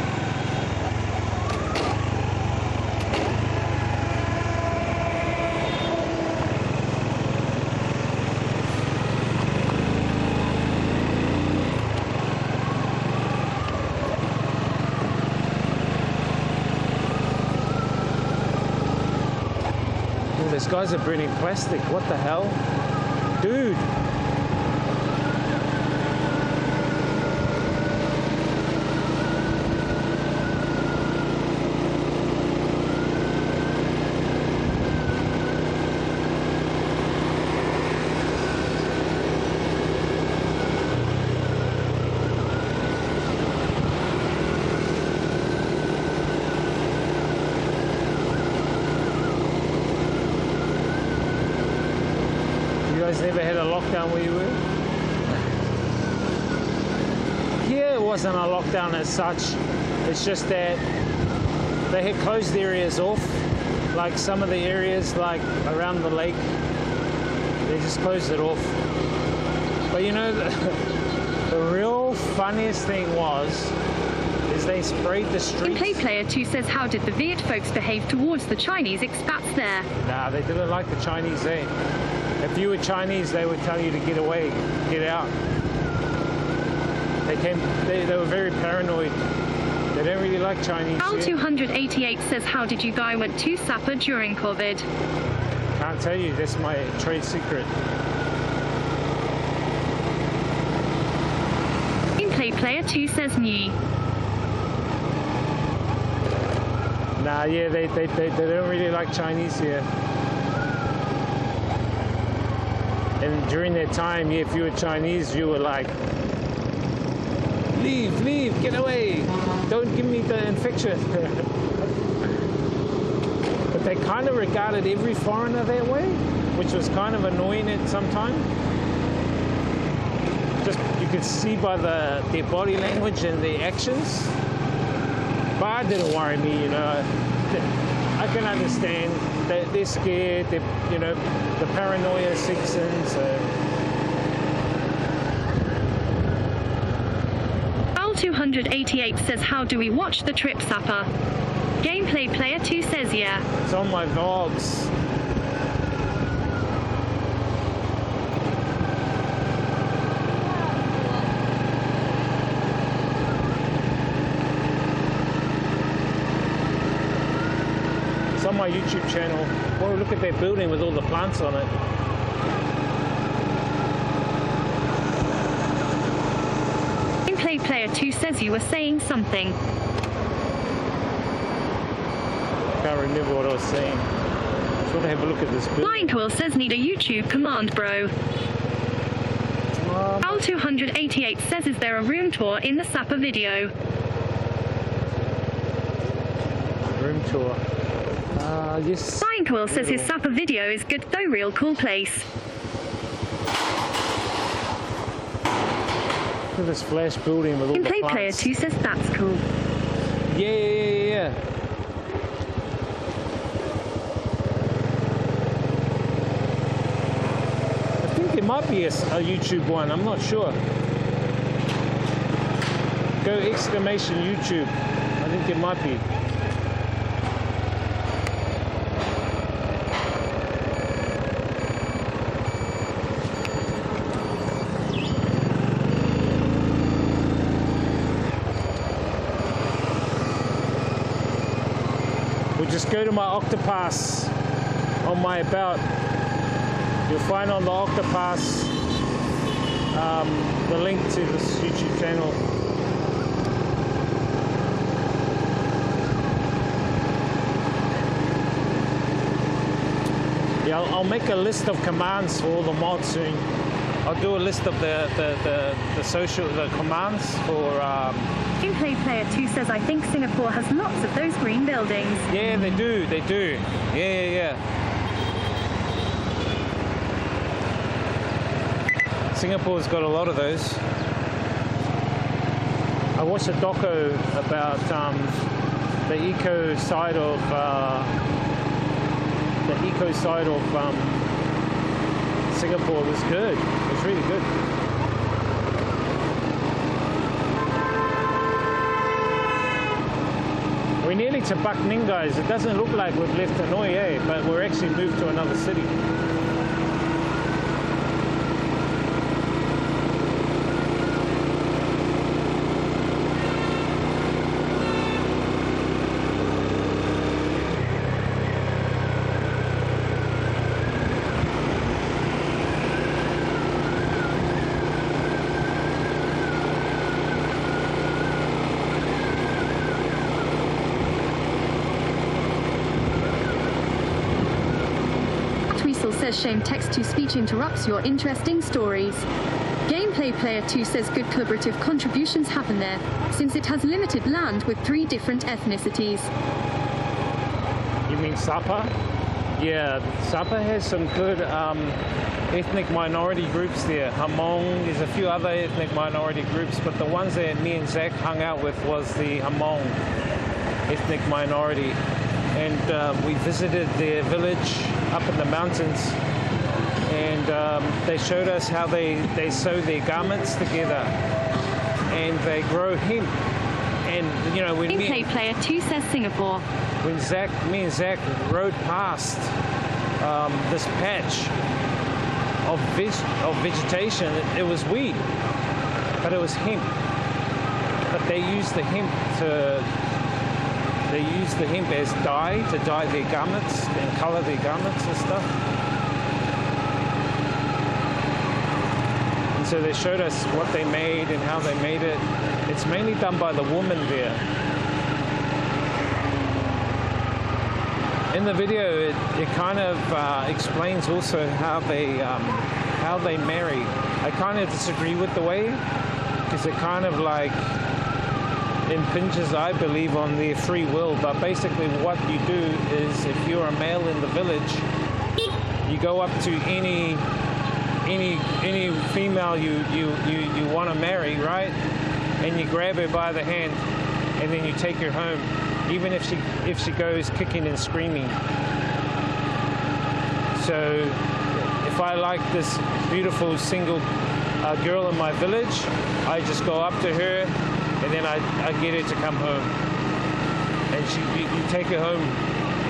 These guys are burning plastic. What the hell? Dude! You guys never had a lockdown where you were? Here it wasn't a lockdown as such. It's just that they had closed areas off, like some of the areas like around the lake. They just closed it off. But you know, the real funniest thing is they sprayed the streets. Player 2 says, how did the Viet folks behave towards the Chinese expats there? Nah, they didn't like the Chinese, eh? If you were Chinese, they would tell you to get away, get out. They were very paranoid. They don't really like Chinese. Al288 says, how did you guy went to Sapa during COVID? Can't tell you, that's my trade secret. Player 2 says, new. Nah, yeah, they don't really like Chinese here. And during that time, yeah, if you were Chinese, you were like, leave, get away. Don't give me the infection. But they kind of regarded every foreigner that way, which was kind of annoying at some time. Just, you could see by their body language and their actions. But it didn't worry me, you know. I can understand that they're scared, you know, the paranoia sinks in, so. Al288 says, how do we watch the trip, Sapa? Gameplay Player 2 says, yeah. It's on my vlogs. It's on my YouTube channel. Well, look at that building with all the plants on it. Gameplay Player 2 says you were saying something. Can't remember what I was saying. Just want to have a look at this building. Blind Quill says, need a YouTube command, bro. Al288 says, is there a room tour in the Sapa video? Room tour. Yes. Blind Quill says his Sapa video is good though, real cool place. Look at this flash building with all the plants. Player 2 says that's cool. Yeah. I think there might be a YouTube one, I'm not sure. Go exclamation YouTube. I think there might be. Just go to my Octopass on my about. You'll find on the Octopass the link to this YouTube channel. Yeah, I'll make a list of commands for all the mods soon. I'll do a list of the commands for. Gameplay Player 2 says, I think Singapore has lots of those green buildings. Yeah, they do. Yeah. Singapore's got a lot of those. I watched a doco about the eco side of Singapore. It was good. It was really good. We're nearly to Bak Ning, guys. It doesn't look like we've left Hanoi, but we're actually moved to another city. Says shame text-to-speech interrupts your interesting stories. Gameplay Player 2 says good collaborative contributions happen there, since it has limited land with 3 different ethnicities. You mean Sapa? Yeah, Sapa has some good ethnic minority groups there. Hmong, there's a few other ethnic minority groups, but the ones that me and Zach hung out with was the Hmong ethnic minority. And we visited their village up in the mountains, and they showed us how they sew their garments together, and they grow hemp. And you know, when Gameplay Player 2 says Singapore. When me and Zach rode past this patch of vegetation, it was weed, but it was hemp. But they used the hemp as dye to dye their garments and color their garments and stuff. And so they showed us what they made and how they made it. It's mainly done by the woman there. In the video, it kind of explains also how they marry. I kind of disagree with the way, because it kind of like impinges, I believe, on their free will. But basically what you do is, if you're a male in the village, you go up to any female you want to marry, right? And you grab her by the hand, and then you take her home, even if she goes kicking and screaming. So if I like this beautiful single girl in my village, I just go up to her, and then I get her to come home. And you take her home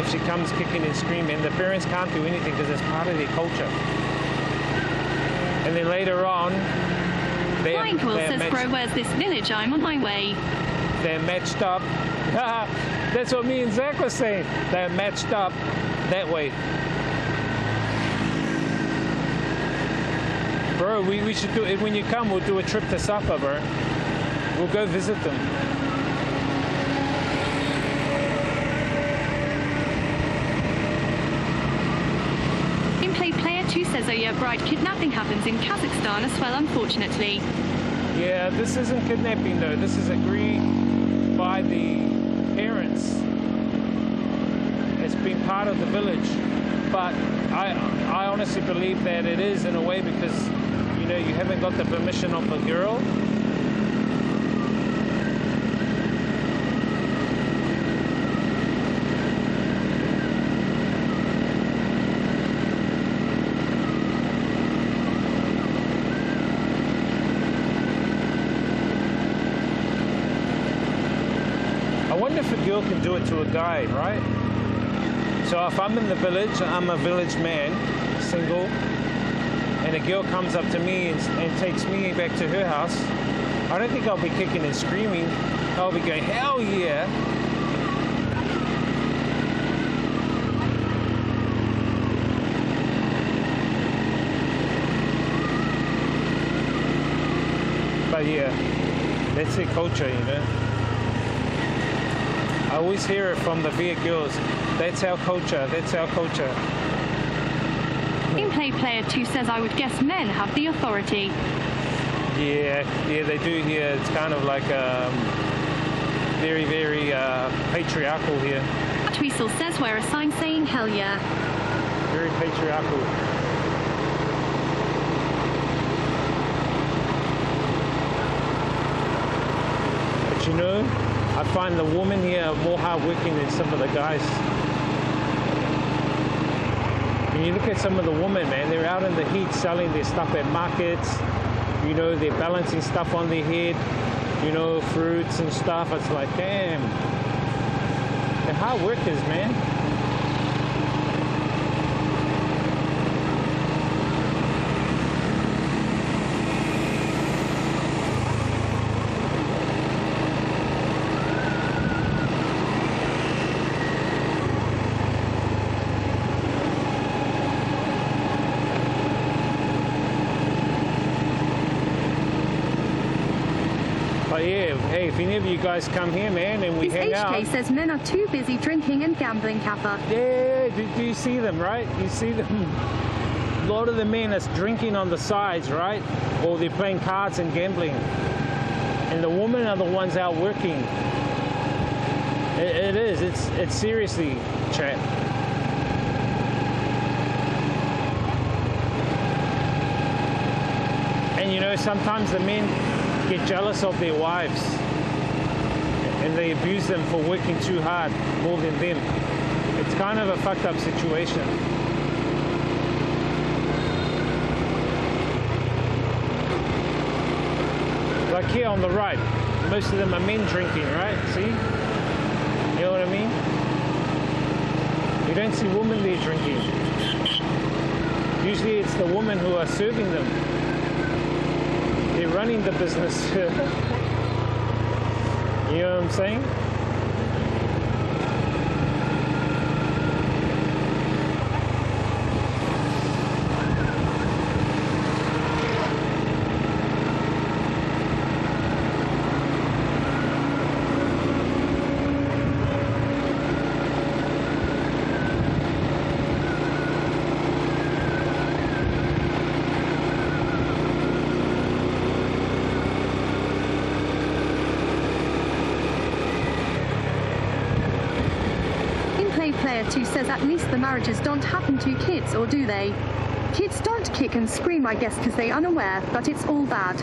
if she comes kicking and screaming. The parents can't do anything because it's part of their culture. And then later on, Michael says, bro, where's this village? I'm on my way. They're matched up. That's what me and Zach were saying. They're matched up that way. Bro, we should do it. When you come, we'll do a trip to Sapa, bro. We'll go visit them. Gameplay Player 2 says, oh yeah, bride kidnapping happens in Kazakhstan as well, unfortunately. Yeah, this isn't kidnapping though. This is agreed by the parents. It's been part of the village. But I honestly believe that it is in a way, because, you know, you haven't got the permission of the girl. I wonder if a girl can do it to a guy, right? So if I'm in the village, I'm a village man, single, and a girl comes up to me and takes me back to her house, I don't think I'll be kicking and screaming. I'll be going, hell yeah. But yeah, that's their culture, you know. I always hear it from the Viet girls. That's our culture. That's our culture. Gameplay Player 2 says I would guess men have the authority. Yeah, they do here. It's kind of like very, very patriarchal here. Tweasel says wear a sign saying hell yeah. Very patriarchal. But you know, I find the women here are more hardworking than some of the guys. When you look at some of the women, man, they're out in the heat selling their stuff at markets. You know, they're balancing stuff on their head, you know, fruits and stuff. It's like, damn, they're hard workers, man. But yeah, hey, if any of you guys come here, man, and we His hang HK out. says men are too busy drinking and gambling, Kappa. Yeah, do you see them, right? You see them. A lot of the men are drinking on the sides, right? Or they're playing cards and gambling. And the women are the ones out working. It is. It's seriously, chat. And you know, sometimes the men get jealous of their wives and they abuse them for working too hard more than them. It's kind of a fucked up situation. Like here on the right, most of them are men drinking, right? See? You know what I mean? You don't see women there drinking. Usually it's the women who are serving them. They're running the business. You know what I'm saying? Player 2 says at least the marriages don't happen to kids, or do they? Kids don't kick and scream, I guess, because they're unaware, but it's all bad.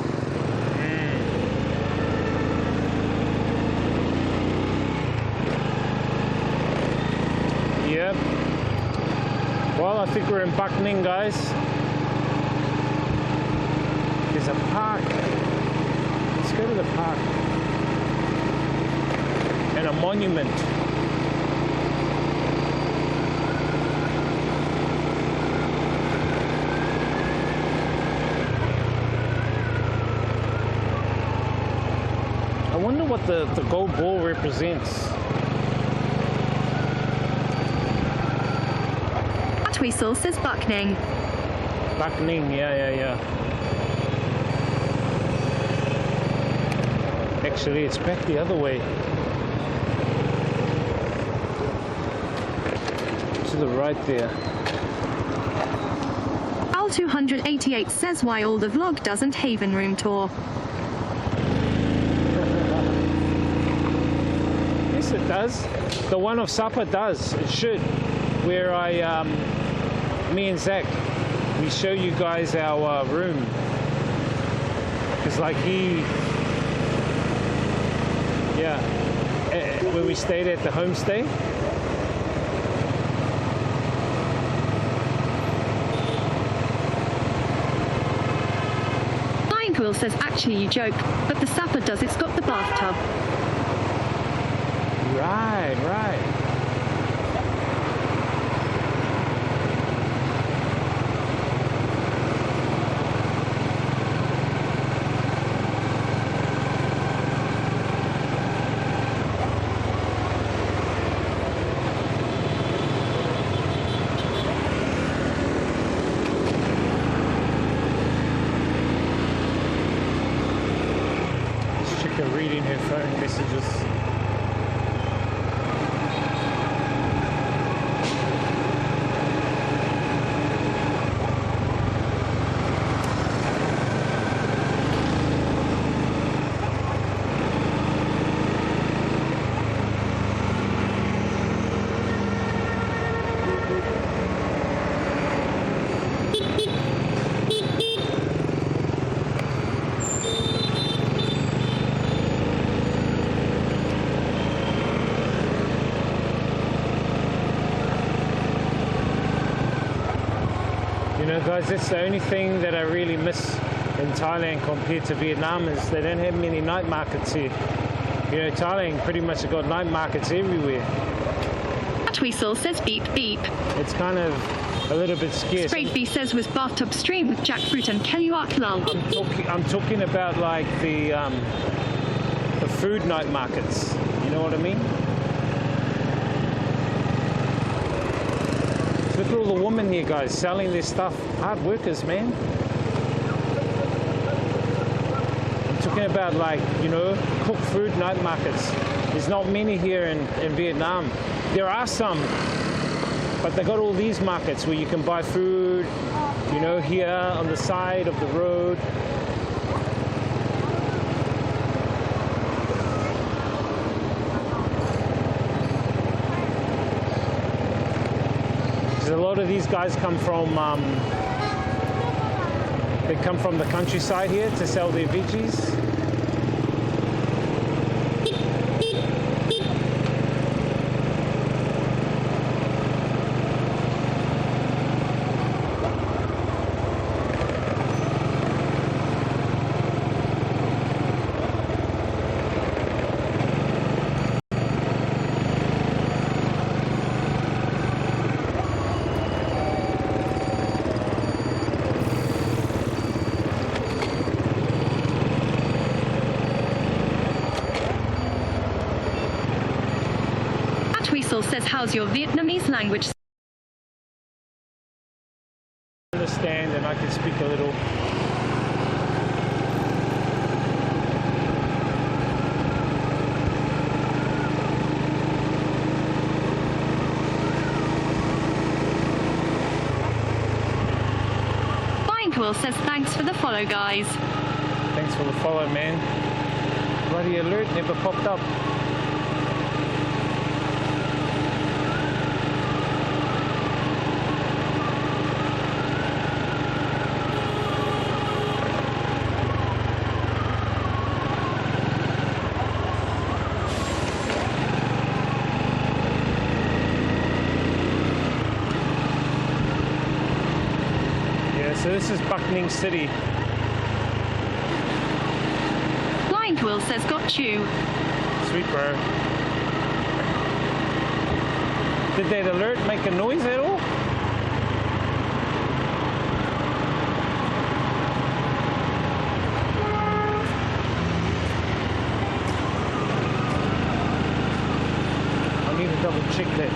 Yep. Well, I think we're in Bac Ninh, guys. There's a park. Let's go to the park. And a monument. I wonder what the gold ball represents. Tweasel says Bac Ninh. Bac Ninh, yeah. Actually, it's back the other way. To the right there. Al288 says why all the vlog doesn't Haven Room tour. Yes, it does. The one of Sapa does. It should. Where me and Zach, we show you guys our room. Because like when we stayed at the homestay. Quill says actually you joke, but the Sapa does, it's got the bathtub. Right. her reading her phone messages. You know, guys, that's the only thing that I really miss in Thailand compared to Vietnam is they don't have many night markets here. You know, Thailand pretty much got night markets everywhere. Tweasel says beep beep. It's kind of a little bit scarce. Spraydby says was bathtub stream with jackfruit and Kellyark lol. I'm talking about like the food night markets. You know what I mean? Look at all the women here, guys, selling their stuff. Hard workers, man. I'm talking about like, you know, cooked food night markets. There's not many here in Vietnam. There are some, but they got all these markets where you can buy food, you know, here on the side of the road. A lot of these guys come from the countryside here to sell their veggies. Tweasel says how's your Vietnamese language? I understand and I can speak a little. Binequill says thanks for the follow, guys. Thanks for the follow, man. Bloody alert never popped up. So this is Buckning City. Binequill says got you. Sweet, bro. Did that alert make a noise at all? I need to double check that.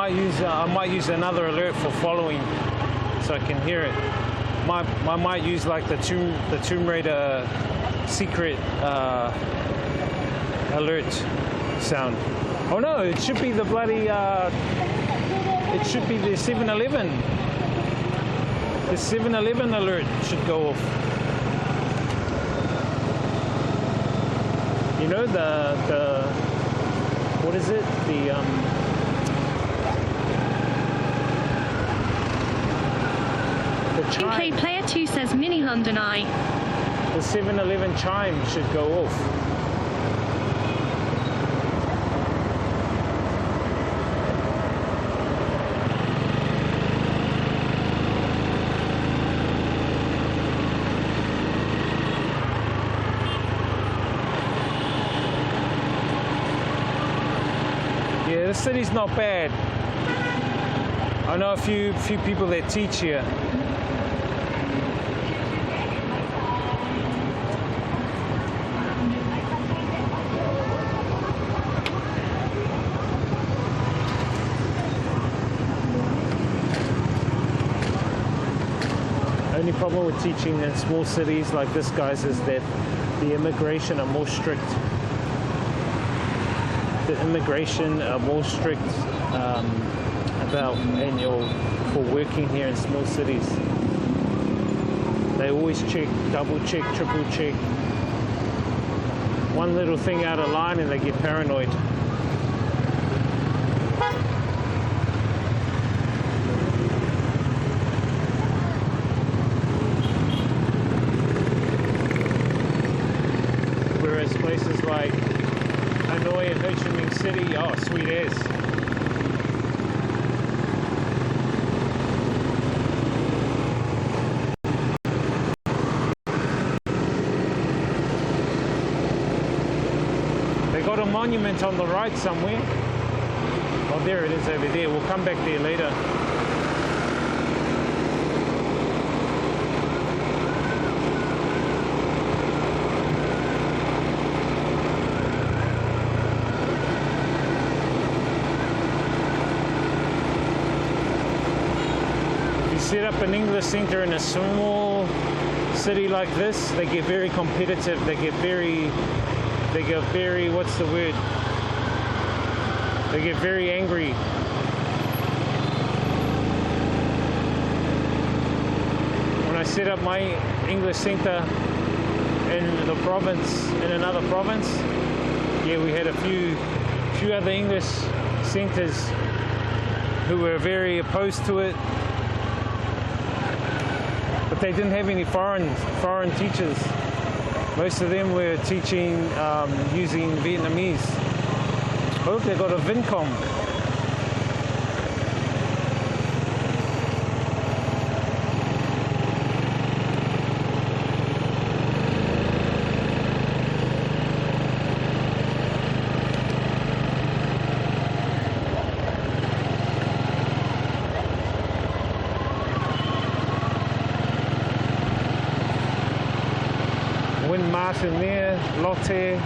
I might use another alert for following, so I can hear it. I might use like the Tomb Raider secret alert sound. Oh no, it should be the bloody. It should be the 7-Eleven. The 7-Eleven alert should go off. You know the what is it? UK Player 2 says Mini London Eye. The 7-Eleven chime should go off. Yeah, the city's not bad. I know a few people that teach here. Only problem with teaching in small cities like this, guys, is that the immigration are more strict. The immigration are more strict about for working here in small cities. They always check, double check, triple check. One little thing out of line and they get paranoid. Whereas places like Hanoi and Ho Chi Minh City, oh, sweet as. They got a monument on the right somewhere. Oh, there it is over there. We'll come back there later. Set up an English center in a small city like this, they get very competitive, they get very, what's the word? They get very angry. When I set up my English center in the province, in another province, yeah, we had a few other English centers who were very opposed to it. But they didn't have any foreign teachers. Most of them were teaching using Vietnamese. Oh, look, they got a Vincom. Win Martin there, Lotte.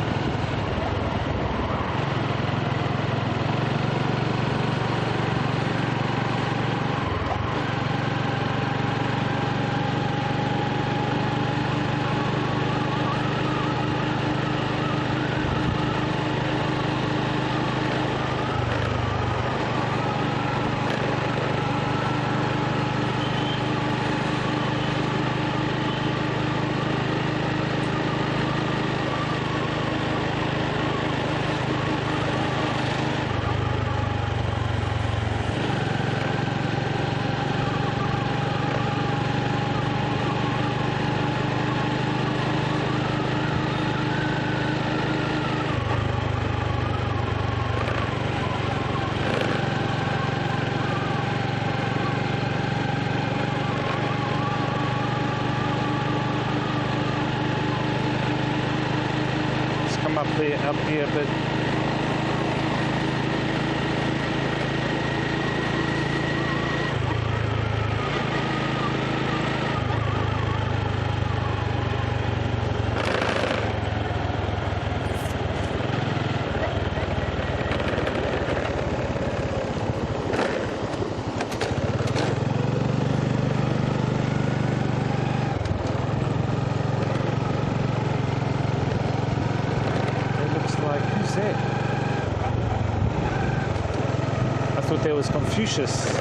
Up here, but there was Confucius.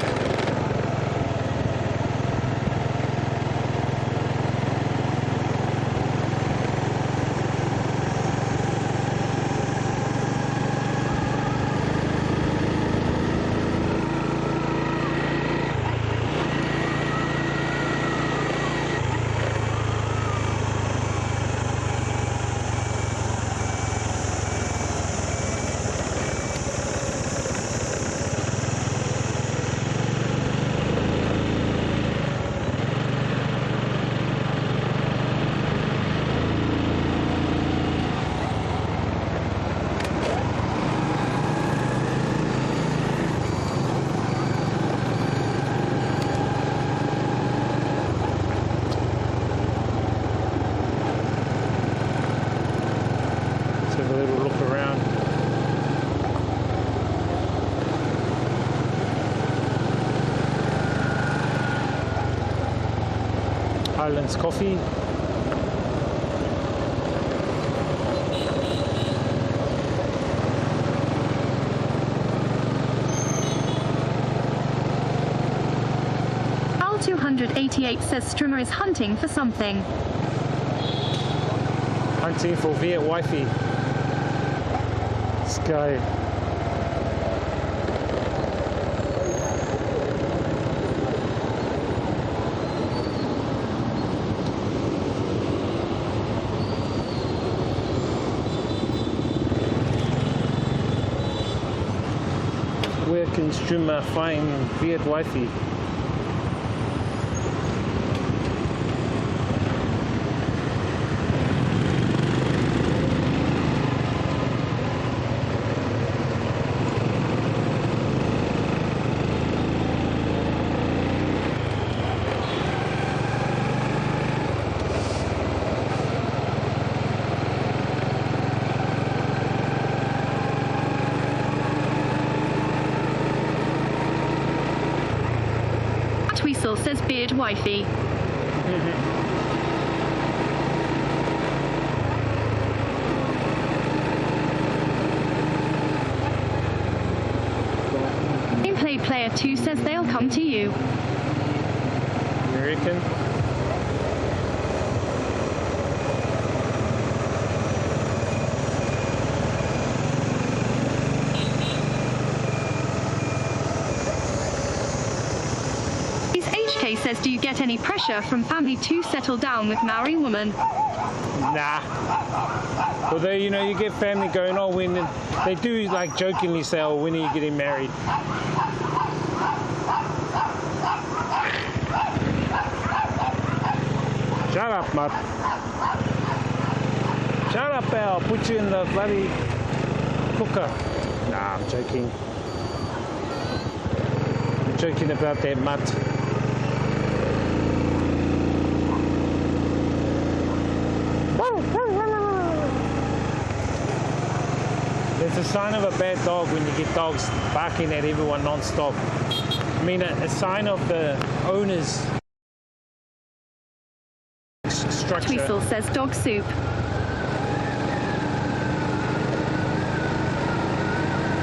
Highlands coffee. Al 288 says Strimmer is hunting for something. Hunting for Viet wifey. This guy. Where can Strimmer find Viet wifey? Tweasel says beard wifey. Gameplay Player 2 says they'll come to you. You reckon? HK says, do you get any pressure from family to settle down with Maori woman? Nah. Although, you know, you get family going, oh, when they do like jokingly say, oh, when are you getting married? Shut up, Mutt. Shut up, Al. Put you in the bloody cooker. Nah, I'm joking. I'm joking about that, Mutt. It's a sign of a bad dog when you get dogs barking at everyone non-stop. I mean, a sign of the owner's structure. Tweasel says dog soup.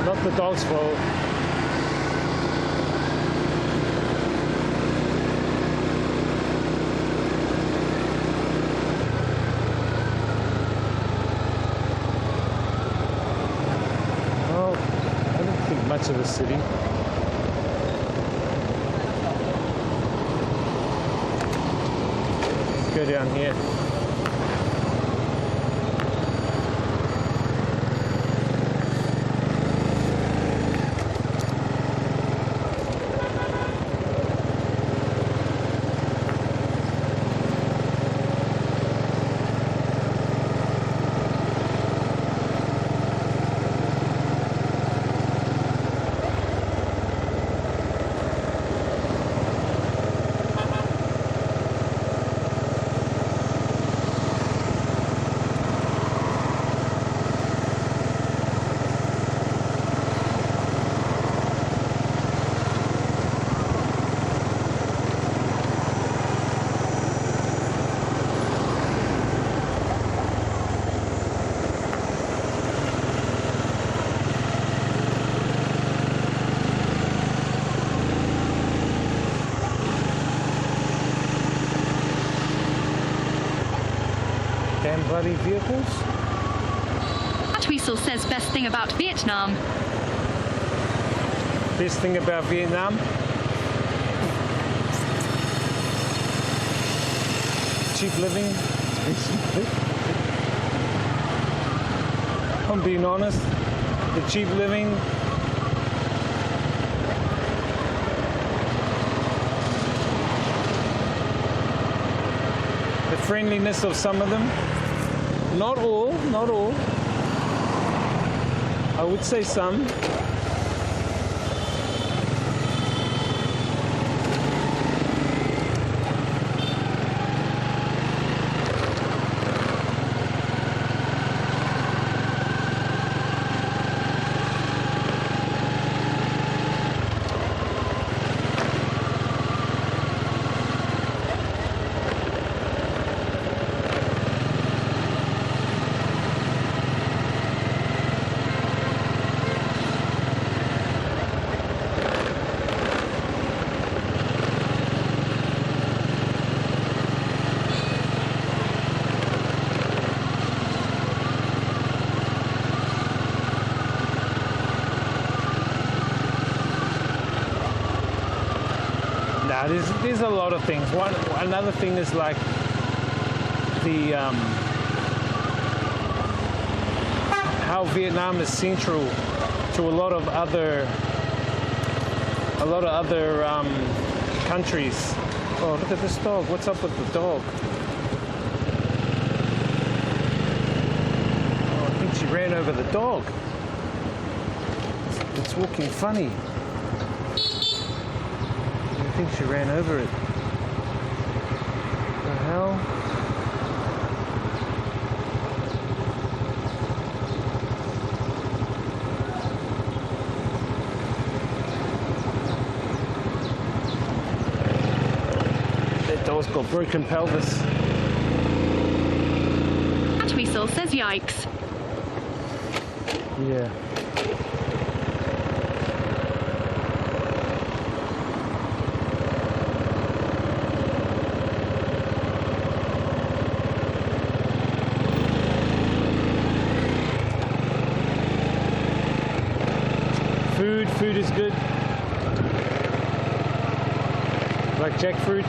Not the dog's fault. Much of the city. Let's go down here. Damn bloody vehicles. Tweasel says best thing about Vietnam. Best thing about Vietnam? Cheap living. I'm being honest. The cheap living. The friendliness of some of them. Not all, not all. I would say some. Yeah, there's a lot of things. Another thing is like the how Vietnam is central to a lot of other countries. Oh, look at this dog. What's up with the dog? Oh, I think she ran over the dog. It's walking funny. I think she ran over it. The hell? That dog's got broken pelvis. That weasel says yikes. Yeah. Food is good. Like jackfruit.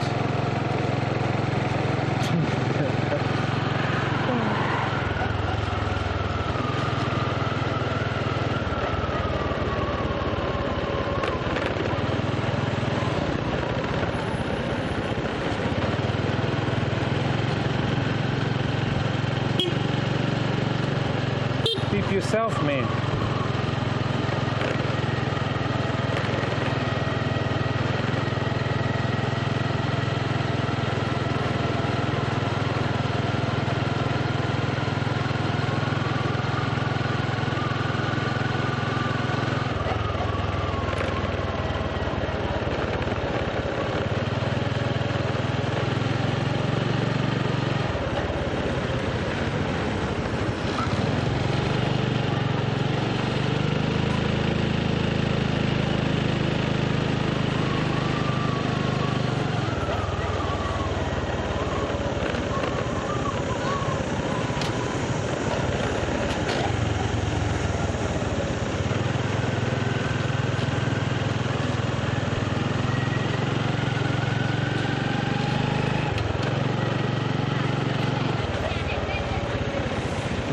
Keep yourself, man.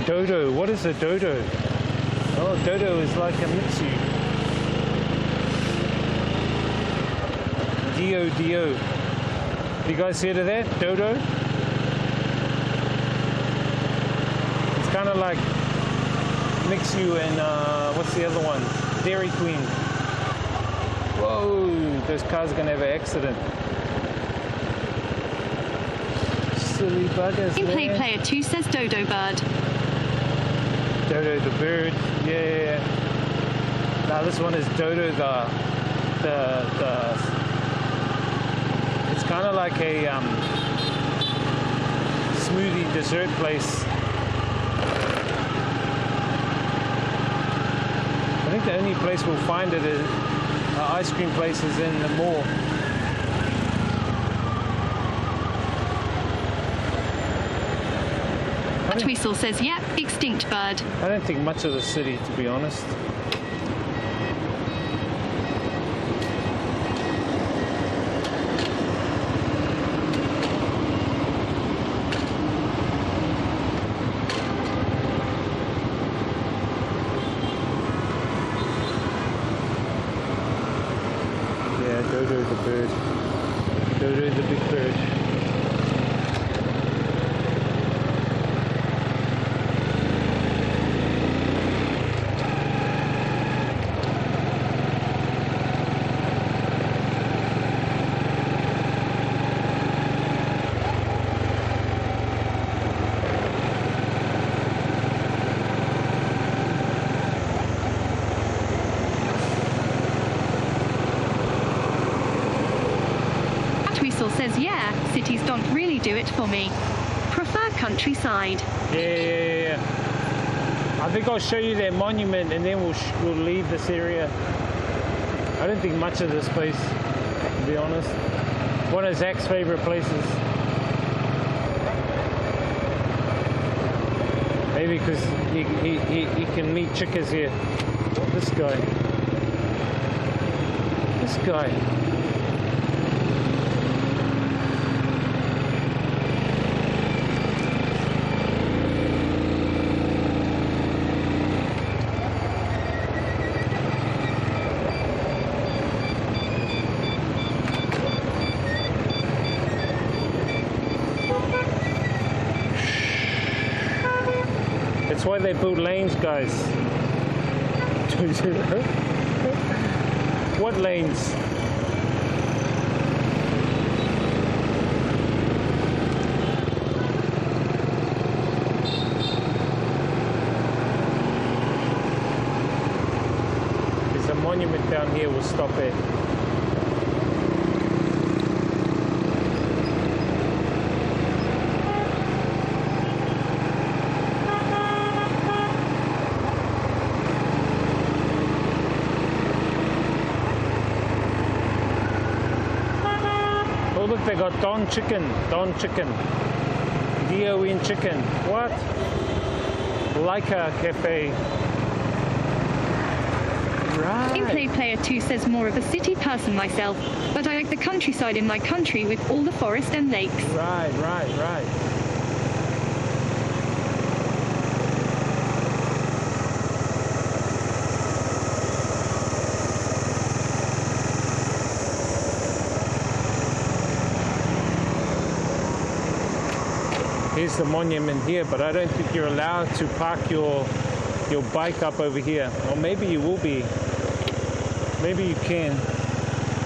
Dodo. What is a dodo? Oh, dodo is like a mitsu. D-O-D-O. You guys heard of that? Dodo? It's kind of like Mixu and what's the other one? Dairy Queen. Whoa, those cars are going to have an accident. Silly buggers, Gameplay man. Player 2 says Dodo Bird. Dodo the bird, yeah. Now this one is Dodo the it's kind of like a smoothie dessert place. I think the only place we'll find it is ice cream places in the mall. Weasel says, yep, extinct bird. I don't think much of the city, to be honest. Yeah, Dodo the bird. Dodo the big bird. Says, yeah, cities don't really do it for me. Prefer countryside. Yeah. I think I'll show you that monument and then we'll leave this area. I don't think much of this place, to be honest. One of Zach's favorite places. Maybe because he can meet chickas here. This guy. That's why they build lanes, guys. What lanes? There's a monument down here, we'll stop it. Oh look, they got Don Chicken, Don Chicken. D-O-N Chicken. What? Leica Cafe. Right. Gameplay Player 2 says more of a city person myself, but I like the countryside in my country with all the forest and lakes. Right. Here's the monument here, but I don't think you're allowed to park your bike up over here. Or maybe you will be. Maybe you can,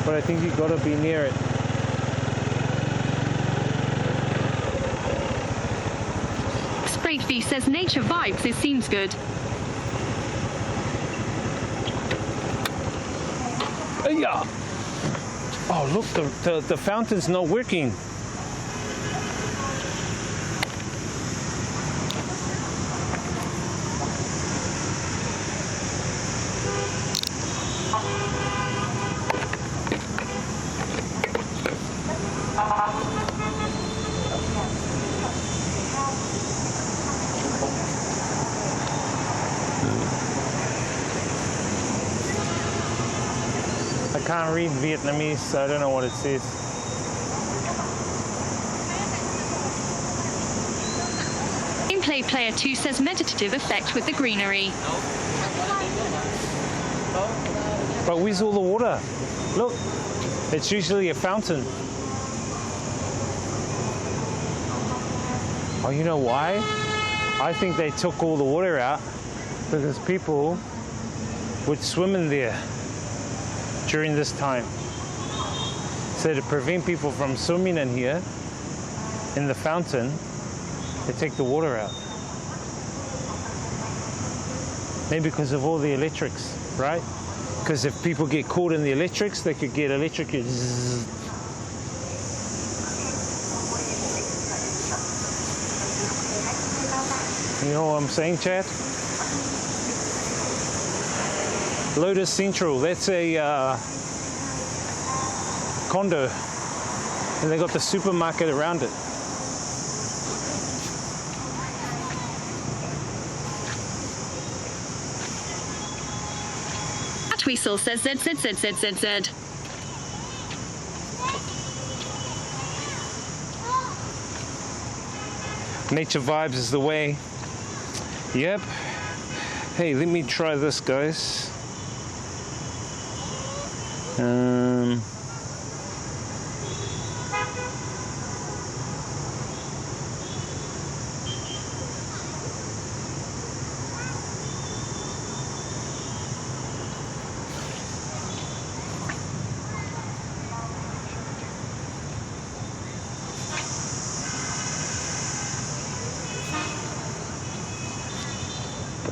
but I think you've got to be near it. Sprayed V says nature vibes, it seems good. Yeah. Oh look, the fountain's not working. I can't read Vietnamese, so I don't know what it says. Gameplay Player 2 says meditative effect with the greenery. But where's all the water? Look, it's usually a fountain. Oh, you know why? I think they took all the water out because people would swim in there during this time. So to prevent people from swimming in here, in the fountain, they take the water out. Maybe because of all the electrics, right? Because if people get caught in the electrics, they could get electrocuted. You know what I'm saying, Chad? Lotus Central, that's a condo, and they got the supermarket around it. Weasel says ZZZZZZ. Nature vibes is the way. Yep. Hey, let me try this, guys.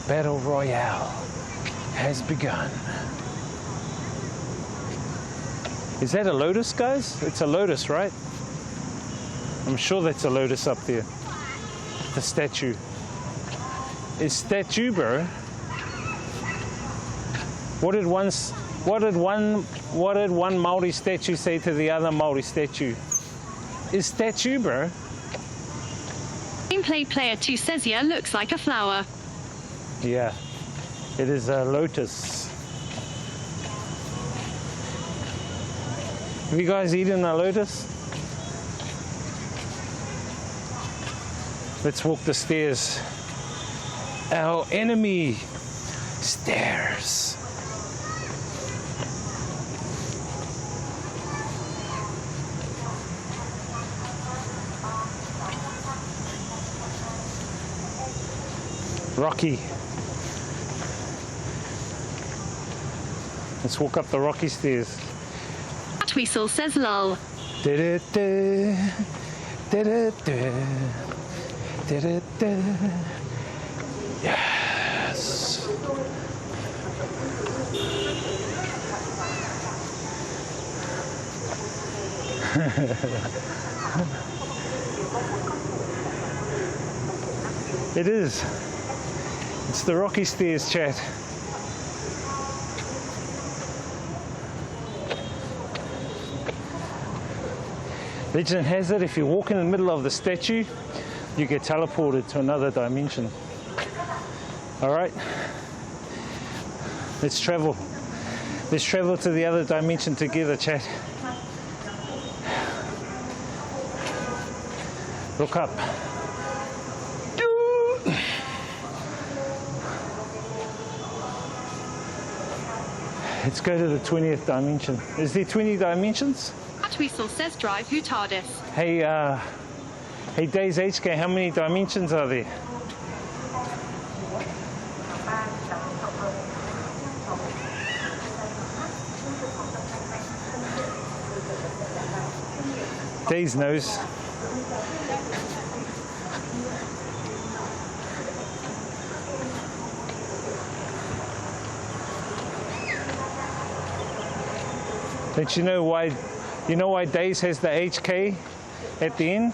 Battle Royale has begun. Is that a lotus, guys? It's a lotus, right? I'm sure that's a lotus up there. The statue. Is statue, bro? What did one Maori statue say to the other Maori statue? Is statue, bro? Gameplay Player 2 says yeah, looks like a flower. Yeah, it is a lotus. Have you guys eaten a lotus? Let's walk the stairs. Our enemy stairs. rocky. Let's walk up the rocky stairs. Weasel says lol. Da-da-da, da-da-da, da-da-da. Yes. It is. It's the rocky stairs, chat. Legend has it, if you walk in the middle of the statue, you get teleported to another dimension. Alright? Let's travel. Let's travel to the other dimension together, chat. Look up. Let's go to the 20th dimension. Is there 20 dimensions? Weasel says drive who TARDIS. Hey, hey Days HK, how many dimensions are there? Days knows. Don't you know why? You know why Days has the HK at the end?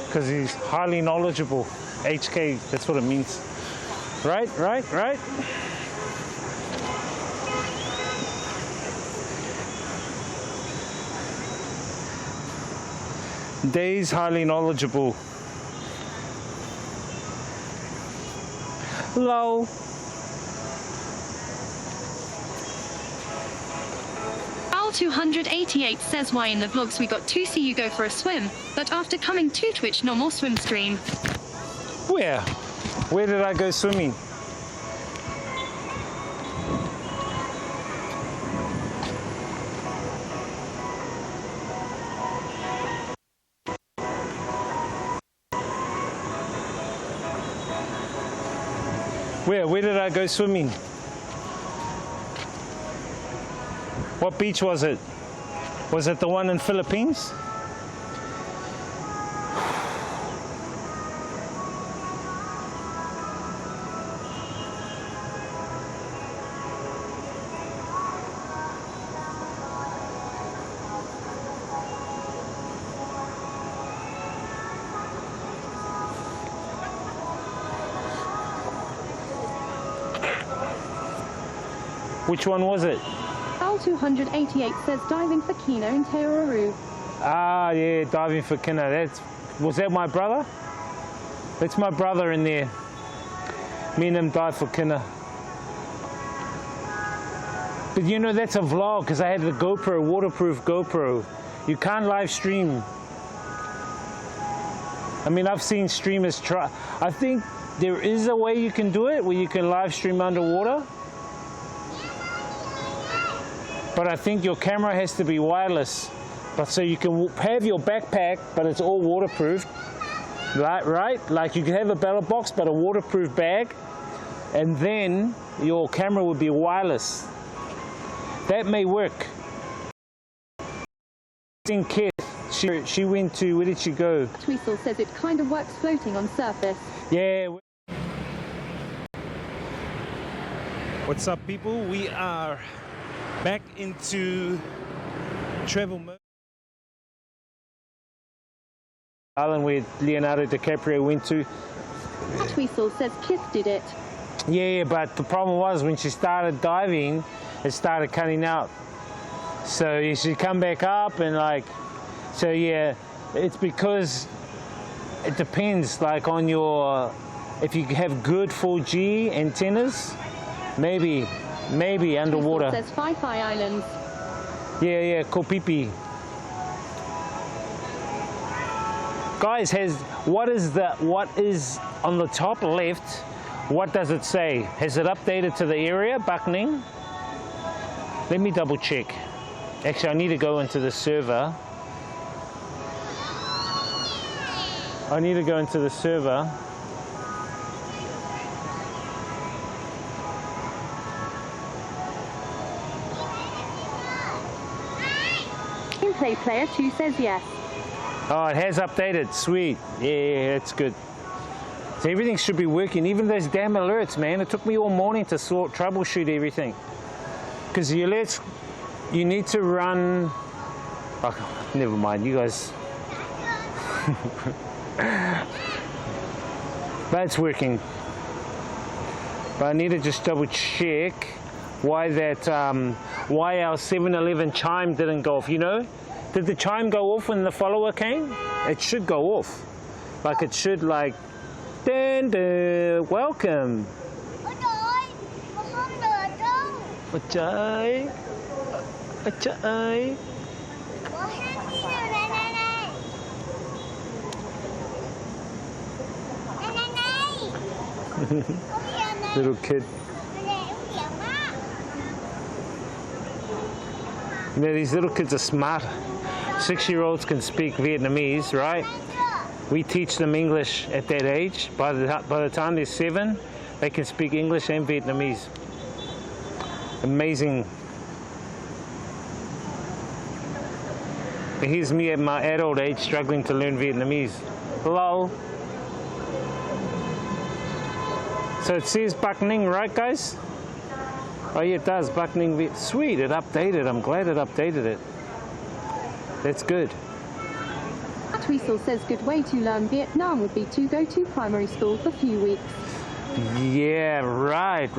Because he's highly knowledgeable. HK, that's what it means. Right, right, right? Days highly knowledgeable. Lol. Al288 says why in the vlogs we got to see you go for a swim, but after coming to Twitch no more swim stream. Where? Where did I go swimming? Where did I go swimming? What beach was it? Was it the one in Philippines? Which one was it? Al288 says diving for Kino in Teoru. Ah, yeah, diving for Kino. Was that my brother? That's my brother in there. Me and him dive for Kino. But you know, that's a vlog because I had the GoPro, waterproof GoPro. You can't live stream. I mean, I've seen streamers try. I think there is a way you can do it where you can live stream underwater. But I think your camera has to be wireless. But so you can have your backpack, but it's all waterproof. Right? Like you can have a ballot box, but a waterproof bag. And then your camera would be wireless. That may work. Kit, she went to, where did she go? Tweasel says it kind of works floating on surface. Yeah. What's up, people? We are back into travel mode. Island where Leonardo DiCaprio went to. Tweasel says Kith did it. Yeah, but the problem was when she started diving, it started cutting out. So you should come back up and like, so yeah, it's because it depends like on your, if you have good 4G antennas, maybe underwater. Tweasel says Fi-Fi Islands. Yeah, Kopipi. Guys, what is on the top left? What does it say? Has it updated to the area, Bakning? Let me double check. Actually, I need to go into the server. In-play player 2 says yes. Oh, it has updated. Sweet. Yeah, that's good. So everything should be working. Even those damn alerts, man. It took me all morning to troubleshoot everything. Because the alerts, you need to run... Oh, never mind, you guys. But it's working. But I need to just double check why why our 7-Eleven chime didn't go off. You know, did the chime go off when the follower came? It should go off. Like it should, like, dun, dun, welcome. Ôi trời, ôi trời. Little kid. Yeah, these little kids are smart. 6-year-olds can speak Vietnamese, right? We teach them English at that age. By the time they're 7, they can speak English and Vietnamese. Amazing. Here's me at my adult age struggling to learn Vietnamese. Lol. So it says Bac Ninh, right guys? Oh yeah, it does, Bac Ninh. Sweet, it updated. I'm glad it updated it. That's good. Tweasel says good way to learn Vietnam would be to go to primary school for a few weeks. Yeah, right.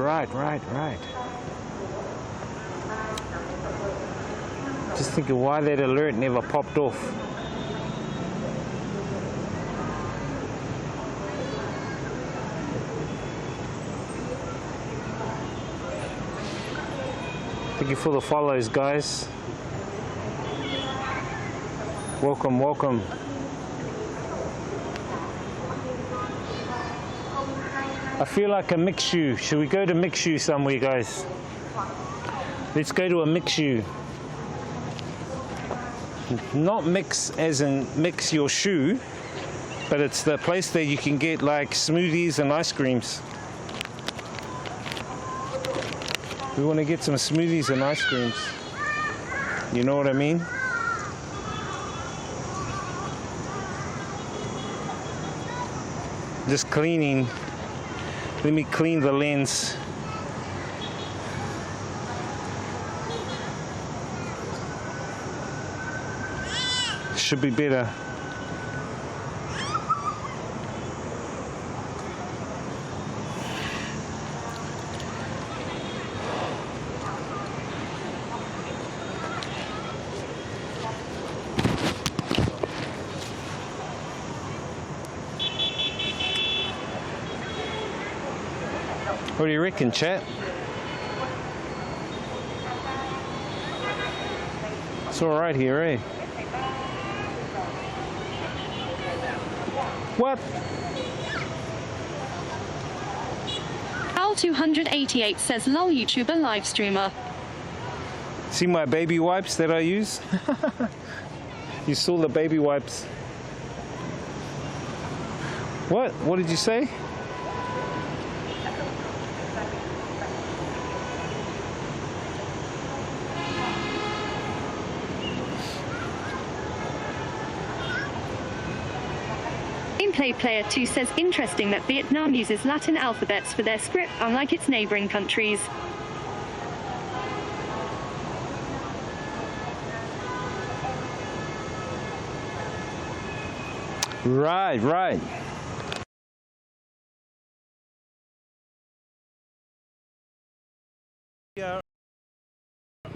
Just thinking why that alert never popped off. Thank you for the follows, guys. Welcome, welcome. I feel like a mixu. Should we go to mixu somewhere, guys? Let's go to a mixu. Not mix as in mix your shoe, but it's the place that you can get like smoothies and ice creams. We want to get some smoothies and ice creams. You know what I mean? Just cleaning. Let me clean the lens. Should be better. What do you reckon, chat? It's all right here, eh? What? Al288 says lol YouTuber live streamer. See my baby wipes that I use? You saw the baby wipes. What? What did you say? Gameplay Player 2 says interesting that Vietnam uses Latin alphabets for their script, unlike its neighboring countries. Right. We are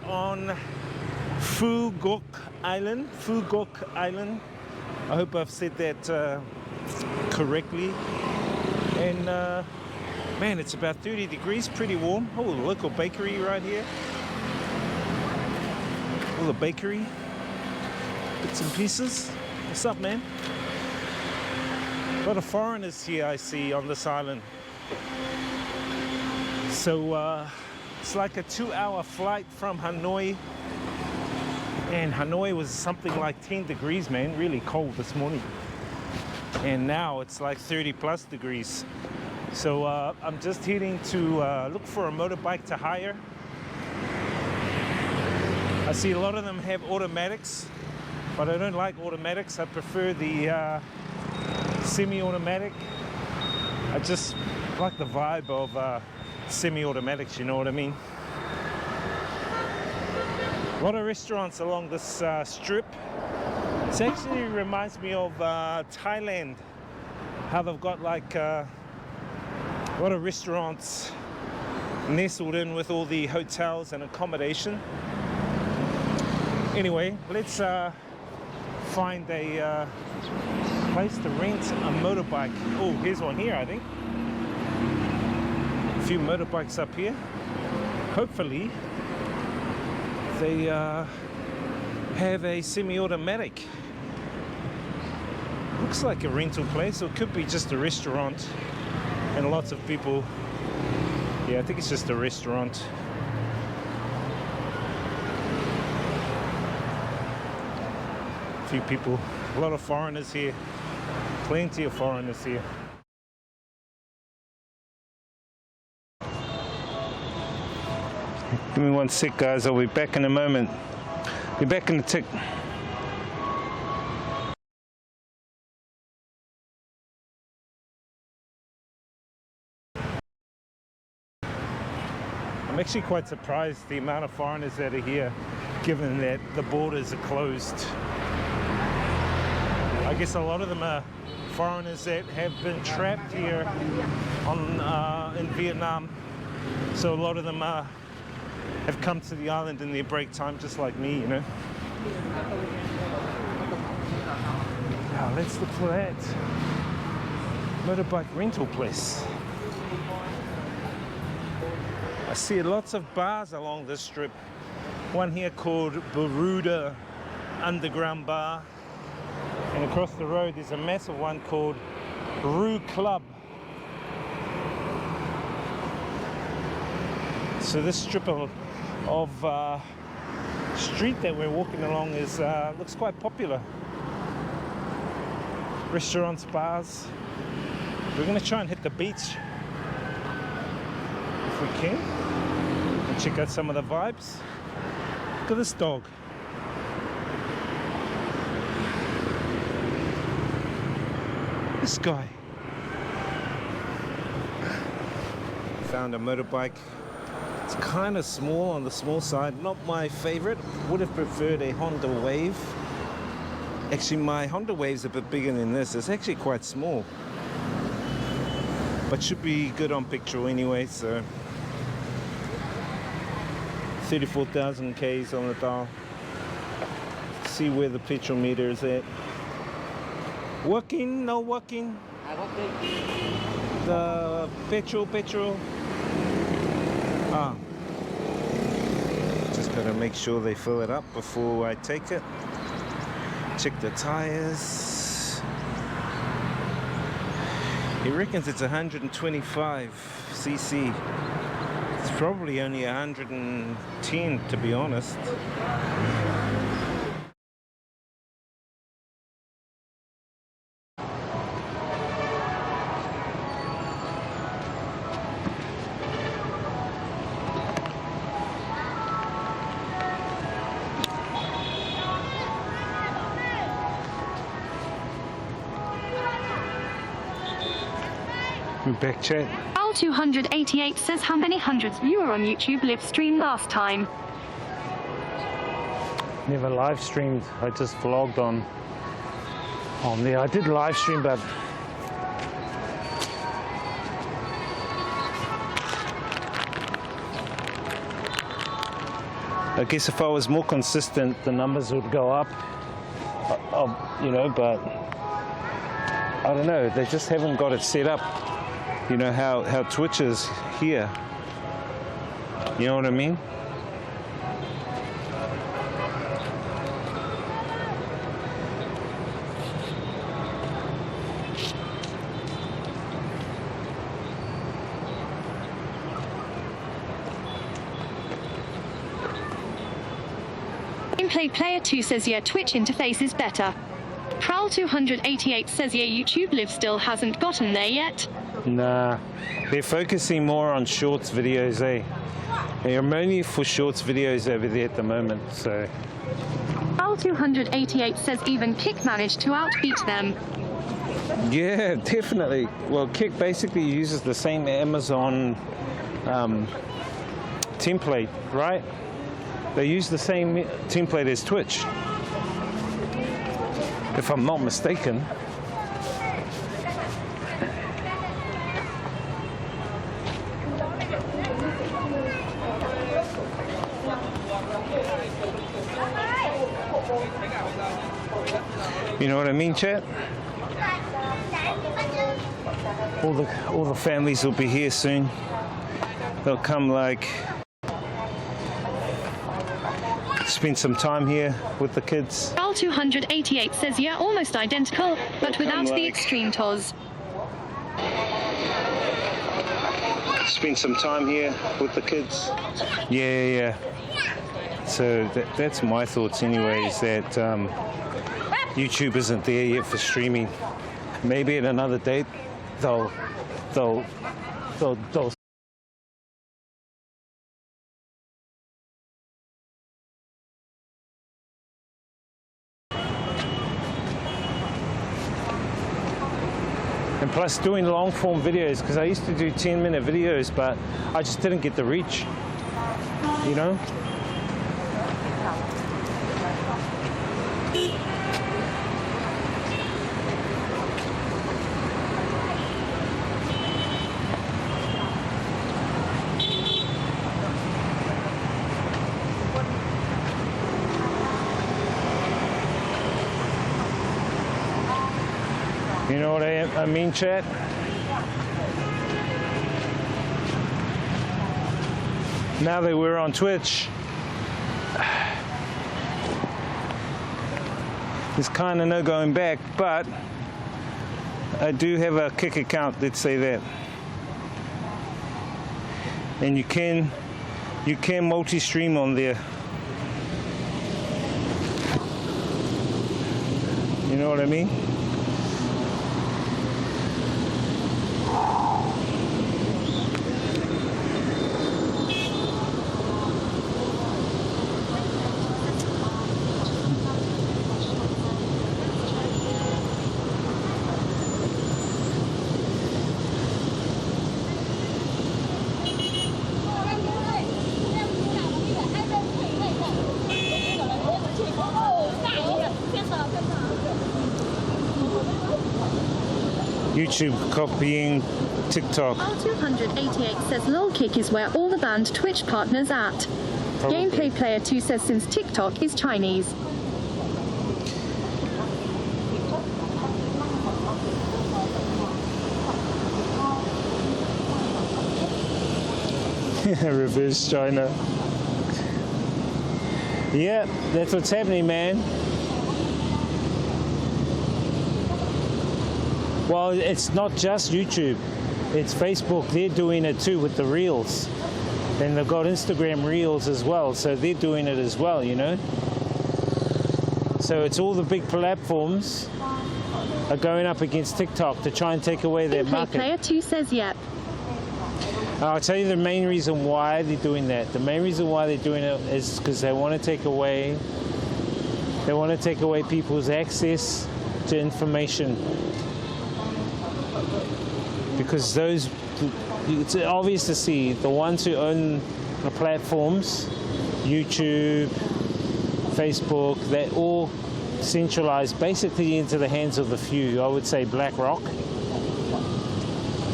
on Phu Quoc Island. I hope I've said that correctly. And man, it's about 30 degrees, pretty warm. Oh, local bakery right here. Oh, the bakery. Bits and pieces. What's up, man? A lot of foreigners here I see on this island. So it's like a 2-hour flight from Hanoi. And Hanoi was something like 10 degrees, man. Really cold this morning. And now it's like 30 plus degrees. So I'm just heading to look for a motorbike to hire. I see a lot of them have automatics. but I don't like automatics. I prefer the semi-automatic. I just like the vibe of semi-automatics, you know what I mean? A lot of restaurants along this strip. It actually reminds me of Thailand, how they've got like a lot of restaurants nestled in with all the hotels and accommodation. Anyway, let's find a place to rent a motorbike. Oh, here's one here, I think. A few motorbikes up here. Hopefully they have a semi-automatic. Looks like a rental place, or it could be just a restaurant and lots of people. Yeah, I think it's just a restaurant. A few people, a lot of foreigners here. Plenty of foreigners here. Give me one sec, guys. I'll be back in a moment. Be back in a tick. I'm actually quite surprised the amount of foreigners that are here, given that the borders are closed. I guess a lot of them are foreigners that have been trapped here in Vietnam. So a lot of them have come to the island in their break time, just like me, you know. Now let's look for that motorbike rental place. I see lots of bars along this strip. One here called Baruda Underground Bar. And across the road there's a massive one called Rue Club. So this strip of street that we're walking along is looks quite popular. Restaurants, bars. We're going to try and hit the beach if we can, and check out some of the vibes. Look at this dog. This guy. Found a motorbike. It's kind of small, on the small side, not my favorite. Would have preferred a Honda Wave. Actually, my Honda Wave's a bit bigger than this. It's actually quite small, but should be good on petrol anyway. So 34,000 Ks on the dial. See where the petrol meter is at. Working, no working. The petrol. Just gotta make sure they fill it up before I take it. Check the tires. He reckons it's 125 cc. It's probably only 110, to be honest. We're back, chat. Al288 says how many hundreds you were on YouTube live stream last time? Never live streamed. I just vlogged on there. I did live stream, but I guess if I was more consistent, the numbers would go up. You know, but I don't know. They just haven't got it set up. You know how Twitch is here. You know what I mean? Gameplay Player 2 says yeah, Twitch interface is better. Prowl288 says yeah, YouTube Live still hasn't gotten there yet. Nah, they're focusing more on shorts videos, eh? They're only for shorts videos over there at the moment, so. Pearl 288 says even Kick managed to outbeat them. Yeah, definitely. Well, Kick basically uses the same Amazon template, right? They use the same template as Twitch, if I'm not mistaken. You know what I mean, chat? All the families will be here soon. They'll come like spend some time here with the kids. Pearl 288 says yeah, almost identical, but without the extreme toes. Spend some time here with the kids. Yeah. So that's my thoughts anyways, that YouTube isn't there yet for streaming. Maybe at another date they'll and plus doing long form videos, because I used to do 10-minute videos, but I just didn't get the reach, you know? You know what I mean, chat? Now that we're on Twitch, there's kind of no going back, but I do have a Kick account, let's say that. And you can multi-stream on there. You know what I mean? YouTube copying TikTok. Pearl 288 says lol Kick is where all the banned Twitch partners at. Probably. Gameplay Player 2 says since TikTok is Chinese. Reverse China. Yeah, that's what's happening, man. Well, it's not just YouTube. It's Facebook. They're doing it too with the Reels. And they've got Instagram Reels as well. So they're doing it as well, you know. So it's all the big platforms are going up against TikTok to try and take away their Gameplay market. Player 2 says yep. I'll tell you the main reason why they're doing that. The main reason why they're doing it is because they want to take away people's access to information. Because it's obvious to see the ones who own the platforms, YouTube, Facebook, they're all centralized basically into the hands of the few. I would say BlackRock.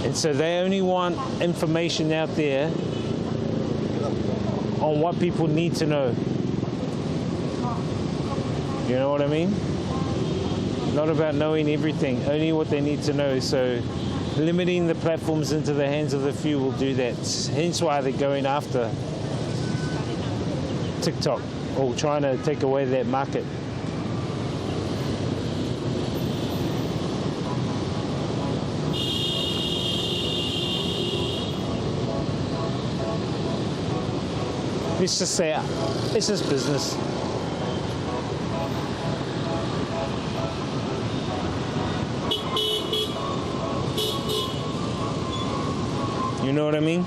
And so they only want information out there on what people need to know. You know what I mean? Not about knowing everything, only what they need to know. So limiting the platforms into the hands of the few will do that. Hence why they're going after TikTok or trying to take away that market. Let's just say it's just business. You know what I mean?